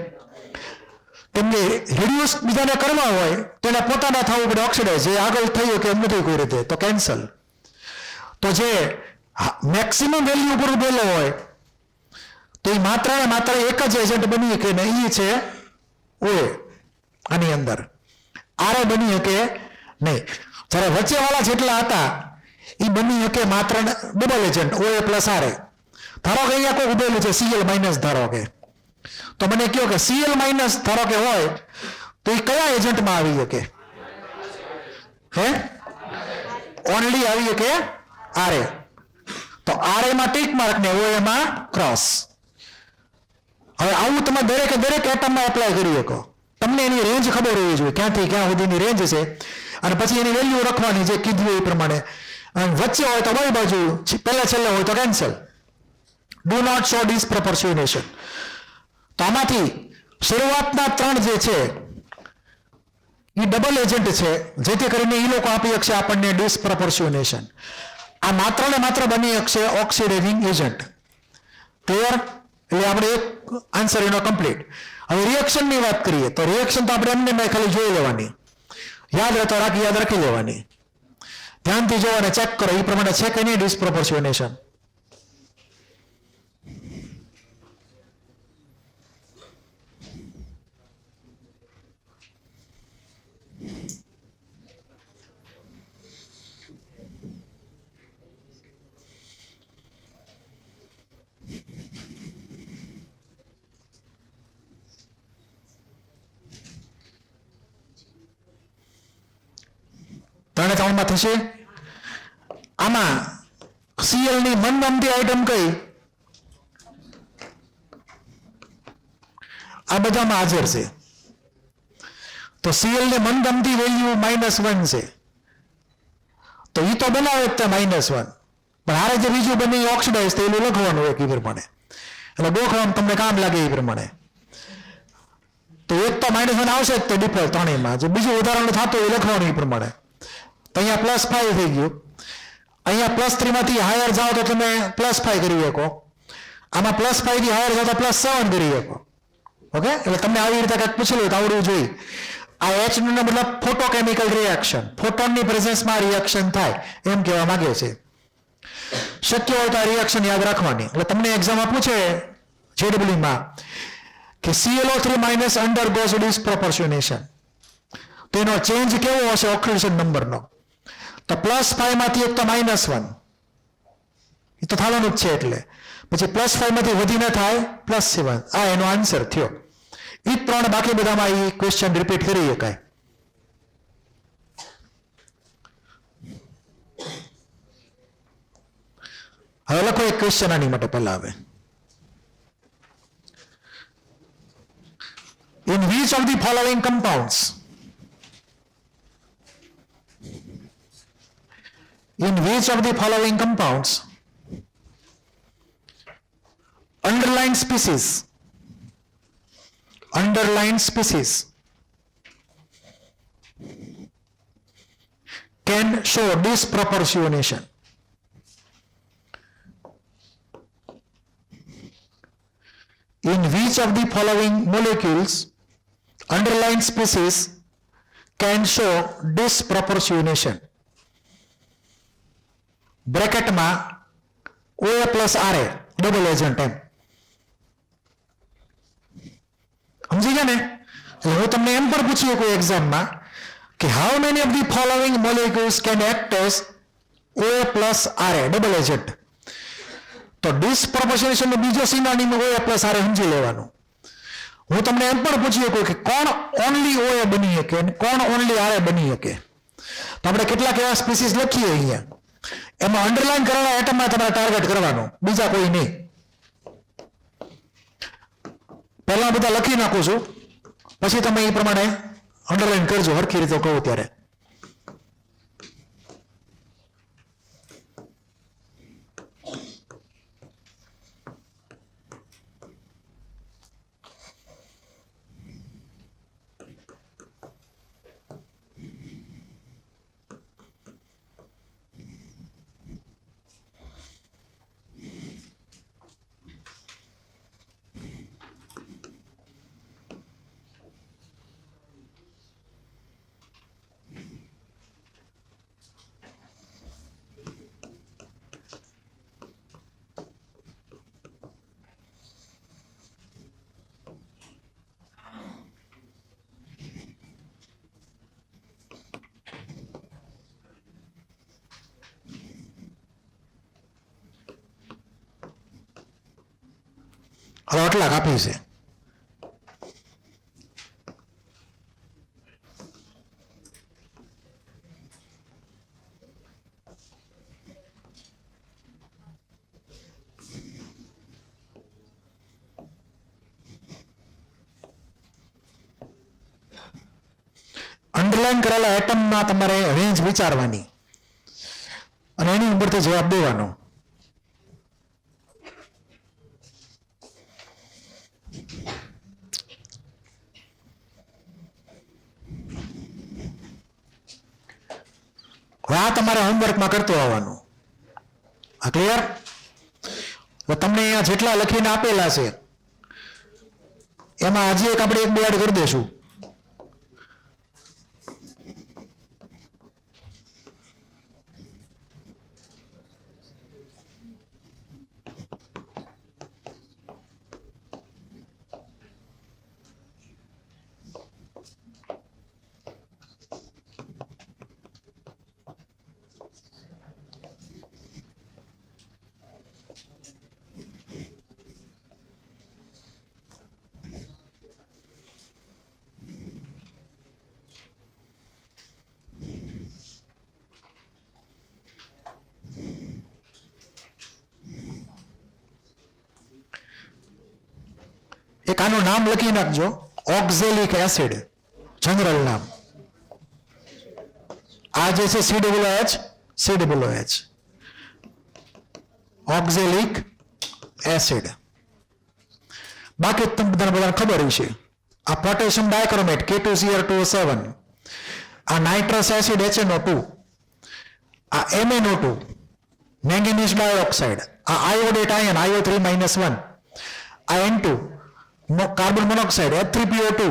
કેમ કે રિડ્યુસ બીજાને કરવા હોય તો એને પોતાના થવું પડે ઓક્સિડાઇઝ. જે આગળ થયું કે એમ નથી કોઈ રીતે, તો કેન્સલ. તો જે મેક્સિમમ વેલ્યુ ઉપર ઉભેલો હોય તો એ માત્ર ને માત્ર એક જ એજન્ટ બની શકે ને, એ છે OA. આની અંદર RA બની શકે નહીં. જ્યારે વચ્ચેવાળા જેટલા હતા એ બની શકે માત્ર double agent OA plus RA. ધારો કે અહીંયા કોઈ ઉભેલું છે Cl માઇનસ, ધારો કે, તો મને કહો કે Cl માઇનસ ધારો કે હોય તો એ કયા એજન્ટમાં આવી શકે? હે? ઓનલી આવી શકે RA. તો RA માં ટીક માર્ક ને OA માં ક્રોસ. હવે આવું તમે દરેકે દરેક એટમમાં એપ્લાય કરી શકો. તમને એની રેન્જ ખબર હોવી જોઈએ, ક્યાંથી ક્યાં સુધીની રેન્જ છે, અને પછી એની વેલ્યુ રાખવાની જે કીધું એ પ્રમાણે. અને વચ્ચે હોય તો બાય બાજુ, પહેલા છેલ્લે હોય તો cancel. Do not show disproportionation. તો આમાંથી શરૂઆતના 3 જે છે એ ડબલ એજન્ટ છે, જેથી કરીને એ લોકો આપી શકશે આપણને ડિસપ્રોપોર્શનેશન. આ માત્ર ને માત્ર બની શકશે ઓક્સિડાઇઝિંગ એજન્ટ. ક્લિયર? એટલે આપણે એક આન્સર એનો કમ્પ્લીટ. હવે રિએક્શનની વાત કરીએ તો રિએક્શન તો આપણે એમને ખાલી જોઈ લેવાની, યાદ રહેતો યાદ રાખી લેવાની, ધ્યાનથી જોવો અને ચેક કરો એ પ્રમાણે છે કે નહીં ડિસપ્રોપોર્શનેશન. ત્રણે ત્રણમાં થશે. આમાં Cl ની મનગમતી આઈટમ કઈ? આ બધામાં હાજર છે. તો Cl ની મનગમતી વેલ્યુ -1 છે, તો એ તો બનાવે જ -1, પણ હારે જે બીજું બને ઓક્સિડાઇઝ તો એનું લખવાનું એક એ પ્રમાણે, એટલે ગોખવામાં તમને કામ લાગે એ પ્રમાણે. તો એક તો -1 આવશે જ, તો ડિફોલ્ટ ત્રણેયમાં જે બીજું ઉદાહરણ થતું એ લખવાનું એ પ્રમાણે. તો અહીંયા +5 થઈ ગયું. અહીંયા +3 માંથી હાયર જાઓ તો તમે +5 કરી શકો. આમાં +5 થી હાયર જાઓ તો +7 કરી શકો. ઓકે, એટલે તમને આવી રીતે કંઈક પૂછેલું તો આવડવું જોઈએ. આ H નો મતલબ ફોટોકેમિકલ રિએક્શન, ફોટોનની પ્રેઝન્સમાં રિએક્શન થાય એમ કહેવા માંગે છે. શક્ય હોય તો આ રિએક્શન યાદ રાખવાની. એટલે તમને એક્ઝામમાં પૂછે JEE માં કે ClO3 માઇનસ અંડરગોઝ ડિસપ્રોપોર્શનેશન, તો એનો ચેન્જ કેવો હશે ઓક્સિડેશન નંબરનો? તો +5 માંથી એક તો -1, એ તો થવાનું જ છે. એટલે પછી +5 માંથી વધીને થાય +7. આ એનો આન્સર થયો. એ 3, બાકી બધામાં એ ક્વેશ્ચન રિપીટ કરી શકાય. હવે લખો એક ક્વેશ્ચન આની માટે પહેલા. હવે in which of the following compounds In which of the following compounds underlying species can show disproportionation? In which of the following molecules underlying species can show disproportionation? બ્રેકેટમાં OA plus RA double agent એમ સમજી ગયા ને. એટલે હું તમને એમ પણ પૂછી કોઈ એક્ઝામમાં કે how many of the following molecules can act as OA plus RA double agent. તો ડિસપ્રોપોર્શનેશન નો બીજો સિનોનિમ OA plus RA સમજી લેવાનું. હું તમને એમ પણ પૂછી શકું કે કોણ ઓનલી OA બની શકે અને કોણ ઓનલી RA બની શકે. તો આપણે કેટલાક એવા સ્પીસીસ લખીએ અહીંયા, એમાં અંડરલાઈન કરેલા એટમમાં તમારે ટાર્ગેટ કરવાનું, બીજા કોઈ નહીં. પહેલા બધા લખી નાખું છું, પછી તમે એ પ્રમાણે અંડરલાઈન કરજો હરખી રીતે કહું ત્યારે. હવે આટલા કાપી છે. અંડરલાઈન કરેલા એટમમાં તમારે રેન્જ વિચારવાની અને એની ઉપરથી જવાબ દેવાનો. આ તમારે હોમવર્કમાં કરતો આવવાનું. આ ક્લિયર? તો તમને અહીંયા જેટલા લખીને આપેલા છે એમાં હજી એક આપણે એક બે એડ કરી દઈશું. એક આનું નામ લખી નાખજો, ઓક્ઝેલિક એસિડ, જનરલ નામ. આ જે છે COOH, ઓક્ઝેલિક એસિડ. બાકી તમને બધાને ખબર છે. આ પોટેશિયમ ડાયક્રોમેટ K2Cr2O7, આ નાઇટ્રસ એસિડ HNO2, આ MnO2, મેંગેનીઝ ડાયોક્સાઇડ, આ આયોડેટ આયન IO3-1, આ N2 કાર્બન મોનોક્સાઇડ H3PO2.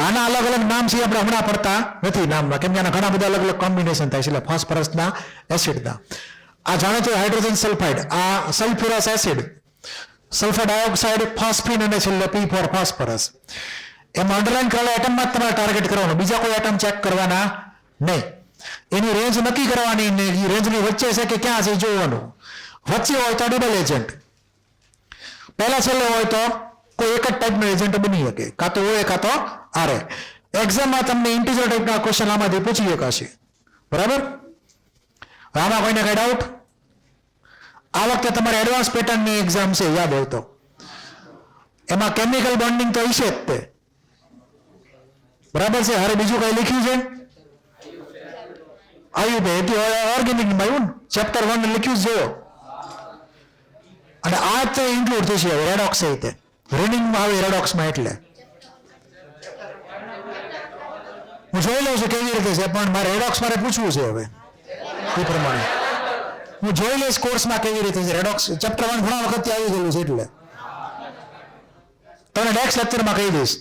આના અલગ અલગ નામ છે, આપણે હમણાં પડતા નથી નામમાં, કેમ કે આના ઘણા બધા અલગ અલગ કોમ્બિનેશન થાય છે, એટલે ફોસ્ફરસના એસિડના. આ જાણે તો હાઇડ્રોજન સલ્ફાઇડ, આ સલ્ફ્યુરસ એસિડ, સલ્ફર ડાયોક્સાઇડ, ફોસ્ફીન અને છેલ્લે P4 ફોસ્ફરસ. એમાં અંડરલાઈન કરેલા એટમમાં તમારે ટાર્ગેટ કરવાનું, બીજા કોઈ એટમ ચેક કરવાના નહીં. એની રેન્જ નક્કી કરવાની, એ રેન્જની વચ્ચે છે કે ક્યાં છે જોવાનું. વચ્ચે હોય તો ડબલ એજન્ટ, પહેલા છેલ્લે હોય તો કોઈ એક જ ટાઈપનો એજન્ટ બની શકે, કાં તો OA કાં તો RA. એક્ઝામમાં તમને ઇન્ટિજર ટાઈપના ક્વેશ્ચન આમાંથી પૂછી શકાશે. બરાબર? આમાં કોઈને કઈ ડાઉટ? આ વખતે તમારે એડવાન્સ પેટર્નની એક્ઝામ છે, યાદ હોય તો. એમાં કેમિકલ બોન્ડિંગ તો હશે જ તે. બરાબર છે? હારે બીજું કઈ લખ્યું છે? આવ્યું ભાઈ ઓર્ગેનિકમાં આવ્યું ને ચેપ્ટર 1 લખ્યું જો, અને આ તો ઇન્ક્લુડ થશે રેડોક્સ રીતે રીડિંગમાં આવે રેડોક્સમાં. એટલે હું જોઈ લઉં છું કેવી રીતે છે, પણ મારે રેડોક્સ મારે પૂછવું છે હવે એ પ્રમાણે હું જોઈ લઈશ કોર્સમાં કેવી રીતે છે રેડોક્સ. ચેપ્ટર 1 ઘણા વખતથી આવી ગયેલું છે એટલે તમને નેક્સ્ટ લેક્ચરમાં કહી દઈશ.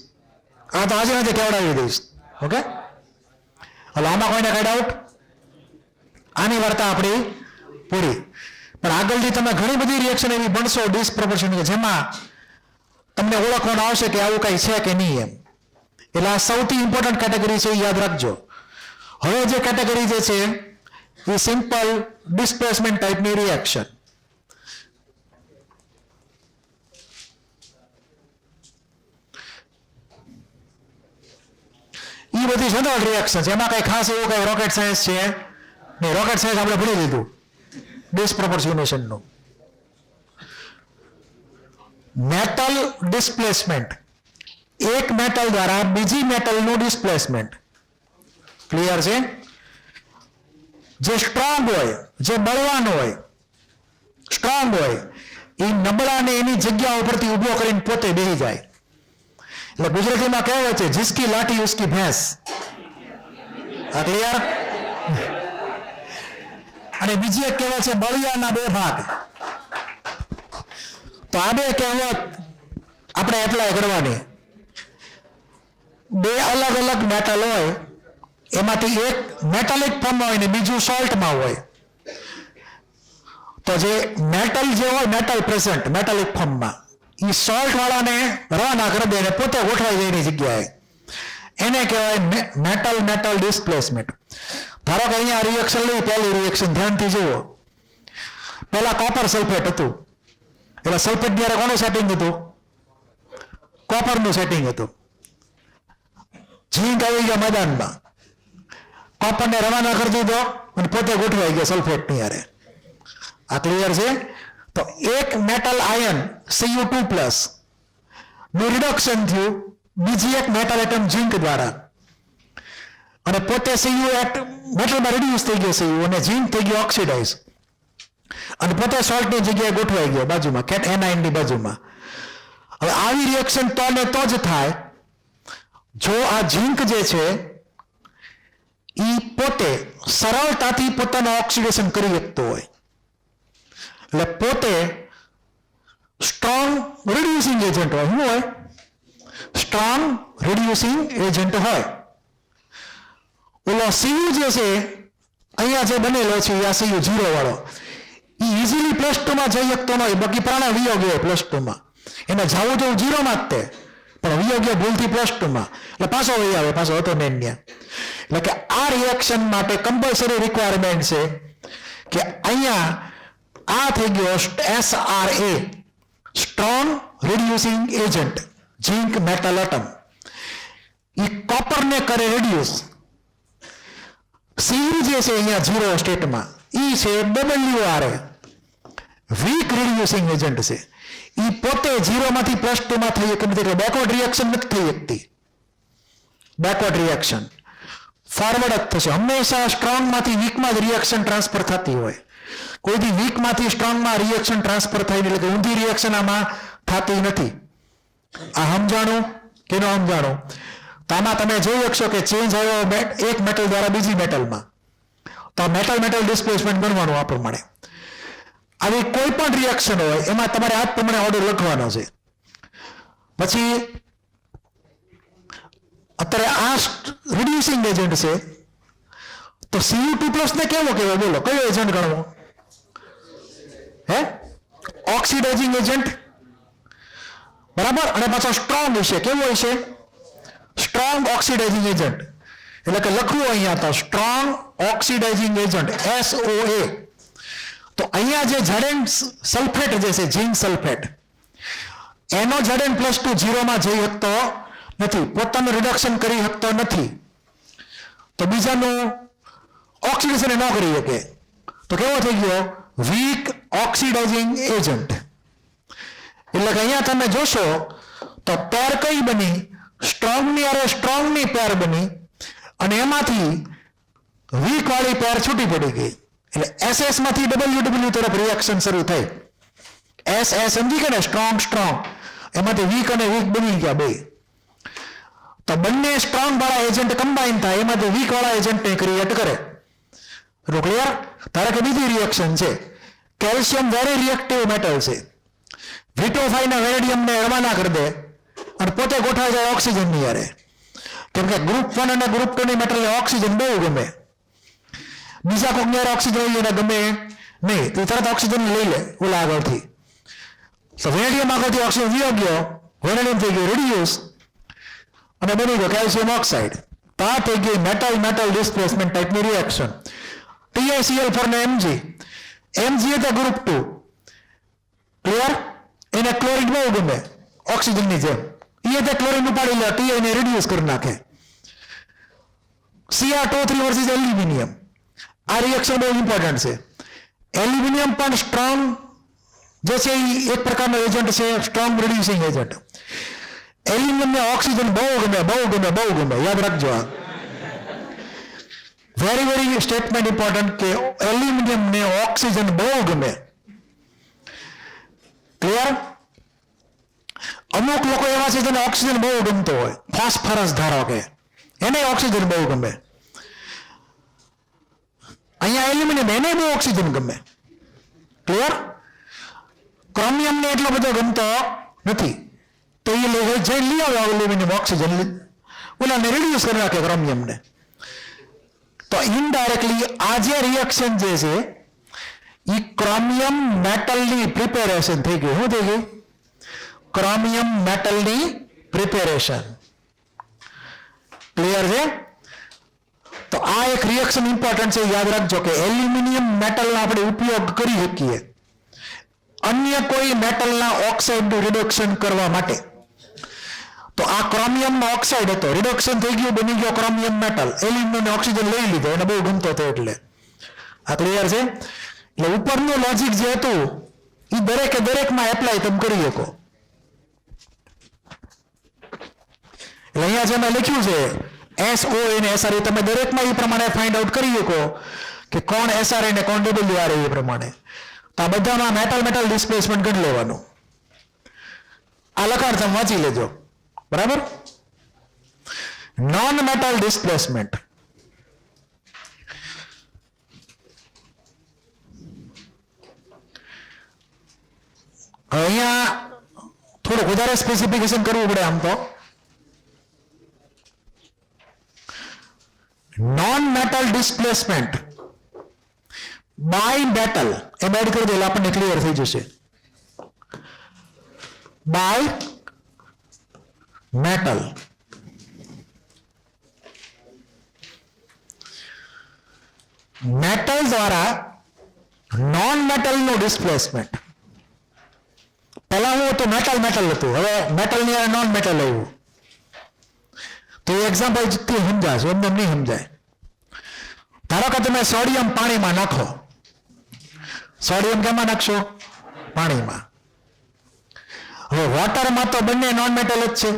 આ તો આજે નથી કેવડાવી દઈશ. ઓકે, હવે આમાં કોઈને કઈ ડાઉટ? આની વાર્તા આપણી પૂરી. પણ આગળથી તમે ઘણી બધી રિએક્શન એવી ભણશો ડિસ્પ્રોપોર્શનલ જેમાં તમને ઓળખવાનું આવશે કે આવું કઈ છે કે નહીં એમ. એટલે આ સૌથી ઇમ્પોર્ટન્ટ કેટેગરી છે, યાદ રાખજો. હવે જે કેટેગરી જે છે એ સિમ્પલ ડિસ્પ્લેસમેન્ટ ટાઈપની રિએક્શન. એ બધી જનરલ રિએક્શન છે, એમાં કઈ ખાસ એવું કઈ રોકેટ સાયન્સ છે નહીં. રોકેટ સાયન્સ આપણે ભણી લીધું ડિસ્પ્રોપોર્શનેશનનું. મેટલ ડિસ્પ્લેસમેન્ટ, એક મેટલ દ્વારા બીજી મેટલનું ડિસ્પ્લેસમેન્ટ. ક્લિયર છે? જે સ્ટ્રોંગ હોય, જે બળવાન હોય, સ્ટ્રોંગ હોય, એ નબળાને એની જગ્યા ઉપરથી ઊભો કરીને પોતે બેસી જાય. એટલે ગુજરાતીમાં કહેવાય છે જિસકી લાઠી ઉસકી ભેંસ. આ ક્લિયર? અને બીજી એક કહેવત છે બળિયાના બે ભાગ. તો આ બે કહેવત આપણે એપ્લાય કરવાની. બે અલગ અલગ મેટલ હોય, એમાંથી એક મેટાલિક ફોર્મમાં હોય ને બીજું સોલ્ટમાં હોય. તો જે મેટલ જે હોય મેટલ પ્રેઝન્ટ મેટાલિક ફોર્મમાં, એ સોલ્ટ વાળાને રવાના કરી દે ને પોતે ગોઠવાઈ જાય એની જગ્યાએ. એને કહેવાય મેટલ મેટલ ડિસ્પ્લેસમેન્ટ. ધારો કે અહીંયા રિએક્શન લઈ, પહેલી રિએક્શન ધ્યાનથી જુઓ. પહેલા કોપર સલ્ફેટ હતું, એટલે સલ્ફેટ જ્યારે કોનું સેટિંગ હતું? કોપરનું સેટિંગ હતું. ઝીંક આવી ગયા મેદાનમાં, કોપરને રવાના કરી દીધો અને પોતે ગોઠવાઈ ગયા સલ્ફેટની હારે. આ ક્લિયર છે? તો એક મેટલ આયન Cu2+ નું રિડક્શન થયું બીજી એક મેટલ એટમ ઝીંક દ્વારા, અને પોતે Cu મેટલમાં રિડ્યુસ થઈ ગયો Cu, અને ઝીંક થઈ ગયો ઓક્સિડાઇઝ, અને પોતે સોલ્ટની જગ્યાએ ગોઠવાઈ ગયો બાજુમાં, કેટ એનાઇનની બાજુમાં. હવે આવી રિએક્શન તો ને તો જ થાય જો આ ઝીંક જે છે એ પોતે સરળતાથી પોતાનું ઓક્સિડેશન કરી શકતો હોય. એટલે પોતે સ્ટ્રોંગ રિડ્યુસિંગ એજન્ટ હોય. શું હોય? સ્ટ્રોંગ રિડ્યુસિંગ એજન્ટ હોય. ઓલો Cu જે છે અહીંયા જે બનેલો છે આ Cu0 વાળો, એ ઇઝીલી +2 જઈ શકતો નહીં. બાકી પ્રાણ વિયોગ્ય +2, એને જવું તો 0 જ તે, પણ વિયોગ્ય ભૂલથી +2, એટલે પાછો વહી આવે, પાછો હતો ને ત્યાં. એટલે કે આ રિએક્શન માટે કમ્પલસરી રિક્વાયરમેન્ટ છે કે અહીંયા આ થઈ ગયો SRA, સ્ટ્રોંગ રિડ્યુસિંગ એજન્ટ, ઝીંક મેટલ એટમ. એ કોપરને કરે રિડ્યુસ. Cu જે છે અહીંયા 0 સ્ટેટમાં, એ છે WRA, વીક રિડ્યુસિંગ એજન્ટ છે. એ પોતે 0 માંથી +2 થઈ શકતી નથી, એટલે બેકવર્ડ રિએક્શન નથી થઈ શકતી. બેકવર્ડ રિએક્શન ફોરવર્ડ જ થશે. હંમેશા સ્ટ્રોંગ માંથી વીકમાં જ રિએક્શન ટ્રાન્સફર થતી હોય. કોઈથી વીક માંથી સ્ટ્રોંગમાં રિએક્શન ટ્રાન્સફર થાય, એટલે કે ઊંધી રિએક્શન આમાં થતી નથી. આ સમજાણું કે ન સમજાણું? તો આમાં તમે જોઈ શકશો કે ચેન્જ આવ્યો એક મેટલ દ્વારા બીજી મેટલમાં. તો મેટલ મેટલ ડિસ્પ્લેસમેન્ટ ગણવાનું આ પ્રમાણે. આવી કોઈ પણ રિએક્શન હોય એમાં તમારે આ પ્રમાણે ઓર્ડર લખવાનો છે. પછી અત્યારે આ રિડ્યુસિંગ એજન્ટ છે, તો Cu2+ ને કેવો કહેવાય? બોલો, કયો એજન્ટ ગણવો? હે? ઓક્સિડાઇઝિંગ એજન્ટ, બરાબર. અને પાછો સ્ટ્રોંગ હશે. કેવો હશે? Strong oxidising agent. એટલે કે લખવું અહીંયા તો સ્ટ્રોંગ ઓક્સિડાઇઝિંગ એજન્ટ SOA. તો અહીંયા જે ઝેડેન સલ્ફેટ જે છે, ઝીંક સલ્ફેટ, એનો ઝેડેન +2 0 જઈ શકતો નથી, પોતાનું રિડક્શન કરી શકતો નથી. તો બીજાનું ઓક્સિડેશન ન કરી શકે. તો કેવો થઈ ગયો? Weak oxidising agent. એટલે કે અહીંયા તમે જોશો તો પેર કઈ બની? સ્ટ્રોંગની અરે સ્ટ્રોંગની પેર બની, અને એમાંથી વીક વાળી પેર છૂટી પડી ગઈ, એટલે SS માંથી WW તરફ રિએક્શન શરૂ થઈ. SS સમજી ગયા ને, સ્ટ્રોંગ સ્ટ્રોંગ, એમાંથી વીક અને વીક બની ગયા બે. તો બંને સ્ટ્રોંગ વાળા એજન્ટ કમ્બાઈન થાય, એમાંથી વીક વાળા એજન્ટને ક્રિએટ કરે. ક્લિયર? ધારો કે બીજી રિએક્શન છે, કેલ્શિયમ વેરી રિએક્ટિવ મેટલ છે, V2O5 ના વેરેડિયમને રવાના કરી દે અને પોતે ગોઠવાઈ જાય ઓક્સિજનની યારે, કેમ કે ગ્રુપ 1 અને ગ્રુપ 2 ની મેટલને ઓક્સિજન બહુ ગમે. બીજા કોઈની યારે ઓક્સિજન હોય એને ગમે નહીં, તો તરત ઓક્સિજન લઈ લે ઓલા આગળથી. તો વેરેડિયમ આગળથી ઓક્સિજન વયો ગયો, વેરેડિયમ થઈ ગયો રિડ્યુસ અને બની ગયો કેલ્શિયમ ઓક્સાઇડ. તો આ થઈ ગઈ મેટલ મેટલ ડિસ્પ્લેસમેન્ટ ટાઈપની રિએક્શન. TiCl4 ને Mg, Mg એટલે ગ્રુપ 2. ક્લિયર? એને ક્લોરીન બહુ ગમે ઓક્સિજનની જેમ, એ તે ક્લોરીન ઉપાડી લે, Ti ને રિડ્યુસ કરી નાખે. Cr2 વર્સિસ એલ્યુમિનિયમ, આ રિએક્શન બહુ ઇમ્પોર્ટન્ટ છે. એલ્યુમિનિયમ પણ સ્ટ્રોંગ જે છે એ એક પ્રકારનો એજન્ટ છે, સ્ટ્રોંગ રિડ્યુસિંગ એજન્ટ. એલ્યુમિનિયમને ઓક્સિજન બહુ ગમે બહુ ગમે બહુ ગમે, યાદ રાખજો. આ વેરી વેરી સ્ટેટમેન્ટ ઇમ્પોર્ટન્ટ કે એલ્યુમિનિયમને ઓક્સિજન બહુ ગમે. ક્લિયર? અમુક લોકો એવા છે જેને ઓક્સિજન બહુ ગમતો હોય, ફોસ્ફરસ ધારો કે, એને ઓક્સિજન બહુ ગમે. અહીંયા એલ્યુમિનિયમ, એને બહુ ઓક્સિજન ગમે. ક્લિયર? ક્રોમિયમને એટલો બધો ગમતો નથી, તો એ જઈ લઈ આવે એલ્યુમિનિયમ ઓક્સિજન, ઓલાને રિડ્યુસ કરી નાખે ક્રોમિયમને. તો ઇનડાયરેક્ટલી આ જે રિએક્શન જે છે એ ક્રોમિયમ મેટલની પ્રિપેરેશન થઈ ગઈ. શું થઈ ગઈ? Chromium મેટલની preparation. ક્લિયર છે? તો આ એક રિએક્શન ઇમ્પોર્ટન્ટ છે, યાદ રાખજો કે એલ્યુમિનિયમ મેટલનો આપણે ઉપયોગ કરી શકીએ અન્ય કોઈ મેટલના ઓક્સાઇડનું રિડક્શન કરવા માટે. તો આ ક્રોમિયમ ઓક્સાઇડ હતો, રિડક્શન થઈ ગયું, બની ગયો ક્રોમિયમ મેટલ, એલ્યુમિનિયમ ઓક્સિજન લઈ લીધો, એને બહુ ગમતો હતો એટલે. આ ક્લિયર છે? એટલે ઉપરનું લોજિક જે હતું એ દરેકે દરેકમાં એપ્લાય તમે કરી શકો. એટલે અહીંયા જે મેં લખ્યું છે SO અને SR, તમે દરેકમાં એ પ્રમાણે ફાઇન્ડ આઉટ કરી શકો કે કોણ SR અને કોણ WR એ પ્રમાણે. તો આ બધામાં મેટલ મેટલ ડિસ્પ્લેસમેન્ટ ગણી લેવાનું. આ લખાણ તમે વાંચી લેજો. બરાબર? Non metal displacement. અહીંયા થોડું વધારે સ્પેસિફિકેશન કરવું પડે આમ તો. Non metal displacement by metal એમ એડ કરી દે, આપણને ક્લિયર થઈ જશે. By metal. મેટલ દ્વારા નોન મેટલનું ડિસ્પ્લેસમેન્ટ. પહેલા હું હતું મેટલ મેટલ હતું, હવે મેટલની આ નોન મેટલ આવ્યું. તો એક્ઝામ્પલ જેટલી સમજાશે એમને નહીં સમજાય. ધારો કે તમે સોડિયમ પાણીમાં નાખો, સોડિયમ કેમાં નાખશો? પાણીમાં. હવે વોટરમાં તો બંને નોન મેટલ જ છે.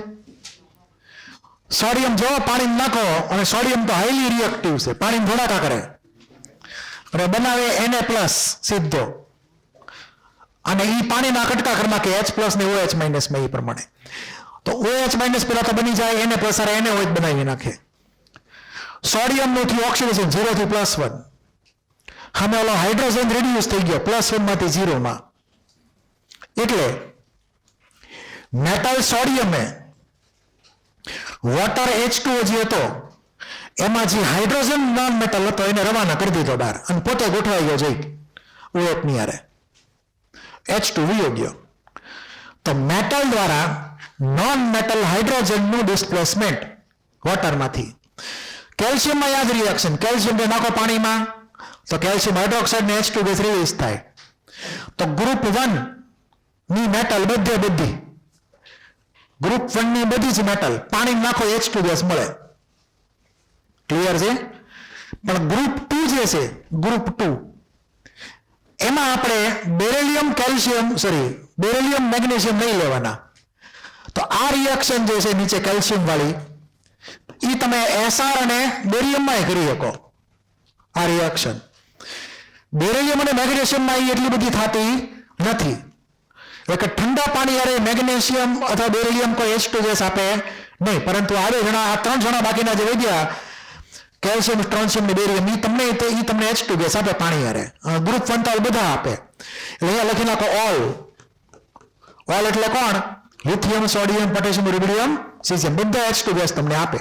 સોડિયમ જો પાણી નાખો, અને સોડિયમ તો હાઈલી રિએક્ટિવ છે, પાણી ધોળાકા કરે અને બનાવે Na+ સીધો, અને એ પાણીના કટકા કરી નાખે H+ ને OH- માં એ પ્રમાણે. તો OH- પેલા તો બની જાય Na+ અને NaOH બનાવી નાખે. સોડિયમ નું થી ઓક્સિડેશન 0 થી +1, સામે ઓલો હાઇડ્રોજન રિડ્યુસ થઈ ગયો +1 માંથી 0 માં. એટલે મેટલ સોડિયમે વોટર H2O જે હતો એમાં જે હાઇડ્રોજન નોન મેટલ હતો એને રવાના કરી દીધો બહાર, અને પોતે ગોઠવાઈ ગયો જઈ OH ની હારે, H2 વયો ગયો. તો મેટલ દ્વારા નોન મેટલ હાઇડ્રોજનનું ડિસ્પ્લેસમેન્ટ વોટરમાંથી. કેલ્શિયમમાં યાદ રિએક્શન, કેલ્શિયમ નાખો પાણીમાં તો કેલ્શિયમ હાઇડ્રોક્સાઇડ ને H2 ગેસ રિલીઝ થાય. તો ગ્રુપ 1 ની મેટલ બધી ગ્રુપ 1 ની બધી જ મેટલ પાણી નાખો H2 ગેસ મળે. ક્લિયર છે? પણ ગ્રુપ 2 જે છે, ગ્રુપ 2 એમાં આપણે બેરિલિયમ મેગ્નેશિયમ નહીં લેવાના. તો આ રિએક્શન જે છે નીચે કેલ્શિયમ વાળી, એ તમે SR અને બેરિયમમાં કરી શકો. આ રિએક્શન. બેરિલિયમ અને મેગ્નેશિયમમાં એટલી બધી થતી નથી. એટલે ઠંડા પાણી યારે મેગ્નેશિયમ અથવા બેરિલિયમ કોઈ H2 ગેસ આપે નહીં, પરંતુ આ ત્રણ જણા બાકીના જે વધ્યા કેલ્શિયમ, સ્ટ્રોન્શિયમ ને બેરિયમ, એ તમને H2 ગેસ આપે પાણી યારે. ગ્રુપ 1 તો બધા આપે. એટલે અહીંયા લખી નાખો ઓલ. ઓલ એટલે કોણ? Lithium, sodium, potassium, rubidium, caesium, બધા H2 ગેસ તમને આપે.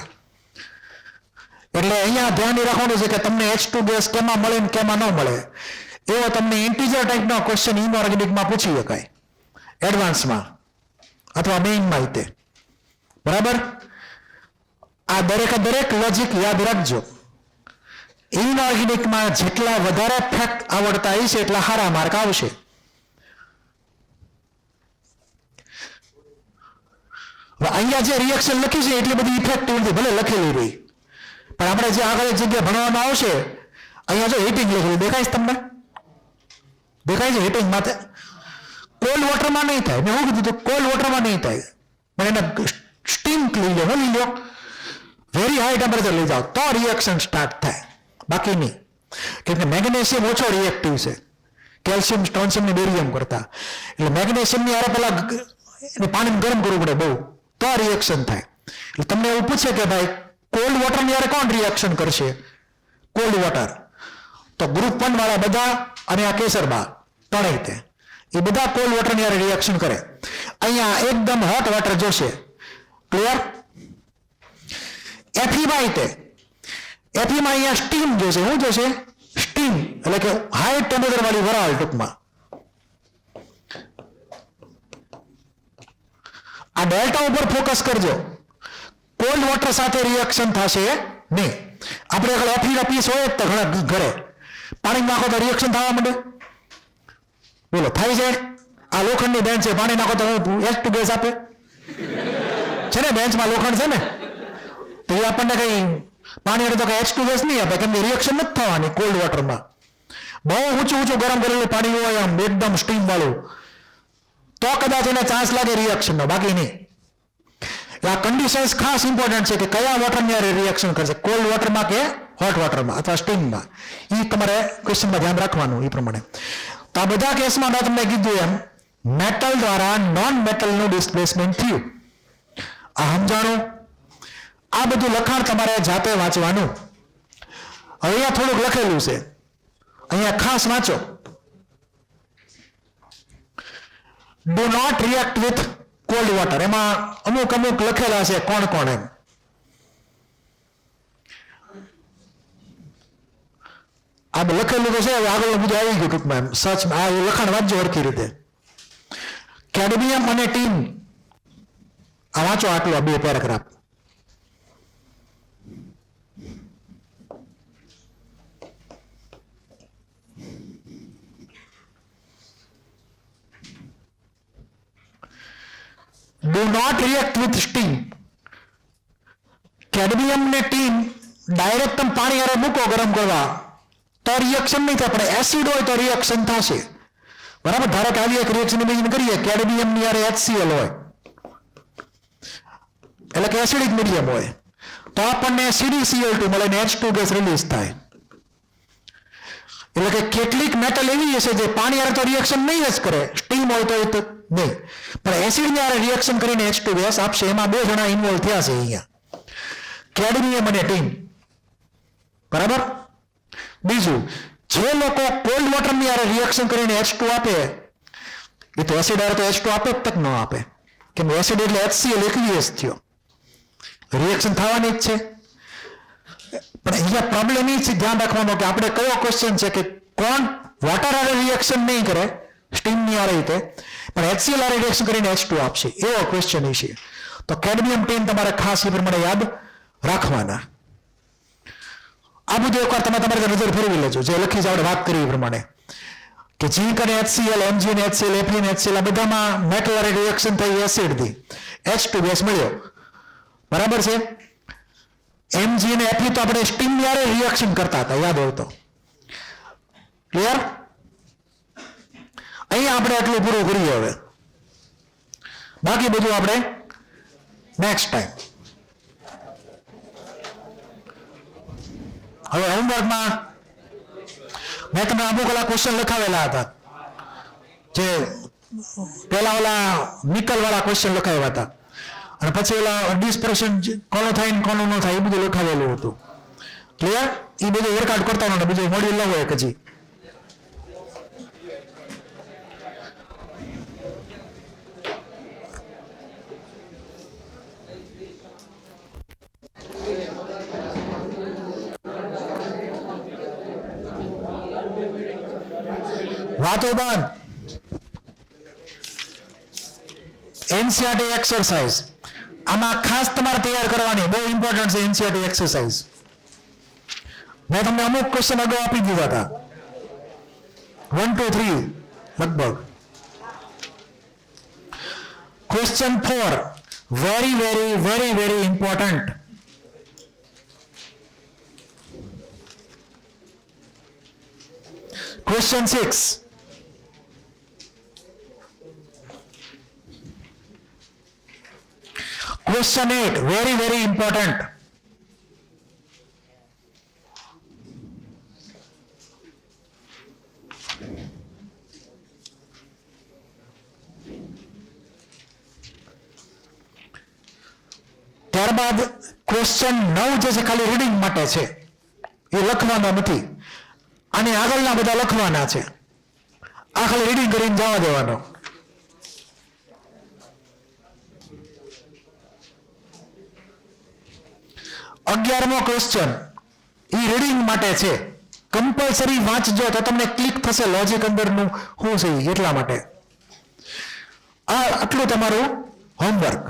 એટલે અહીંયા ધ્યાન રાખવાનું છે કે તમને H2 ગેસ કેમાં મળે ને કેમાં ન મળે. એવો તમને ઇન્ટીજર ટાઈપનો ક્વેશ્ચન ઇનઓર્ગેનિકમાં પૂછી શકાય, એડવાન્સમાં અથવા મેઇનમાં તે. બરાબર? આ દરેક લોજિક યાદ રાખજો. ઇનઓર્ગેનિકમાં જેટલા વધારે ફેક્ટ આવડતા હશે એટલા સારા માર્ક આવશે. અહીંયા જે રિએક્શન લખી છે એટલી બધી ઇફેક્ટિવ નથી, ભલે લખેલી રહી, પણ આપણે જે આગળ જગ્યા ભણવામાં આવશે, અહીંયા જો હીટિંગ લખેલું દેખાય છે તમને? દેખાય છે? હીટિંગ માટે કોલ્ડ વોટરમાં નહીં થાય. મેં શું કીધું? કોલ્ડ વોટરમાં નહીં થાય, પણ એને સ્ટીમ લઈ લો, લઈ લો, વેરી હાઈ ટેમ્પરેચર લઈ જાઓ તો રિએક્શન સ્ટાર્ટ થાય, બાકી નહીં. કેમ કે મેગ્નેશિયમ ઓછો રિએક્ટિવ છે કેલ્શિયમ, સ્ટ્રોન્શિયમ ને બેરિયમ કરતા. એટલે મેગ્નેશિયમની હારે પેલા એને પાણીને ગરમ કરવું પડે બહુ, તો રિએક્શન થાય. એટલે તમને એવું પૂછે કે ભાઈ કોલ્ડ વોટરની હારે કોણ રિએક્શન કરશે? Cold water. તો ગ્રુપ 1 વાળા બધા અને આ કેસરબા ત્રણેય તે એ બધા કોલ્ડ વોટરની હારે રિએક્શન કરે. અહીંયા એકદમ હોટ વોટર જોશે. ક્લિયર? Fe તે Feમાં અહીંયા સ્ટીમ જોશે. શું જોશે? સ્ટીમ, એટલે કે હાઈ ટેમ્પરેચર વાળી વરાળ ટૂંકમાં. આ ડેલ્ટા ઉપર ફોકસ કરજો. કોલ્ડ વોટર સાથે રિએક્શન થશે નહીં. આપણે આગળ Fe પીસ હોય તો ઘણા ઘરે પાણી નાખો તો રિએક્શન થવા માંડે. બોલો, થાય છે? આ લોખંડની બેન્ચ છે, પાણી નાખો તો H2 ગેસ આપે છે ને? બેન્ચમાં લોખંડ છે ને, તો એ આપણને કઈ પાણી તો કઈ H2 ગેસ નહીં આપે, કેમ કે રિએક્શન નથી થવાની કોલ્ડ વોટરમાં. બહુ ઊંચું ગરમ કરેલું પાણી હોય આમ એકદમ સ્ટીમ વાળું તો કદાચ એને ચાન્સ લાગે રિએક્શનનો, બાકી નહીં. આ કન્ડિશન્સ ખાસ ઇમ્પોર્ટન્ટ છે કે કયા વોટરની હારે રિએક્શન કરશે, કોલ્ડ વોટરમાં કે હોટ વોટરમાં અથવા સ્ટીમમાં. એ તમારે ક્વેશ્ચનમાં ધ્યાન રાખવાનું એ પ્રમાણે. તો આ બધા કેસમાં મેં તમને કીધું એમ મેટલ દ્વારા નોન મેટલનું ડિસ્પ્લેસમેન્ટ થયું. આ સમજાણું? આ બધું લખાણ તમારે જાતે વાંચવાનું. હવે અહીંયા થોડુંક લખેલું છે, અહીંયા ખાસ વાંચો. Do not react with cold water. એમાં અમુક લખેલા છે કોણ કોણ એમ. આ લખેલું તો છે, આગળ બધું આવી ગયું ટૂંકમાં એમ સર્ચ. આ લખાણ વાંચજો સરખી રીતે. કેડમિયમ અને ટીન, આ વાંચો આટલું, આ 2 paragraph. Do not react with steam. Cadmium ને ટીન ડાયરેક્ટ તમે પાણી હારે મૂકો ગરમ કરવા તો રિએક્શન નહીં થાય, પણ એસિડ હોય તો રિએક્શન થશે. બરાબર? ધારો કે આવી એક રિએક્શન ઇમેજિન કરીએ, કેડમિયમ ની હારે HCl હોય, એટલે કે એસિડિક મીડિયમ હોય, તો આપણને CdCl2 મળે ને H2 ગેસ રિલીઝ થાય. એટલે કે કેટલીક મેટલ એવી હશે જે પાણી હારે તો રિએક્શન નહીં જ કરે, સ્ટીમ હોય તો નહીં, પણ એસિડ ની હારે રિએક્શન કરીને H2 ગેસ આપશે. એમાં 2 જણા ઇન્વોલ્વ થયા છે અહીંયા, કેડમિયમ અને ટીન. બરાબર? બીજું, જે લોકો કોલ્ડ વોટરની હારે રિએક્શન કરીને H2 આપે, એ તો એસિડ હારે તો H2 આપે જ તક ન આપે, કેમ એસિડ એટલે HCl એકવીએસ થયો, રિએક્શન થવાની જ છે. પણ અહીંયા પ્રોબ્લેમ એ છે ધ્યાન રાખવાનો કે આપણે કયો ક્વેશ્ચન છે કે કોણ વોટર હારે રિએક્શન નહીં કરે સ્ટીમની હારે રીતે, પણ HCl હારે રિએક્શન કરીને H2 આપશે, એવો ક્વેશ્ચન છે. તો કેડમિયમ ટીન તમારે ખાસ એ પ્રમાણે યાદ રાખવાના. આ બધું એકવાર તમે તમારી નજર ફેરવી લેજો, જે લખી છે આપણે વાત કરી એ પ્રમાણે કે ઝીંક અને HCl, Mg અને HCl, Fe અને HCl આ બધામાં મેટલ હારે રિએક્શન થઈ એસિડથી H2 ગેસ મળ્યો. બરાબર છે? Mg અને Fe તો આપણે સ્ટીમની હારે રિએક્શન કરતા હતા, યાદ હોય તો. ક્લિયર? અહીંયા આપણે આટલું પૂરું કરીએ. હવે બાકી બધું આપણે નેક્સ્ટ ટાઈમ. હવે હોમવર્કમાં મેં તમને અમુક ઓલા ક્વેશ્ચન લખાવેલા હતા, જે પેલા ઓલા નિકલ વાળા ક્વેશ્ચન લખાવ્યા હતા, અને પછી ઓલા ડિસ્પર્શન કોનો થાય ને કોનો ન થાય એ બધું લખાવેલું હતું. ક્લિયર? એ બધું વર્કઆઉટ કરતા નહોતા, બીજું મોડ્યુલ લાવો એક હજી. વાતો બંધ. એનસીઆરટી એક્સરસાઇઝ આમાં ખાસ તમારે તૈયાર કરવાની, બહુ ઇમ્પોર્ટન્ટ છે એનસીઆરટી એક્સરસાઇઝ. મેં તમને અમુક ક્વેશ્ચન અગાઉ આપી દીધા હતા, 1 2 3 લગભગ. Question 4 very very very very important. Question 6 Question 8, very, very important. ત્યારબાદ ક્વેશ્ચન 9 જે છે ખાલી રીડિંગ માટે છે, એ લખવાના નથી, અને આગળના બધા લખવાના છે. આ ખાલી રીડિંગ કરીને જવા દેવાનો. અગિયારમો ક્વેશ્ચન એ રીડિંગ માટે છે, કમ્પલસરી વાંચજો તો તમને ક્લિક થશે લોજિક અંદરનું શું છે એટલા માટે. આટલું તમારું હોમવર્ક.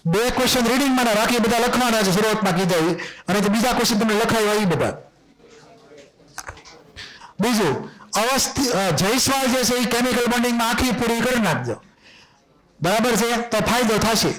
2 ક્વેશ્ચન રીડિંગ માટે, બાકી બધા લખવાના છે શરૂઆતમાં કીધા, અને બીજા ક્વેશ્ચન તમને લખાવ્યા એ બધા. બીજું જયસ્વાલ જે છે એ કેમિકલ બોન્ડિંગમાં આખી પૂરી કરી નાખજો, બરાબર છે? તો ફાયદો થશે.